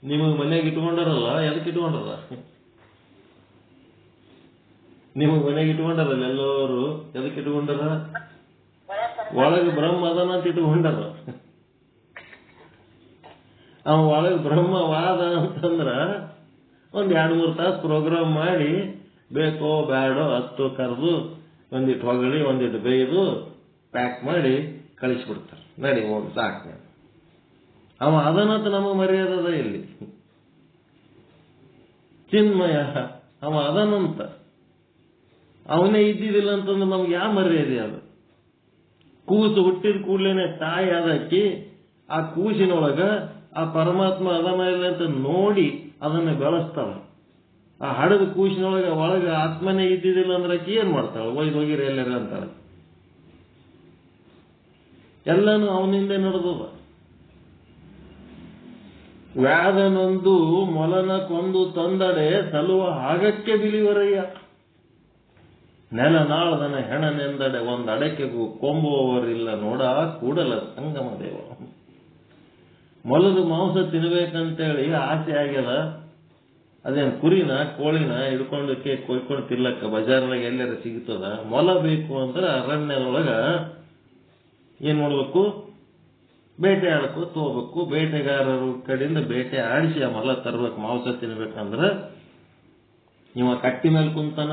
ನಿಮಗ್ ಮನೆಗೆ ಇಟ್ಕೊಂಡಾರಲ್ಲ, ಎದಕ್ಕೆ ಇಟ್ಕೊಂಡಾರ? ನಿಮಗ್ ಮನೆಗೆ ಇಟ್ಕೊಂಡಾರಲ್ಲ ಎಲ್ಲರೂ, ಎದಕ್ಕೆ ಇಟ್ಕೊಂಡಾರ? ಒಳಗೆ ಬ್ರಹ್ಮ ಅದನ ಅಂತ ಇಟ್ಕೊಂಡಾರ. ಅವ ಒಳಗೆ ಬ್ರಹ್ಮವಾದ ಅಂತಂದ್ರ ಒಂದ್ 2-3 ತಾಸು ಪ್ರೋಗ್ರಾಮ್ ಮಾಡಿ ಬೇಕೋ ಬೇಡೋ ಹತ್ತು ಕರೆದು ಒಂದಿಟ್ಟು ಹೊಗಳಿ ಒಂದಿಟ್ಟು ಬೇಯ್ದು ಪ್ಯಾಕ್ ಮಾಡಿ ಕಳಿಸ್ಬಿಡ್ತಾರೆ. ನಡಿ ಹೋಗಿ ಸಾಕು. ಅವ ಅದನ್ನಂತ ನಮಗೆ ಮರ್ಯಾದದ ಇಲ್ಲಿ ಚಿನ್ಮಯ, ಅವ ಅದನಂತ ಅವನೇ ಇದ್ದಿದ್ದಿಲ್ಲ ಅಂತಂದ್ರೆ ನಮ್ಗೆ ಯಾವ ಮರ್ಯಾದೆ ಅದು? ಕೂಸು ಹುಟ್ಟಿದ ಕೂಡ್ಲೇನೆ ತಾಯಿ ಅದಕ್ಕಿ ಆ ಕೂಸಿನೊಳಗ ಆ ಪರಮಾತ್ಮ ಅದನ್ನ ಇಲ್ಲ ಅಂತ ನೋಡಿ ಅದನ್ನ ಬೆಳೆಸ್ತಾಳ. ಆ ಹಡದ ಕೂಸಿನೊಳಗ ಒಳಗ ಆತ್ಮನೇ ಇದ್ದಿದ್ದಿಲ್ಲ ಅಂದ್ರೆ ಏನ್ ಮಾಡ್ತಾಳ? ಹೋಗಿರಿ ಎಲ್ಲರ ಅಂತಾಳ. ಎಲ್ಲಾನು ಅವನಿಂದ ನಡೆದದ. ವ್ಯಾಧನೊಂದು ಮೊಲನ ಕೊಂದು ತಂದಡೆ ಸಲುವ ಹಾಗಕ್ಕೆ ಬಿಲಿವರಯ್ಯ. ನೆಲ ನಾಳದನ ಹೆಣನೆಂದಡೆ ಒಂದು ಅಡಕೆಗೂ ಕೊಂಬುವವರಿಲ್ಲ ನೋಡ ಕೂಡಲ ಸಂಗಮ ದೇವ. ಮೊಲದ ಮಾಂಸ ತಿನ್ಬೇಕಂತೇಳಿ ಆಸೆ ಆಗ್ಯದ. ಅದೇನು ಕುರಿನ ಕೋಳಿನ ಹಿಡ್ಕೊಂಡು ಕೊಯ್ಕೊಂಡು ತಿರ್ಲಕ್ಕ ಬಜಾರ್ನಾಗ ಎಲ್ಲಾರ ಸಿಗ್ತದ. ಮೊಲ ಬೇಕು ಅಂದ್ರೆ ಅರಣ್ಯದೊಳಗ ಏನ್ ಮಾಡ್ಬೇಕು? ಬೇಟೆ ಆಡ್ಕೋತ ಹೋಗ್ಬೇಕು. ಬೇಟೆಗಾರರು ಕಡೆಯಿಂದ ಬೇಟೆ ಆಡಿಸಿ ಆ ಮೊಲ ತರ್ಬೇಕು. ಮಾಂಸ ತಿನ್ಬೇಕಂದ್ರ ಇವ ಕಟ್ಟಿ ಮೇಲೆ ಕುಂತಾನ,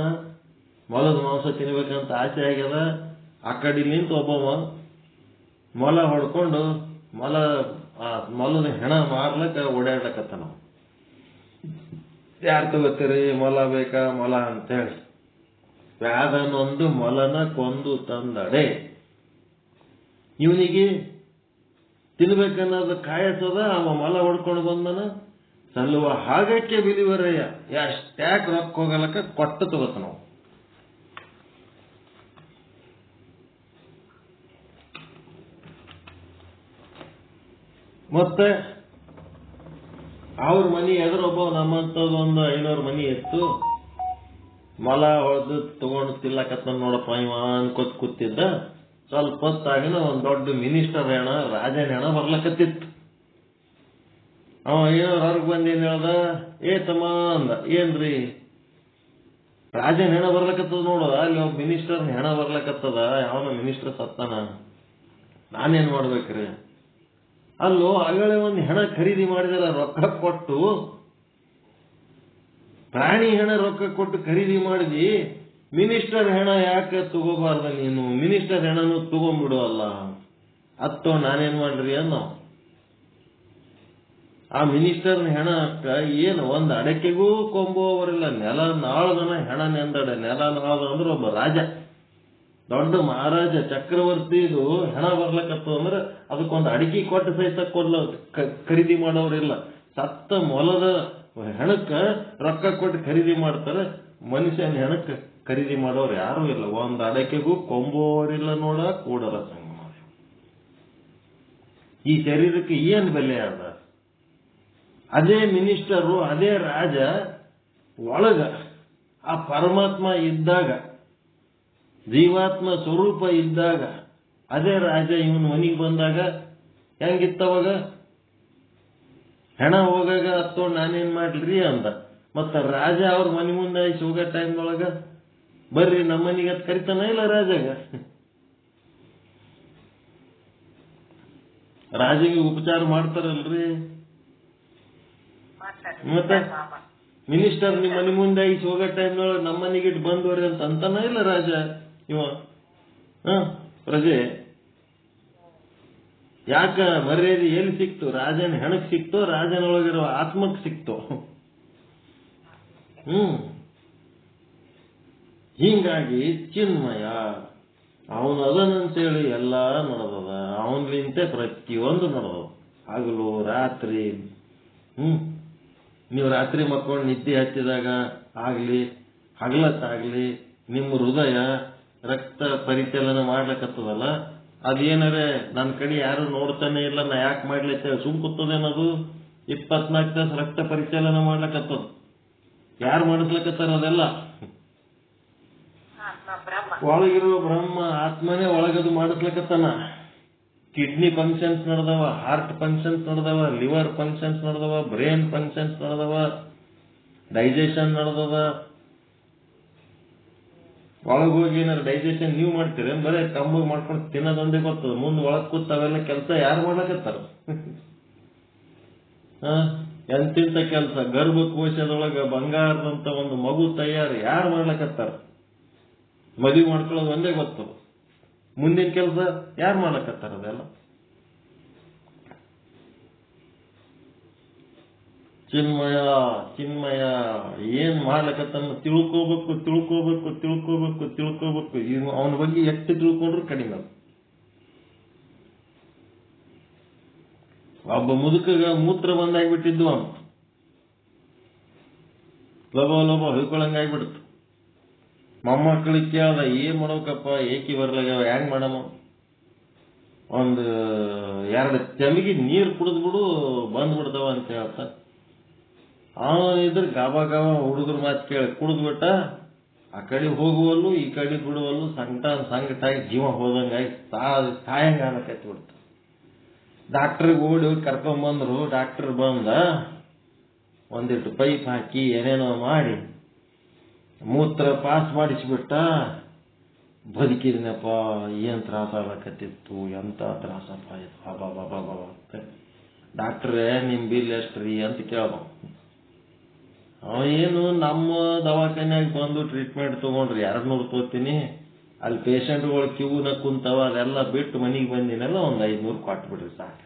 ಮೊಲದ ಮಾಂಸ ತಿನ್ಬೇಕಂತ ಆಸೆ ಆಗ್ಯದ. ಆ ಕಡೆ ನಿಂತು ಒಬ್ಬವ ಮೊಲ ಹೊಡ್ಕೊಂಡು ಮೊಲದ ಹೆಣ ಮಾರ್ಲಕ್ಕ ಓಡಾಡ್ಲಕತ್ತಾನ. ಯಾರು ತಗೋತೀರಿ? ಮೊಲ ಬೇಕಾ? ಮೊಲ ಅಂತೇಳಿ ವ್ಯಾಧನೊಂದು ಮೊಲನ ಕೊಂದು ತಂದಡೆ. ಇವನಿಗೆ ತಿನ್ಬೇಕನ್ನೋದು ಕಾಯಸದ. ಅವ ಮೊಲ ಹೊಡ್ಕೊಂಡು ಬಂದನ. ಸಲ್ಲುವ ಹಾಗಕ್ಕೆ ಬಿಲಿವರಯ್ಯ. ಎಷ್ಟ್ಯಾಕ್ ರೊಕ್ಕ ಹೋಗಲಕ್ಕ ಕೊಟ್ಟು ತಗೋತಾನ. ಮತ್ತೆ ಅವ್ರ ಮನಿ ಎದುರೊಬ್ಬ ನಮ್ಮಂತದೊಂದು 500 ಮನಿ ಇತ್ತು. ಮೊಲ ಹೊಡೆದು ತಗೊಂಡು ತಿಲ್ಲಕತ್ತ ನೋಡಪ್ಪ ಇವ ಅನ್ಕೊತ್ ಕೂತಿದ್ದ. ಸ್ವಲ್ಪ ಹೊತ್ತಾಗಿನ ಒಂದ್ ದೊಡ್ಡ ಮಿನಿಸ್ಟರ್ ಹೆಣ, ರಾಜನ ಹೆಣ ಬರ್ಲಕತ್ತಿತ್ತು. ಅವ ಏನೋ ಹೊರಗೆ ಬಂದು ಏನ್ ಹೇಳ್ದ? ತಮ್ಮ ಅಂದ. ಏನ್ರಿ? ರಾಜನ ಹೆಣ ಬರ್ಲಕತ್ತದ ನೋಡು, ಅಲ್ಲಿ ಒಬ್ಬ ಮಿನಿಸ್ಟರ್ ಹೆಣ ಬರ್ಲಕತ್ತದ. ಯಾವನ ಮಿನಿಸ್ಟರ್ ಸತ್ತಾನ, ನಾನೇನ್ ಮಾಡ್ಬೇಕ್ರಿ? ಅಲ್ಲೋ ಆಗಲೇ ಒಂದು ಹೆಣ ಖರೀದಿ ಮಾಡಿದಾರ ರೊಕ್ಕ ಕೊಟ್ಟು. ಪ್ರಾಣಿ ಹೆಣ ರೊಕ್ಕ ಕೊಟ್ಟು ಖರೀದಿ ಮಾಡಿದಿ, ಮಿನಿಸ್ಟರ್ ಹೆಣ ಯಾಕೆ ತಗೋಬಾರ್ದ ನೀನು? ಮಿನಿಸ್ಟರ್ ಹೆಣನು ತಗೊಂಡ್ಬಿಡು ಅಲ್ಲ. ಅತ್ತೋ ನಾನೇನ್ ಮಾಡ್ರಿ ಅನ್ನೋ. ಆ ಮಿನಿಸ್ಟರ್ ಹೆಣ ಏನು ಒಂದ್ ಅಡಕೆಗೂ ಕೊಂಬುವವರಿಲ್ಲ. ನೆಲ ನಾಳದನ ಹೆಣ ನೆಂದಡೆ. ನೆಲ ನಾಳದ ಅಂದ್ರೆ ಒಬ್ಬ ರಾಜ, ದೊಡ್ಡ ಮಹಾರಾಜ ಚಕ್ರವರ್ತಿ. ಇದು ಹೆಣ ಬರ್ಲಕತ್ತು ಅಂದ್ರೆ ಅದಕ್ಕೊಂದು ಅಡಿಕೆ ಕೊಟ್ಟು ಸಹಿತ ಖರೀದಿ ಮಾಡೋರಿಲ್ಲ. ಸತ್ತ ಮೊಲದ ಹೆಣಕ್ಕ ರೊಕ್ಕ ಕೊಟ್ಟು ಖರೀದಿ ಮಾಡ್ತಾರೆ. ಮನುಷ್ಯನ ಹೆಣಕ್ಕೆ ಖರೀದಿ ಮಾಡೋರು ಯಾರು ಇಲ್ಲ. ಒಂದು ಅಡಕೆಗೂ ಕೊಂಬುವವರಿಲ್ಲ ನೋಡ ಕೂಡಲ ಸಂಗಮ. ಈ ಶರೀರಕ್ಕೆ ಏನ್ ಬೆಲೆ ಅದ? ಅದೇ ಮಿನಿಸ್ಟರು, ಅದೇ ರಾಜ ಒಳಗ ಆ ಪರಮಾತ್ಮ ಇದ್ದಾಗ, ಜೀವಾತ್ಮ ಸ್ವರೂಪ ಇದ್ದಾಗ, ಅದೇ ರಾಜ ಇವನ್ ಮನಿಗೆ ಬಂದಾಗ ಹೆಂಗಿತ್ತವಾಗ? ಹೆಣ ಹೋಗಾಗ ಹತ್ತೋಡ್ ನಾನೇನ್ ಮಾಡ್ಲಿ ಅಂದ. ಮತ್ತ ರಾಜ ಅವ್ರ ಮನಿ ಮುಂದೆ ಹೋಗೋ ಟೈಮ್ನೊಳಗ ಬರ್ರಿ ನಮ್ಮ ಮನಿಗೆ ಅದ್ ಕರಿತಾನ ಇಲ್ಲ ರಾಜಾಗ? ರಾಜಗೆ ಉಪಚಾರ ಮಾಡ್ತಾರಲ್ರಿ. ಮತ್ತೆ ಮಿನಿಸ್ಟರ್ ನಿಮ್ ಮನಿ ಮುಂದೆ ಹೋಗೋ ಟೈಮ್ನೊಳಗೆ ನಮ್ಮ ಮನಿಗಿಟ್ಟು ಬಂದವ್ರಿ ಅಂತ ಅಂತಾನ ಇಲ್ಲ ರಾಜ? ಇವ ಪ್ರಜೆ ಯಾಕ ಮರ್ಯಾದೆ ಎಲ್ಲಿ ಸಿಕ್ತು? ರಾಜನ ಹೆಣಕ್ ಸಿಕ್ತೋ, ರಾಜನೊಳಗಿರೋ ಆತ್ಮಕ್ ಸಿಕ್ತೋ? ಹಿಂಗಾಗಿ ಚಿನ್ಮಯ ಅವನು ಅದನಂತೇಳಿ ಎಲ್ಲಾ ನಡೆದದ. ಅವನ್ಲಿಂತೆ ಪ್ರತಿಯೊಂದು ನಡೆದದ. ಹಗಲು ರಾತ್ರಿ. ನೀವು ರಾತ್ರಿ ಮಕ್ಕೊಂಡು ನಿದ್ದೆ ಹಚ್ಚಿದಾಗ ಆಗ್ಲಿ, ಹಗಲತ್ತಾಗ್ಲಿ, ನಿಮ್ಮ ಹೃದಯ ರಕ್ತ ಪರಿಚಲನ ಮಾಡ್ಲಕತ್ತದಲ್ಲ, ಅದೇನರೇ ನನ್ನ ಕಡೆ ಯಾರು ನೋಡ್ತಾನೆ ಇಲ್ಲ, ನಾ ಯಾಕೆ ಮಾಡ್ಲತ್ತೇವೆ ಸುಮ್ ಕೂತದೇನದು? 24 ತಾಸು ರಕ್ತ ಪರಿಚಲನ ಮಾಡ್ಲಕತ್ತದ. ಯಾರು ಮಾಡಿಸ್ಲಕತ್ತಾರ ಅದೆಲ್ಲ? ಒಳಗಿರುವ ಬ್ರಹ್ಮ ಆತ್ಮನೇ ಒಳಗದು ಮಾಡಿಸ್ಲಕತ್ತಾನ. ಕಿಡ್ನಿ ಫಂಕ್ಷನ್ಸ್ ನಡೆದವ, ಹಾರ್ಟ್ ಫಂಕ್ಷನ್ಸ್ ನಡೆದವ, ಲಿವರ್ ಫಂಕ್ಷನ್ಸ್ ನಡೆದವ, ಬ್ರೈನ್ ಫಂಕ್ಷನ್ಸ್ ನಡೆದವ, ಡೈಜೆಷನ್ ನಡೆದವ. ಒಳಗೋಗಿ ಏನಾರು ಡೈಜೆಷನ್ ನೀವು ಮಾಡ್ತೀರ? ಬರೀ ಕಮ್ಮಗ್ ಮಾಡ್ಕೊಂಡು ತಿನ್ನೋದೊಂದೇ ಗೊತ್ತದ. ಮುಂದೆ ಒಳಗ್ ಕೂತ್ ಅವೆಲ್ಲ ಕೆಲಸ ಯಾರು ಮಾಡ್ಲಕತ್ತಾರ? ಎಂತಿಂತ ಕೆಲಸ, ಗರ್ಭಕೋಶದೊಳಗ ಬಂಗಾರದಂತ ಒಂದು ಮಗು ತಯಾರು ಯಾರು ಮಾಡ್ಲಕತ್ತಾರ? ಮದುವೆ ಮಾಡ್ಕೊಳ್ಳೋದು ಒಂದೇ ಗೊತ್ತು, ಮುಂದಿನ ಕೆಲಸ ಯಾರು ಮಾಡ್ಲಕತ್ತಾರ? ಅದೆಲ್ಲ ಚಿನ್ಮಯ ಚಿನ್ಮಯ ಏನ್ ಮಾಡ್ಲಕತ್ತನ್ನ ತಿಳ್ಕೋಬೇಕು ತಿಳ್ಕೋಬೇಕು ತಿಳ್ಕೋಬೇಕು ತಿಳ್ಕೋಬೇಕು. ಅವನ ಬಗ್ಗೆ ಎಷ್ಟು ತಿಳ್ಕೊಂಡ್ರು ಕಡಿಮೆ. ಅದು ಒಬ್ಬ ಮುದುಕಗ ಮೂತ್ರ ಬಂದಾಗ್ಬಿಟ್ಟಿದ್ದು, ಅವನು ಲಭ ಲಭ ಹೊಯ್ಕೊಳಂಗಾಗ್ಬಿಡ್ತು. ಮೊಮ್ಮಕ್ಕಳಿಗೆ ಕೇಳ್ದ, ಏನ್ ಮಾಡ್ಬೇಕಪ್ಪ, ಏಕಿ ಬರ್ಲಾಗ್ಯಾವ, ಹೆಂಗ್ ಮಾಡಮ್ಮ? ಒಂದು 2 ತೆಮಿಗೆ ನೀರು ಕುಡಿದ್ಬಿಡು ಬಂದ್ಬಿಡ್ತಾವ ಅಂತ ಹೇಳ್ತ. ಅವನಿದ್ರೆ ಗಾಬ ಗಾಬ ಹುಡುಗರ ಮಾತು ಕೇಳಿ ಕುಡಿದ್ಬಿಟ್ಟ. ಆ ಕಡೆ ಹೋಗುವಲ್ಲು ಈ ಕಡೆ ಬಿಡುವಲ್ಲು, ಸಂಕಟಾಗಿ ಜೀವ ಹೋದಂಗಾಗಿ ಸಾಯಂಗ ಅನ್ನಕತ್ಬಿಡ್ತ. ಡಾಕ್ಟರ್ಗೆ ಓಡಿ ಹೋಗಿ ಕರ್ಕೊಂಡ್ಬಂದ್ರು. ಡಾಕ್ಟರ್ ಬಂದ ಒಂದಿಟ್ಟು ಪೈಪ್ ಹಾಕಿ ಏನೇನೋ ಮಾಡಿ ಮೂತ್ರ ಪಾಸ್ ಮಾಡಿಸ್ಬಿಟ್ಟ. ಬದುಕಿದ್ನಪ್ಪ, ಏನ್ ತ್ರಾಸ ಆಗಕತ್ತಿತ್ತು, ಎಂತ ತ್ರಾಸಪ್ಪ ಇದು, ಬಾಬಾ ಅಂತ. ಡಾಕ್ಟ್ರೇ ನಿಮ್ ಬಿಲ್ ಎಷ್ಟ್ರಿ ಅಂತ ಕೇಳ್ದ. ಏನು ನಮ್ಮ ದವಾಖಾನ್ಯಾಗ ಬಂದು ಟ್ರೀಟ್ಮೆಂಟ್ ತಗೊಂಡ್ರಿ 200 ತೋತೀನಿ, ಅಲ್ಲಿ ಪೇಷಂಟ್ಗಳು ಕ್ಯೂನ ಕುಂತವ, ಅದೆಲ್ಲ ಬಿಟ್ಟು ಮನೆಗೆ ಬಂದಿನೆಲ್ಲ ಒಂದು 500 ಕೊಟ್ಬಿಡ್ರಿ ಸಾಕು.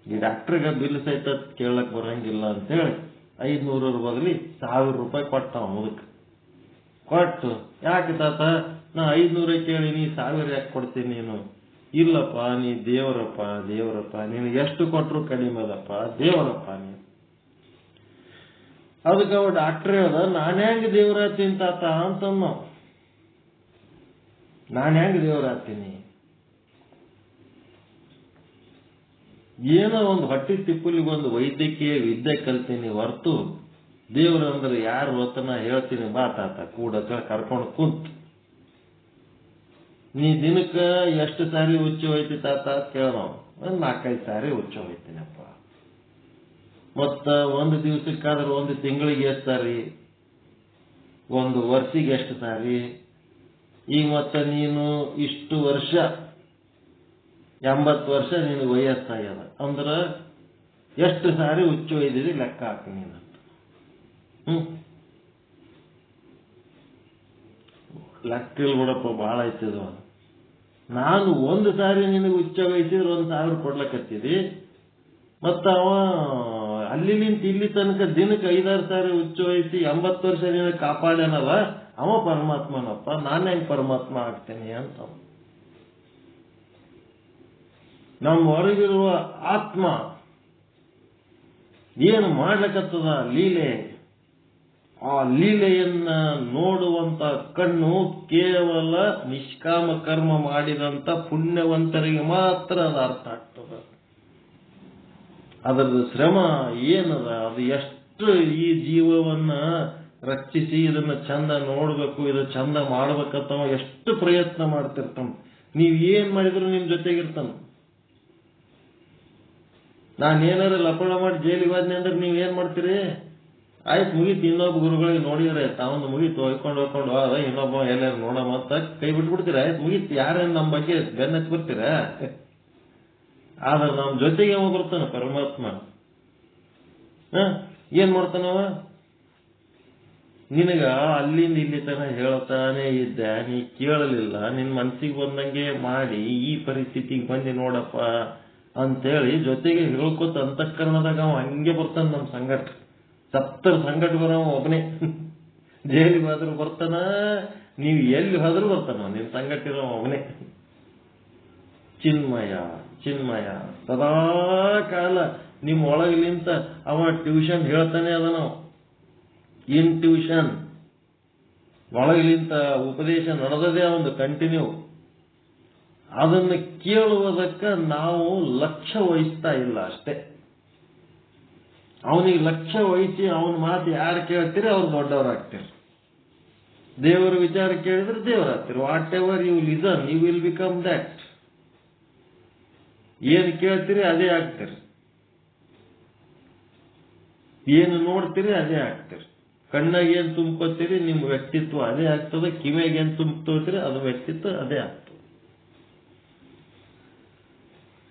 ಈ ಡಾಕ್ಟ್ರಿಗೆ ಬಿಲ್ ಸಹಿತ ಕೇಳಕ್ ಬರಂಗಿಲ್ಲ ಅಂತೇಳಿ 500 ಬದಲಿ 1000 ರೂಪಾಯಿ ಕೊಟ್ಟ ಮುದಕ್. ಕೊಟ್ಟು, ಯಾಕೆ ತಾತ ನಾ 500 ಕೇಳಿನಿ 1000 ಯಾಕೆ ಕೊಡ್ತೀನಿ ನೀನು? ಇಲ್ಲಪ್ಪ ನೀ ದೇವರಪ್ಪ ನೀನು ಎಷ್ಟು ಕೊಟ್ರು ಕಡಿಮೆ ಅದಪ್ಪ, ದೇವರಪ್ಪ ನೀನು. ಅದಕ್ಕೆ ಅವ ಡಾಕ್ಟರ್ ಹೇಳ್ದ, ನಾನು ಹೆಂಗೆ ದೇವರಾಗ್ತೀನಿ ತಾತ ಅಂತಂದ. ನಾನು ಹೆಂಗೆ ದೇವರಾಗ್ತೀನಿ? ಏನೋ ಒಂದು ಹೊಟ್ಟೆ ತಿಪ್ಪಲಿಗೆ ಒಂದು ವೈದ್ಯಕೀಯ ವಿದ್ಯೆ ಕಲ್ತೀನಿ ಹೊರತು ದೇವರಂದ್ರೆ ಯಾರು ಹೊತ್ತನ ಹೇಳ್ತೀನಿ ಬಾ ತಾತ ಕೂಡ ಕರ್ಕೊಂಡು ಕುಂತ. ನೀ ದಿನಕ್ಕೆ ಎಷ್ಟು ಸಾರಿ ಹುಚ್ಚು ಹೋಯ್ತಿ ತಾತ ಕೇಳೋ? 4-5 ಸಾರಿ ಹುಚ್ಚು ಹೋಯ್ತೀನಪ್ಪ. ಮತ್ತ ಒಂದು ದಿವಸಕ್ಕಾದ್ರೆ ಒಂದು ತಿಂಗಳಿಗೆ ಎಷ್ಟು ಸಾರಿ, ಒಂದು ವರ್ಷಿಗೆ ಎಷ್ಟು ಸಾರಿ? ಈಗ ಮತ್ತ ನೀನು ಇಷ್ಟು ವರ್ಷ 80 ವರ್ಷ ನೀನು ವಯಸ್ಸಾಗ್ಯದ ಅಂದ್ರ ಎಷ್ಟು ಸಾರಿ ಹುಚ್ಚು ಒಯ್ದಿದಿ ಲೆಕ್ಕ ಹಾಕಿ ನೀನಂತ. ಲೆಕ್ಕ ಇಲ್ಲ ಬಿಡಪ್ಪ, ಭಾಳ ಆಯ್ತದ. ನಾನು ಒಂದು ಸಾರಿ ನಿನಗೆ ಹುಚ್ಚ ವಹಿಸಿದ್ರೆ 1000 ಕೊಡ್ಲಕತ್ತಿದಿ, ಮತ್ತ ಅವ ಅಲ್ಲಿ ನಿಂತ ಇಲ್ಲಿ ತನಕ ದಿನಕ್ಕೆ 5-6 ಸಾರಿ ಹುಚ್ಚು ವಹಿಸಿ 80 ವರ್ಷ ನೀನು ಕಾಪಾಡ್ಯಾನಲ್ಲ, ಅವ ಪರಮಾತ್ಮನಪ್ಪ. ನಾನು ಹೆಂಗ್ ಪರಮಾತ್ಮ ಆಗ್ತೇನೆ ಅಂತ. ನಮ್ಮ ಹೊರಗಿರುವ ಆತ್ಮ ಏನು ಮಾಡ್ಲಕತ್ತದ ಲೀಲೆ, ಆ ಲೀಲೆಯನ್ನ ನೋಡುವಂತ ಕಣ್ಣು ಕೇವಲ ನಿಷ್ಕಾಮ ಕರ್ಮ ಮಾಡಿದಂತ ಪುಣ್ಯವಂತರಿಗೆ ಮಾತ್ರ ಅದು ಅರ್ಥ ಆಗ್ತದ. ಅದರ ಶ್ರಮ ಏನದ, ಅದು ಎಷ್ಟು ಈ ಜೀವವನ್ನ ರಕ್ಷಿಸಿ ಇದನ್ನ ಚಂದ ನೋಡ್ಬೇಕು, ಇದು ಚಂದ ಮಾಡ್ಬೇಕಂತ ಎಷ್ಟು ಪ್ರಯತ್ನ ಮಾಡ್ತಿರ್ತಾನ. ನೀವ್ ಏನ್ ಮಾಡಿದ್ರು ನಿಮ್ ಜೊತೆಗಿರ್ತಾನ. ನಾನೇನಾರ ಲಪಡ ಮಾಡಿ ಜೈಲಿಗೆ ಹೋದ್ನಿ ಅಂದ್ರೆ ನೀವ್ ಏನ್ ಮಾಡ್ತೀರಿ? ಆಯ್ತು ಮುಗೀತು, ಇನ್ನೊಬ್ಬ ಗುರುಗಳಿಗೆ ನೋಡಿದ್ರೆ ತಾವೊಂದು ಮುಗೀತು, ಹೊಯ್ಕೊಂಡು ಹೋದ ಇನ್ನೊಬ್ಬ ಎಲ್ಲಾರು ನೋಡಮ್ಮ ಅಂತ ಕೈ ಬಿಟ್ಬಿಡ್ತೀರ. ಆಯ್ತು ಮುಗೀತು, ಯಾರೇನು ನಮ್ಮ ಬಗ್ಗೆ ಬೆನ್ನತ್ತಿ ಬರ್ತೀರ? ಆದ್ರೆ ನಮ್ ಜೊತೆಗೆ ಅವ ಬರ್ತಾನ ಪರಮಾತ್ಮ. ಏನ್ ಮಾಡ್ತಾನವ? ನಿನಗ ಅಲ್ಲಿಂದ ಇಲ್ಲಿ ತನ ಹೇಳ್ತಾನೆ ಇದ್ದೆ, ನೀ ಕೇಳಲಿಲ್ಲ, ನಿನ್ ಮನ್ಸಿಗೆ ಬಂದಂಗೆ ಮಾಡಿ ಈ ಪರಿಸ್ಥಿತಿಗೆ ಬಂದಿ ನೋಡಪ್ಪ ಅಂತೇಳಿ ಜೊತೆಗೆ ಹೇಳ್ಕೊತ ಅಂತಃಕರಣದಾಗ ಅವ ಹಂಗೆ ಬರ್ತಾನ. ನಮ್ ಸಂಗಟ 70 ಸಂಗಟ ಬರವ ಒಬ್ಬನೇ. ಜೈಲಿಗೆ ಹೋದ್ರು ಬರ್ತಾನ, ನೀವ್ ಎಲ್ಲಿ ಹೋದ್ರು ಬರ್ತಾನ, ನಿಮ್ ಸಂಗಟ ಇರೋ ಒಬ್ಬನೇ. ಚಿನ್ಮಯ ಚಿನ್ಮಯ ಸದಾ ಕಾಲ ನಿಮ್ ಒಳಗಿಲಿಂತ ಅವ ಟ್ಯೂಷನ್ ಹೇಳ್ತಾನೆ ಅದ. ನಾವು ಇನ್ ಟ್ಯೂಷನ್ ಒಳಗಿಲಿಂತ ಉಪದೇಶ ನಡೆದದೇ ಒಂದು ಕಂಟಿನ್ಯೂ. ಅದನ್ನ ಕೇಳುವುದಕ್ಕ ನಾವು ಲಕ್ಷ್ಯ ವಹಿಸ್ತಾ ಇಲ್ಲ ಅಷ್ಟೇ. ಅವನಿಗೆ ಲಕ್ಷ್ಯ ವಹಿಸಿ ಅವನ ಮಾತು ಯಾರು ಕೇಳ್ತೀರಿ ಅವ್ರು ದೊಡ್ಡವರಾಗ್ತೀರಿ. ದೇವರ ವಿಚಾರ ಕೇಳಿದ್ರೆ ದೇವರಾಗ್ತೀರಿ. Whatever you listen you will become that. ಏನು ಕೇಳ್ತೀರಿ ಅದೇ ಆಗ್ತೀರಿ, ಏನು ನೋಡ್ತೀರಿ ಅದೇ ಆಗ್ತೀರಿ. ಕಣ್ಣಾಗ ಏನ್ ತುಂಬ್ಕೋತೀರಿ ನಿಮ್ ವ್ಯಕ್ತಿತ್ವ ಅದೇ ಆಗ್ತದೆ, ಕಿವಿಯಾಗ ಏನ್ ತುಂಬ್ಕೋತೀರಿ ಅದು ವ್ಯಕ್ತಿತ್ವ ಅದೇ ಆಗ್ತದೆ.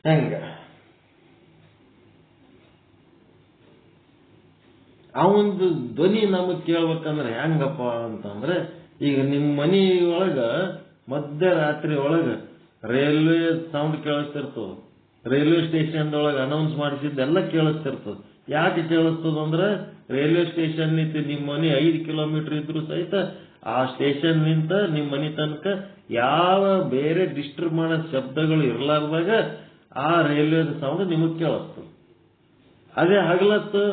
ಹೆಂಗ ಅವಂದು ಧ್ವನಿ ನಮಗ್ ಕೇಳ್ಬೇಕಂದ್ರೆ ಹೆಂಗಪ್ಪ ಅಂತಂದ್ರೆ, ಈಗ ನಿಮ್ಮ ಮನಿ ಒಳಗ ಮಧ್ಯರಾತ್ರಿ ಒಳಗ ರೈಲ್ವೆ ಸೌಂಡ್ ಕೇಳಿಸ್ತಿರ್ತದ, ರೈಲ್ವೆ ಸ್ಟೇಷನ್ ಒಳಗೆ ಅನೌನ್ಸ್ ಮಾಡಿಸಿದ್ದೆಲ್ಲ ಕೇಳಿಸ್ತಿರ್ತದ. ಯಾಕೆ ಕೇಳಿಸ್ತದಂದ್ರೆ, ರೈಲ್ವೆ ಸ್ಟೇಷನ್ ನಿಂತ ನಿಮ್ಮ ಮನೆ 5 ಕಿಲೋಮೀಟರ್ ಇದ್ರು ಸಹಿತ ಆ ಸ್ಟೇಷನ್ ನಿಂತ ನಿಮ್ಮ ಮನೆ ತನಕ ಯಾವ ಬೇರೆ ಡಿಸ್ಟರ್ಬ್ ಮಾಡೋ ಶಬ್ದಗಳು ಇರ್ಲಾರ್ದಾಗ ಆ ರೈಲ್ವೆ ಸೌಂಡ್ ನಿಮಗ್ ಕೇಳಿಸ್ತದೆ. ಅದೇ ಹಗಲತ್ತು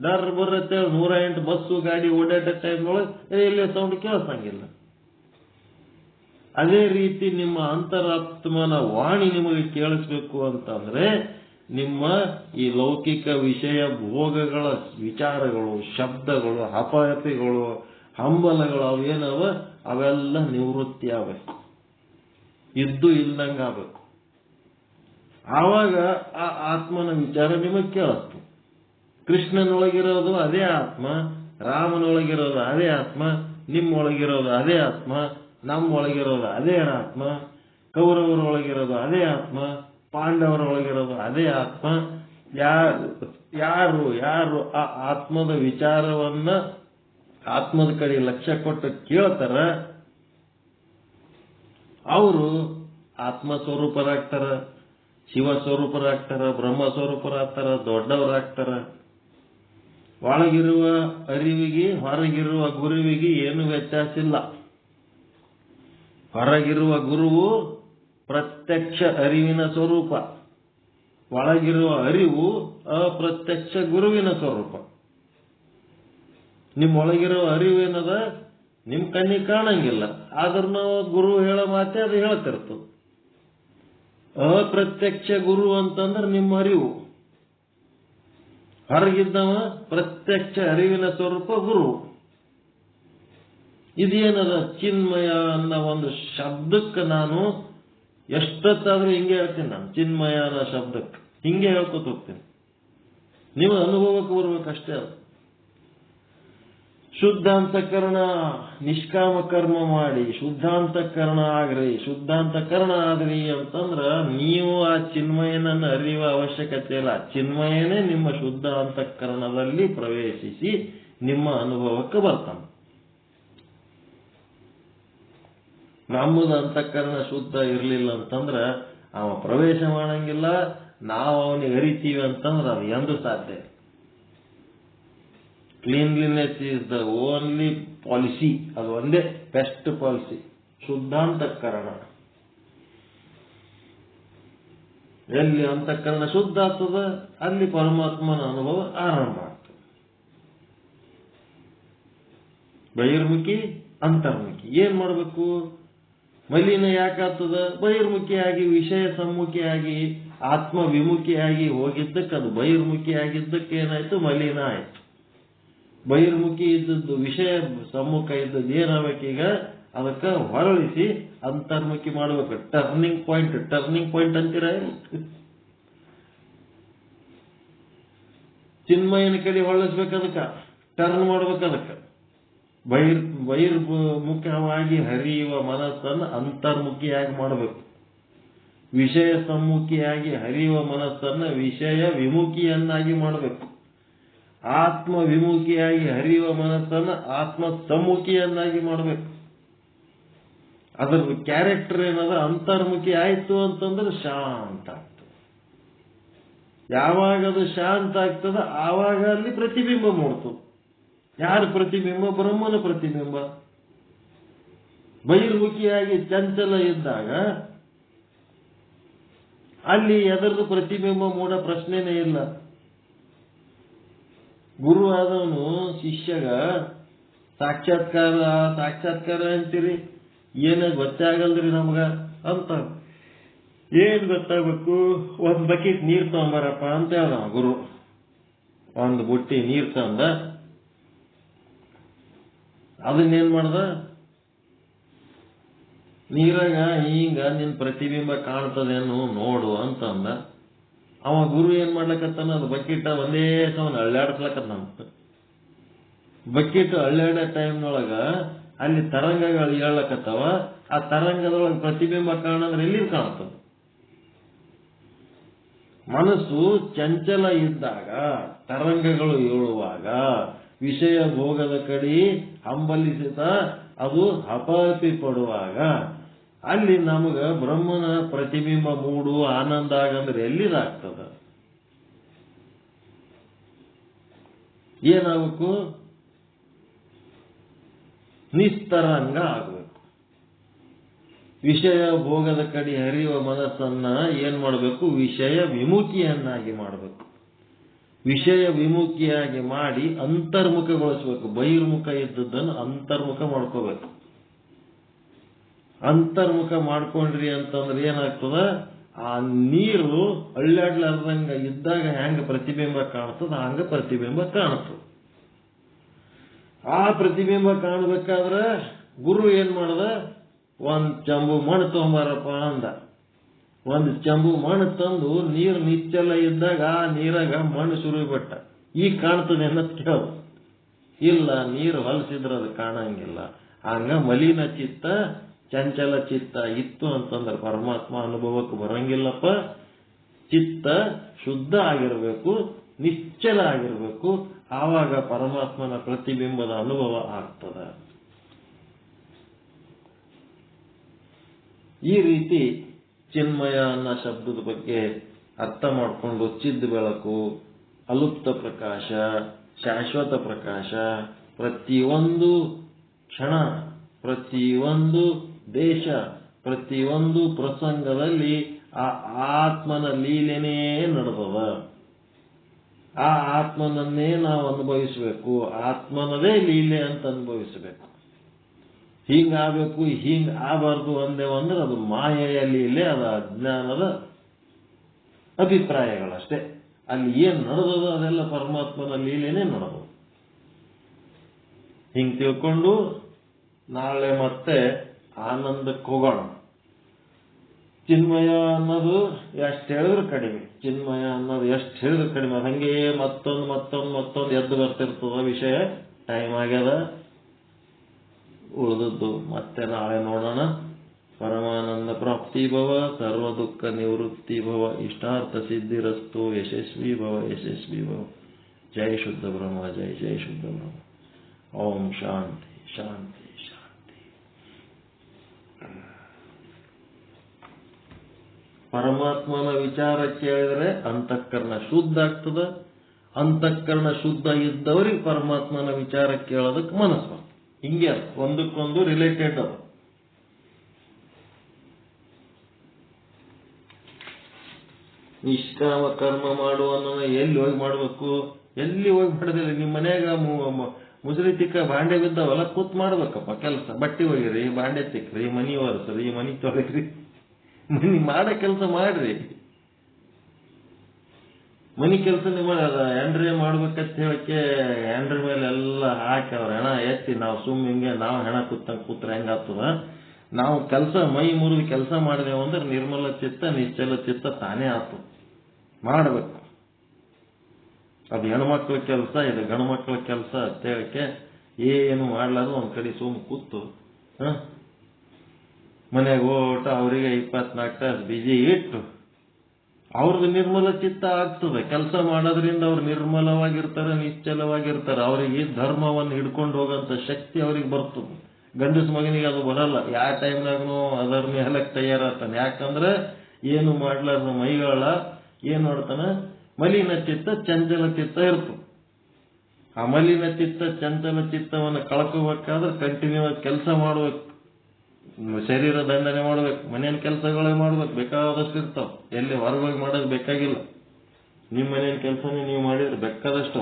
ಡರ್ ಬರುತ್ತೆ 108 ಬಸ್ಸು ಗಾಡಿ ಓಡಾಡೋ ಟೈಮ್ ಒಳಗೆ ರೈಲ್ವೆ ಸೌಂಡ್ ಕೇಳಿಸಂಗಿಲ್ಲ. ಅದೇ ರೀತಿ ನಿಮ್ಮ ಅಂತರಾತ್ಮನ ವಾಣಿ ನಿಮಗೆ ಕೇಳಿಸ್ಬೇಕು ಅಂತಂದ್ರೆ ನಿಮ್ಮ ಈ ಲೌಕಿಕ ವಿಷಯ ಭೋಗಗಳ ವಿಚಾರಗಳು, ಶಬ್ದಗಳು, ಹಪಾಹಪಿಗಳು, ಹಂಬಲಗಳು ಅವೇನವ ಅವೆಲ್ಲ ನಿವೃತ್ತಿ ಆಗಬೇಕು, ಇದ್ದು ಇಲ್ದಂಗ ಆಗಬೇಕು. ಆವಾಗ ಆ ಆತ್ಮನ ವಿಚಾರ ನಿಮಗೆ ಕೇಳಿಸ್ತು. ಕೃಷ್ಣನೊಳಗಿರೋದು ಅದೇ ಆತ್ಮ, ರಾಮನೊಳಗಿರೋದು ಅದೇ ಆತ್ಮ, ನಿಮ್ಮೊಳಗಿರೋದು ಅದೇ ಆತ್ಮ, ನಮ್ಮೊಳಗಿರೋದು ಅದೇ ಆತ್ಮ, ಕೌರವರೊಳಗಿರೋದು ಅದೇ ಆತ್ಮ, ಪಾಂಡವರೊಳಗಿರೋದು ಅದೇ ಆತ್ಮ. ಯಾರು ಯಾರು ಆ ಆತ್ಮದ ವಿಚಾರವನ್ನ ಆತ್ಮದ ಕಡೆ ಲಕ್ಷ್ಯ ಕೊಟ್ಟು ಕೇಳ್ತಾರ ಅವರು ಆತ್ಮ ಸ್ವರೂಪರಾಗ್ತಾರ, ಶಿವ ಸ್ವರೂಪರಾಗ್ತಾರ, ಬ್ರಹ್ಮ ಸ್ವರೂಪರಾಗ್ತಾರ, ದೊಡ್ಡವರಾಗ್ತಾರ. ಒಳಗಿರುವ ಅರಿವಿಗೆ ಹೊರಗಿರುವ ಗುರುವಿಗೆ ಏನು ವ್ಯತ್ಯಾಸ ಇಲ್ಲ. ಹೊರಗಿರುವ ಗುರುವು ಪ್ರತ್ಯಕ್ಷ ಅರಿವಿನ ಸ್ವರೂಪ, ಒಳಗಿರುವ ಅರಿವು ಅಪ್ರತ್ಯಕ್ಷ ಗುರುವಿನ ಸ್ವರೂಪ. ನಿಮ್ಮೊಳಗಿರುವ ಅರಿವೇನದ ನಿಮ್ ಕಣ್ಣಿಗೆ ಕಾಣಂಗಿಲ್ಲ, ಆದ್ರೂ ನಾವು ಗುರು ಹೇಳೋ ಮಾತೆ ಅದು ಹೇಳ್ತಿರ್ತದೆ. ಅಪ್ರತ್ಯಕ್ಷ ಗುರು ಅಂತಂದ್ರೆ ನಿಮ್ಮ ಅರಿವು, ಹೊರಗಿದ್ದವ ಪ್ರತ್ಯಕ್ಷ ಅರಿವಿನ ಸ್ವರೂಪ ಗುರು. ಇದೇನದ ಚಿನ್ಮಯ ಅನ್ನೋ ಒಂದು ಶಬ್ದಕ್ಕೆ ನಾನು ಎಷ್ಟೊತ್ತಾದ್ರೂ ಹಿಂಗೆ ಹೇಳ್ತೀನಿ. ನಾನು ಚಿನ್ಮಯ ಅನ್ನೋ ಶಬ್ದಕ್ಕೆ ಹಿಂಗೆ ಹೇಳ್ಕೊತ ಹೋಗ್ತೀನಿ. ನೀವು ಅನುಭವಕ್ಕೆ ಬರ್ಬೇಕಷ್ಟೇ. ಅದು ಶುದ್ಧಾಂತಕರಣ, ನಿಷ್ಕಾಮ ಕರ್ಮ ಮಾಡಿ ಶುದ್ಧಾಂತಕರಣ ಆಗ್ರಿ, ಶುದ್ಧಾಂತಕರಣ ಆದ್ರಿ ಅಂತಂದ್ರ ನೀವು ಆ ಚಿನ್ಮಯನನ್ನು ಅರಿಯುವ ಅವಶ್ಯಕತೆ ಇಲ್ಲ. ಚಿನ್ಮಯನೇ ನಿಮ್ಮ ಶುದ್ಧ ಅಂತಃಕರಣದಲ್ಲಿ ಪ್ರವೇಶಿಸಿ ನಿಮ್ಮ ಅನುಭವಕ್ಕೆ ಬರ್ತಾನೆ. ನಮ್ಮದು ಅಂತಃಕರಣ ಶುದ್ಧ ಇರಲಿಲ್ಲ ಅಂತಂದ್ರ ಅವ ಪ್ರವೇಶ ಮಾಡಂಗಿಲ್ಲ. ನಾವು ಅವನಿಗೆ ಅರಿತೀವಿ ಅಂತಂದ್ರೆ ಅದು ಎಂದು ಸಾಧ್ಯ. Cleanliness is the only policy, ಅದು ಒಂದೇ ಬೆಸ್ಟ್ ಪಾಲಿಸಿ, ಶುದ್ಧಾಂತಃಕರಣ. ಎಲ್ಲಿ ಅಂತಃಕರಣ ಶುದ್ಧ ಆಗ್ತದ ಅಲ್ಲಿ ಪರಮಾತ್ಮನ ಅನುಭವ ಆರಂಭ ಆಗ್ತದೆ. ಬಹಿರ್ಮುಖಿ ಅಂತರ್ಮುಖಿ ಏನ್ ಮಾಡಬೇಕು? ಮಲಿನ ಯಾಕಾಗ್ತದ? ಬಹಿರ್ಮುಖಿಯಾಗಿ ವಿಷಯ ಸಮ್ಮುಖಿಯಾಗಿ ಆತ್ಮ ವಿಮುಖಿಯಾಗಿ ಹೋಗಿದ್ದಕ್ಕೆ, ಅದು ಬಹಿರ್ಮುಖಿಯಾಗಿದ್ದಕ್ಕೆ ಏನಾಯ್ತು? ಮಲಿನ ಆಯ್ತು. ಬಹಿರ್ಮುಖಿ ಇದ್ದದ್ದು ವಿಷಯ ಸಮ್ಮುಖ ಇದ್ದದ್ದು ಏನಾಗಬೇಕೀಗ? ಅದಕ್ಕೆ ಹೊರಳಿಸಿ ಅಂತರ್ಮುಖಿ ಮಾಡಬೇಕು. ಟರ್ನಿಂಗ್ ಪಾಯಿಂಟ್ ಅಂತೀರ. ಚಿನ್ಮಯನ ಕಡೆ ಹೊರಳಿಸ್ಬೇಕು, ಅದಕ್ಕೆ ಟರ್ನ್ ಮಾಡ್ಬೇಕು. ಅದಕ್ಕೆ ಬಹಿರ್ಮುಖವಾಗಿ ಹರಿಯುವ ಮನಸ್ಸನ್ನು ಅಂತರ್ಮುಖಿಯಾಗಿ ಮಾಡಬೇಕು. ವಿಷಯ ಸಮ್ಮುಖಿಯಾಗಿ ಹರಿಯುವ ಮನಸ್ಸನ್ನು ವಿಷಯ ವಿಮುಖಿಯನ್ನಾಗಿ ಮಾಡಬೇಕು. ಆತ್ಮ ವಿಮುಖಿಯಾಗಿ ಹರಿಯುವ ಮನಸ್ಸನ್ನು ಆತ್ಮ ಸಮ್ಮುಖಿಯನ್ನಾಗಿ ಮಾಡಬೇಕು. ಅದರ ಕ್ಯಾರೆಕ್ಟರ್ ಏನದ? ಅಂತರ್ಮುಖಿ ಆಯ್ತು ಅಂತಂದ್ರೆ ಶಾಂತ ಆಗ್ತದೆ. ಯಾವಾಗ ಅದು ಶಾಂತ ಆಗ್ತದ ಆವಾಗ ಅಲ್ಲಿ ಪ್ರತಿಬಿಂಬ ಮೂಡ್ತದೆ. ಯಾರ ಪ್ರತಿಬಿಂಬ? ಬ್ರಹ್ಮನ ಪ್ರತಿಬಿಂಬ. ಬಹಿರ್ಮುಖಿಯಾಗಿ ಚಂಚಲ ಇದ್ದಾಗ ಅಲ್ಲಿ ಎದರದು ಪ್ರತಿಬಿಂಬ ಮೂಡೋ ಪ್ರಶ್ನೆನೇ ಇಲ್ಲ. ಗುರು ಆದವನು ಶಿಷ್ಯಗ ಸಾಕ್ಷಾತ್ಕಾರ ಅಂತೀರಿ, ಏನ ಗೊತ್ತಾಗಲ್ರಿ ನಮ್ಗ ಅಂತ. ಏನ್ ಗೊತ್ತಾಗಬೇಕು? ಒಂದ್ ಬಕೆಟ್ ನೀರ್ ತಗೊಂಬರಪ್ಪ ಅಂತ ಹೇಳ್ದ ಗುರು. ಒಂದು ಬುಟ್ಟಿ ನೀರ್ ತಂದ. ಅದನ್ನೇನ್ ಮಾಡ್ದ? ನೀರಾಗ ಹಿಂಗ ನಿನ್ ಪ್ರತಿಬಿಂಬ ಕಾಣ್ತದೇನು ನೋಡು ಅಂತಂದ. ಅವ ಗುರು ಏನ್ ಮಾಡ್ಲಕತ್ತಾನ? ಅದು ಬಕೆಟ್ ಒಂದೇ ಸವನ್ ಅಳ್ಳಾಡ್ಸ್ಲಕತ್ತ. ಬಕೆಟ್ ಅಳ್ಳಾಡೋ ಟೈಮ್ನೊಳಗ ಅಲ್ಲಿ ತರಂಗಗಳು ಹೇಳಕತ್ತವ. ಆ ತರಂಗದೊಳಗೆ ಪ್ರತಿಬಿಂಬ ಕಾಣಂದ್ರೆ ಎಲ್ಲಿ ಕಾಣ್ತದ? ಮನಸ್ಸು ಚಂಚಲ ಇದ್ದಾಗ, ತರಂಗಗಳು ಏಳುವಾಗ ವಿಷಯ ಭೋಗದ ಕಡೆ ಹಂಬಲಿಸಿದ ಅದು ಹಪಾಪಿ ಪಡುವಾಗ ಅಲ್ಲಿ ನಮಗ ಬ್ರಹ್ಮನ ಪ್ರತಿಬಿಂಬ ಮೂಡು ಆನಂದ ಆಗಂದ್ರೆ ಎಲ್ಲಿದಾಗ್ತದ? ಏನಾಗಬೇಕು? ನಿಸ್ತರಂಗ ಆಗಬೇಕು. ವಿಷಯ ಭೋಗದ ಕಡೆ ಹರಿಯುವ ಮನಸ್ಸನ್ನ ಏನ್ ಮಾಡಬೇಕು? ವಿಷಯ ವಿಮುಖಿಯನ್ನಾಗಿ ಮಾಡಬೇಕು. ವಿಷಯ ವಿಮುಖಿಯಾಗಿ ಮಾಡಿ ಅಂತರ್ಮುಖಗೊಳಿಸಬೇಕು. ಬಹಿರ್ಮುಖ ಇದ್ದದ್ದನ್ನು ಅಂತರ್ಮುಖ ಮಾಡ್ಕೋಬೇಕು. ಅಂತರ್ಮುಖ ಮಾಡ್ಕೊಂಡ್ರಿ ಅಂತಂದ್ರೆ ಏನಾಗ್ತದ? ಆ ನೀರು ಅಳ್ಳಾಡ್ಲಾರ್ದಂಗ ಇದ್ದಾಗ ಹೆಂಗ ಪ್ರತಿಬಿಂಬ ಕಾಣ್ತದ ಹಂಗ ಪ್ರತಿಬಿಂಬ ಕಾಣ್ತದ. ಆ ಪ್ರತಿಬಿಂಬ ಕಾಣ್ಬೇಕಾದ್ರೆ ಗುರು ಏನ್ ಮಾಡದ? ಒಂದ್ ಚಂಬು ಮಣ್ಣು ತಗೊಂಬಾರಪ್ಪ ಅಂದ. ಒಂದು ಚಂಬು ಮಣ್ಣು ತಂದು ನೀರು ನಿಚ್ಚಲ ಇದ್ದಾಗ ಆ ನೀರಾಗ ಮಣ್ಣು ಸುರಿಬಿಟ್ಟ. ಈಗ ಕಾಣ್ತದೆ ಅನ್ನೋದು ಕೇಳೋದು ಇಲ್ಲ. ನೀರು ಹೊಲಸಿದ್ರೆ ಅದು ಕಾಣಂಗಿಲ್ಲ. ಹಂಗ ಮಲಿನ ಚಿತ್ತ ಚಂಚಲ ಚಿತ್ತ ಇತ್ತು ಅಂತಂದ್ರೆ ಪರಮಾತ್ಮ ಅನುಭವಕ್ಕೆ ಬರಂಗಿಲ್ಲಪ್ಪ. ಚಿತ್ತ ಶುದ್ಧ ಆಗಿರಬೇಕು, ನಿಶ್ಚಲ ಆಗಿರಬೇಕು. ಆವಾಗ ಪರಮಾತ್ಮನ ಪ್ರತಿಬಿಂಬದ ಅನುಭವ ಆಗ್ತದ. ಈ ರೀತಿ ಚಿನ್ಮಯ ಅನ್ನೋ ಶಬ್ದದ ಬಗ್ಗೆ ಅರ್ಥ ಮಾಡಿಕೊಂಡು ಚಿದ್ ಬೆಳಕು, ಅಲುಪ್ತ ಪ್ರಕಾಶ, ಶಾಶ್ವತ ಪ್ರಕಾಶ, ಪ್ರತಿಯೊಂದು ಕ್ಷಣ, ಪ್ರತಿಯೊಂದು ದೇಶ, ಪ್ರತಿಯೊಂದು ಪ್ರಸಂಗದಲ್ಲಿ ಆ ಆತ್ಮನ ಲೀಲೆನೇ ನಡೆದದ. ಆ ಆತ್ಮನನ್ನೇ ನಾವು ಅನುಭವಿಸಬೇಕು. ಆತ್ಮನದೇ ಲೀಲೆ ಅಂತ ಅನುಭವಿಸಬೇಕು. ಹಿಂಗಾಗಬೇಕು, ಹಿಂಗ ಆಗಬಾರ್ದು ಅಂದೇವಂದ್ರೆ ಅದು ಮಾಯೆಯ ಲೀಲೆ, ಅದು ಅಜ್ಞಾನದ ಅಭಿಪ್ರಾಯಗಳಷ್ಟೇ. ಅಲ್ಲಿ ಏನ್ ನಡೆದದು ಅದೆಲ್ಲ ಪರಮಾತ್ಮನ ಲೀಲೆನೇ ನಡೆದು. ಹಿಂಗ್ ತಿಳ್ಕೊಂಡು ನಾಳೆ ಮತ್ತೆ ಆನಂದಕ್ಕೆ ಹೋಗೋಣ. ಚಿನ್ಮಯ ಅನ್ನೋದು ಎಷ್ಟು ಹೇಳಿದ್ರು ಕಡಿಮೆ. ಚಿನ್ಮಯ ಅನ್ನೋದು ಎಷ್ಟು ಹೇಳಿದ್ರು ಕಡಿಮೆ. ಹಂಗೆ ಮತ್ತೊಂದು ಎದ್ದು ಬರ್ತಿರ್ತದ ವಿಷಯ. ಟೈಮ್ ಆಗ್ಯದ. ಉಳಿದದ್ದು ಮತ್ತೆ ನಾಳೆ ನೋಡೋಣ. ಪರಮಾನಂದ ಪ್ರಾಪ್ತಿ ಭವ, ಸರ್ವ ದುಃಖ ನಿವೃತ್ತಿ ಭವ, ಇಷ್ಟಾರ್ಥ ಸಿದ್ಧಿರಸ್ತು, ಯಶಸ್ವಿ ಭವ, ಯಶಸ್ವಿ ಭವ. ಜೈ ಶುದ್ಧ ಬ್ರಹ್ಮ, ಜೈ ಜೈ ಶುದ್ಧ ಬ್ರಹ್ಮ. ಓಂ ಶಾಂತಿ ಶಾಂತಿ ಶಾಂತಿ. ಪರಮಾತ್ಮನ ವಿಚಾರ ಕೇಳಿದ್ರೆ ಅಂತಃಕರಣ ಶುದ್ಧ ಆಗ್ತದ. ಅಂತಃಕರಣ ಶುದ್ಧ ಇದ್ದವರಿಗೆ ಪರಮಾತ್ಮನ ವಿಚಾರ ಕೇಳೋದಕ್ಕೆ ಮನಸ್ಸು. ಹಿಂಗೆ ಒಂದಕ್ಕೊಂದು ರಿಲೇಟೆಡ್ ಅದು. ನಿಷ್ಕಾಮ ಕರ್ಮ ಮಾಡುವನ್ನ ಎಲ್ಲಿ ಹೋಗಿ ಮಾಡಬೇಕು? ಎಲ್ಲಿ ಹೋಗಿ ಮಾಡಿದ್ರೆ ನಿಮ್ಮ ಮನ್ಯಾಗ ಮುಸುರಿ ತಿಕ್ಕ ಬಾಂಡೆ ಬಿದ್ದಾವಲ್ಲ, ಕೂತ್ ಮಾಡ್ಬೇಕಪ್ಪ ಕೆಲಸ. ಬಟ್ಟೆ ಒಗಿರಿ, ಬಾಂಡೆ ತಿಕ್ಕ್ರಿ, ಮನಿ ಒರೆಸ್ರಿ, ಮನಿ ತೊಳೆಗ್ರಿ, ಮನಿ ಮಾಡೋ ಕೆಲಸ ಮಾಡ್ರಿ. ಮನಿ ಕೆಲಸನೇ ಮಾಡ್ಯಾರ. ಎಂಡ್ರೆ ಮಾಡ್ಬೇಕಂತ ಹೇಳಕ್ಕೆ ಎಂಡ್ರ ಮೇಲೆ ಎಲ್ಲ ಹಾಕಿ ಅವ್ರ ಹೆಣ ಎತ್ತಿ ನಾವು ಹಿಂಗೆ ನಾವು ಹೆಣ ಕೂತ್ರೆ ಹೆಂಗಾಗ್ತದ? ನಾವು ಕೆಲಸ ಮೈ ಮುರಿದು ಕೆಲಸ ಮಾಡಿದೆವು ಅಂದ್ರೆ ನಿರ್ಮಲ ಚಿತ್ತ ನಿಶ್ಚಲ ಚಿತ್ತ ತಾನೇ ಆತು. ಮಾಡಬೇಕು. ಅದು ಹೆಣ್ಮಕ್ಳ ಕೆಲಸ, ಇದು ಗಂಡು ಮಕ್ಕಳ ಕೆಲಸ ಅಂತ ಹೇಳಕ್ಕೆ ಏನು ಮಾಡ್ಲಾರ್ದು ಒಂದ್ ಕಡೆ ಕೂತು ಮನೆಗೆ ಓಟ ಅವರಿಗೆ 24 ತಾಸು ಬಿಜಿ ಇಟ್ಟು ಅವ್ರದ್ದು ನಿರ್ಮಲ ಚಿತ್ತ ಆಗ್ತದೆ. ಕೆಲಸ ಮಾಡೋದ್ರಿಂದ ಅವ್ರು ನಿರ್ಮಲವಾಗಿರ್ತಾರೆ, ನಿಶ್ಚಲವಾಗಿರ್ತಾರೆ. ಅವರಿಗೆ ಧರ್ಮವನ್ನು ಹಿಡ್ಕೊಂಡು ಹೋಗಂತ ಶಕ್ತಿ ಅವ್ರಿಗೆ ಬರ್ತದೆ. ಗಂಡಸ ಮಗನಿಗೆ ಅದು ಬರಲ್ಲ. ಯಾವ ಟೈಮ್ನಾಗೂ ಅದರ ಮೇಲಕ್ಕೆ ತಯಾರಾಗ್ತಾನೆ. ಯಾಕಂದ್ರೆ ಏನು ಮಾಡ್ಲಾರ್ದ ಮೈಗಳ ಏನ್ ಮಾಡ್ತಾನ? ಮಲಿನ ಚಿತ್ತ ಚಂಚಲ ಚಿತ್ತ ಇರ್ತದೆ. ಆ ಮಲಿನ ಚಿತ್ತ ಚಂಚಲ ಚಿತ್ತವನ್ನು ಕಳ್ಕೋಬೇಕಾದ್ರೆ ಕಂಟಿನ್ಯೂಸ್ ಕೆಲಸ ಮಾಡ್ಬೇಕು. ಶರೀರ ದಂಡನೆ ಮಾಡ್ಬೇಕು, ಮನೇನ ಕೆಲಸಗಳೇ ಮಾಡ್ಬೇಕು. ಬೇಕಾದಷ್ಟು ಇರ್ತಾವ. ಎಲ್ಲಿ ಹೊರಗೋಗಿ ಮಾಡೋದು ಬೇಕಾಗಿಲ್ಲ. ನಿಮ್ಮ ಮನೇನ ಕೆಲಸನೇ ನೀವು ಮಾಡಿದ್ರೆ ಬೇಕಾದಷ್ಟು.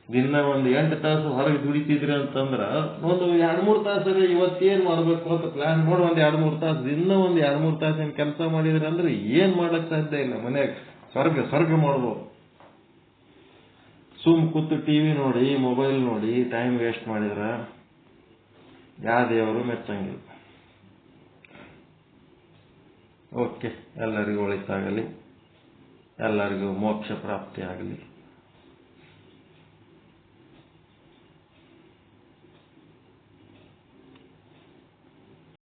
ದಿನ ಒಂದು 8 ತಾಸು ಹೊರಗೆ ದುಡಿತಿದ್ರಿ ಅಂತಂದ್ರ ಒಂದು 2-3 ತಾಸು ಇವತ್ತೇನ್ ಮಾಡ್ಬೇಕು ಅಂತ ಪ್ಲಾನ್ ಮಾಡಿ ಒಂದು 2-3 ತಾಸು ದಿನ ಒಂದು 2-3 ತಾಸಿನ ಕೆಲಸ ಮಾಡಿದ್ರಿ ಅಂದ್ರೆ ಏನ್ ಮಾಡಕ್ ಸಾಧ್ಯ ಇಲ್ಲ. ಮನ್ಯಾಗ ಸ್ವರ್ಗ ಮಾಡ್ಬೋದು. ಕೂತು ಟಿವಿ ನೋಡಿ, ಮೊಬೈಲ್ ನೋಡಿ ಟೈಮ್ ವೇಸ್ಟ್ ಮಾಡಿದ್ರ ಯಾವ ದೇವರು ಮೆಚ್ಚಂಗಿಲ್ಲ. ಓಕೆ, ಎಲ್ಲರಿಗೂ ಒಳಿತಾಗಲಿ, ಎಲ್ಲರಿಗೂ ಮೋಕ್ಷ ಪ್ರಾಪ್ತಿ ಆಗಲಿ.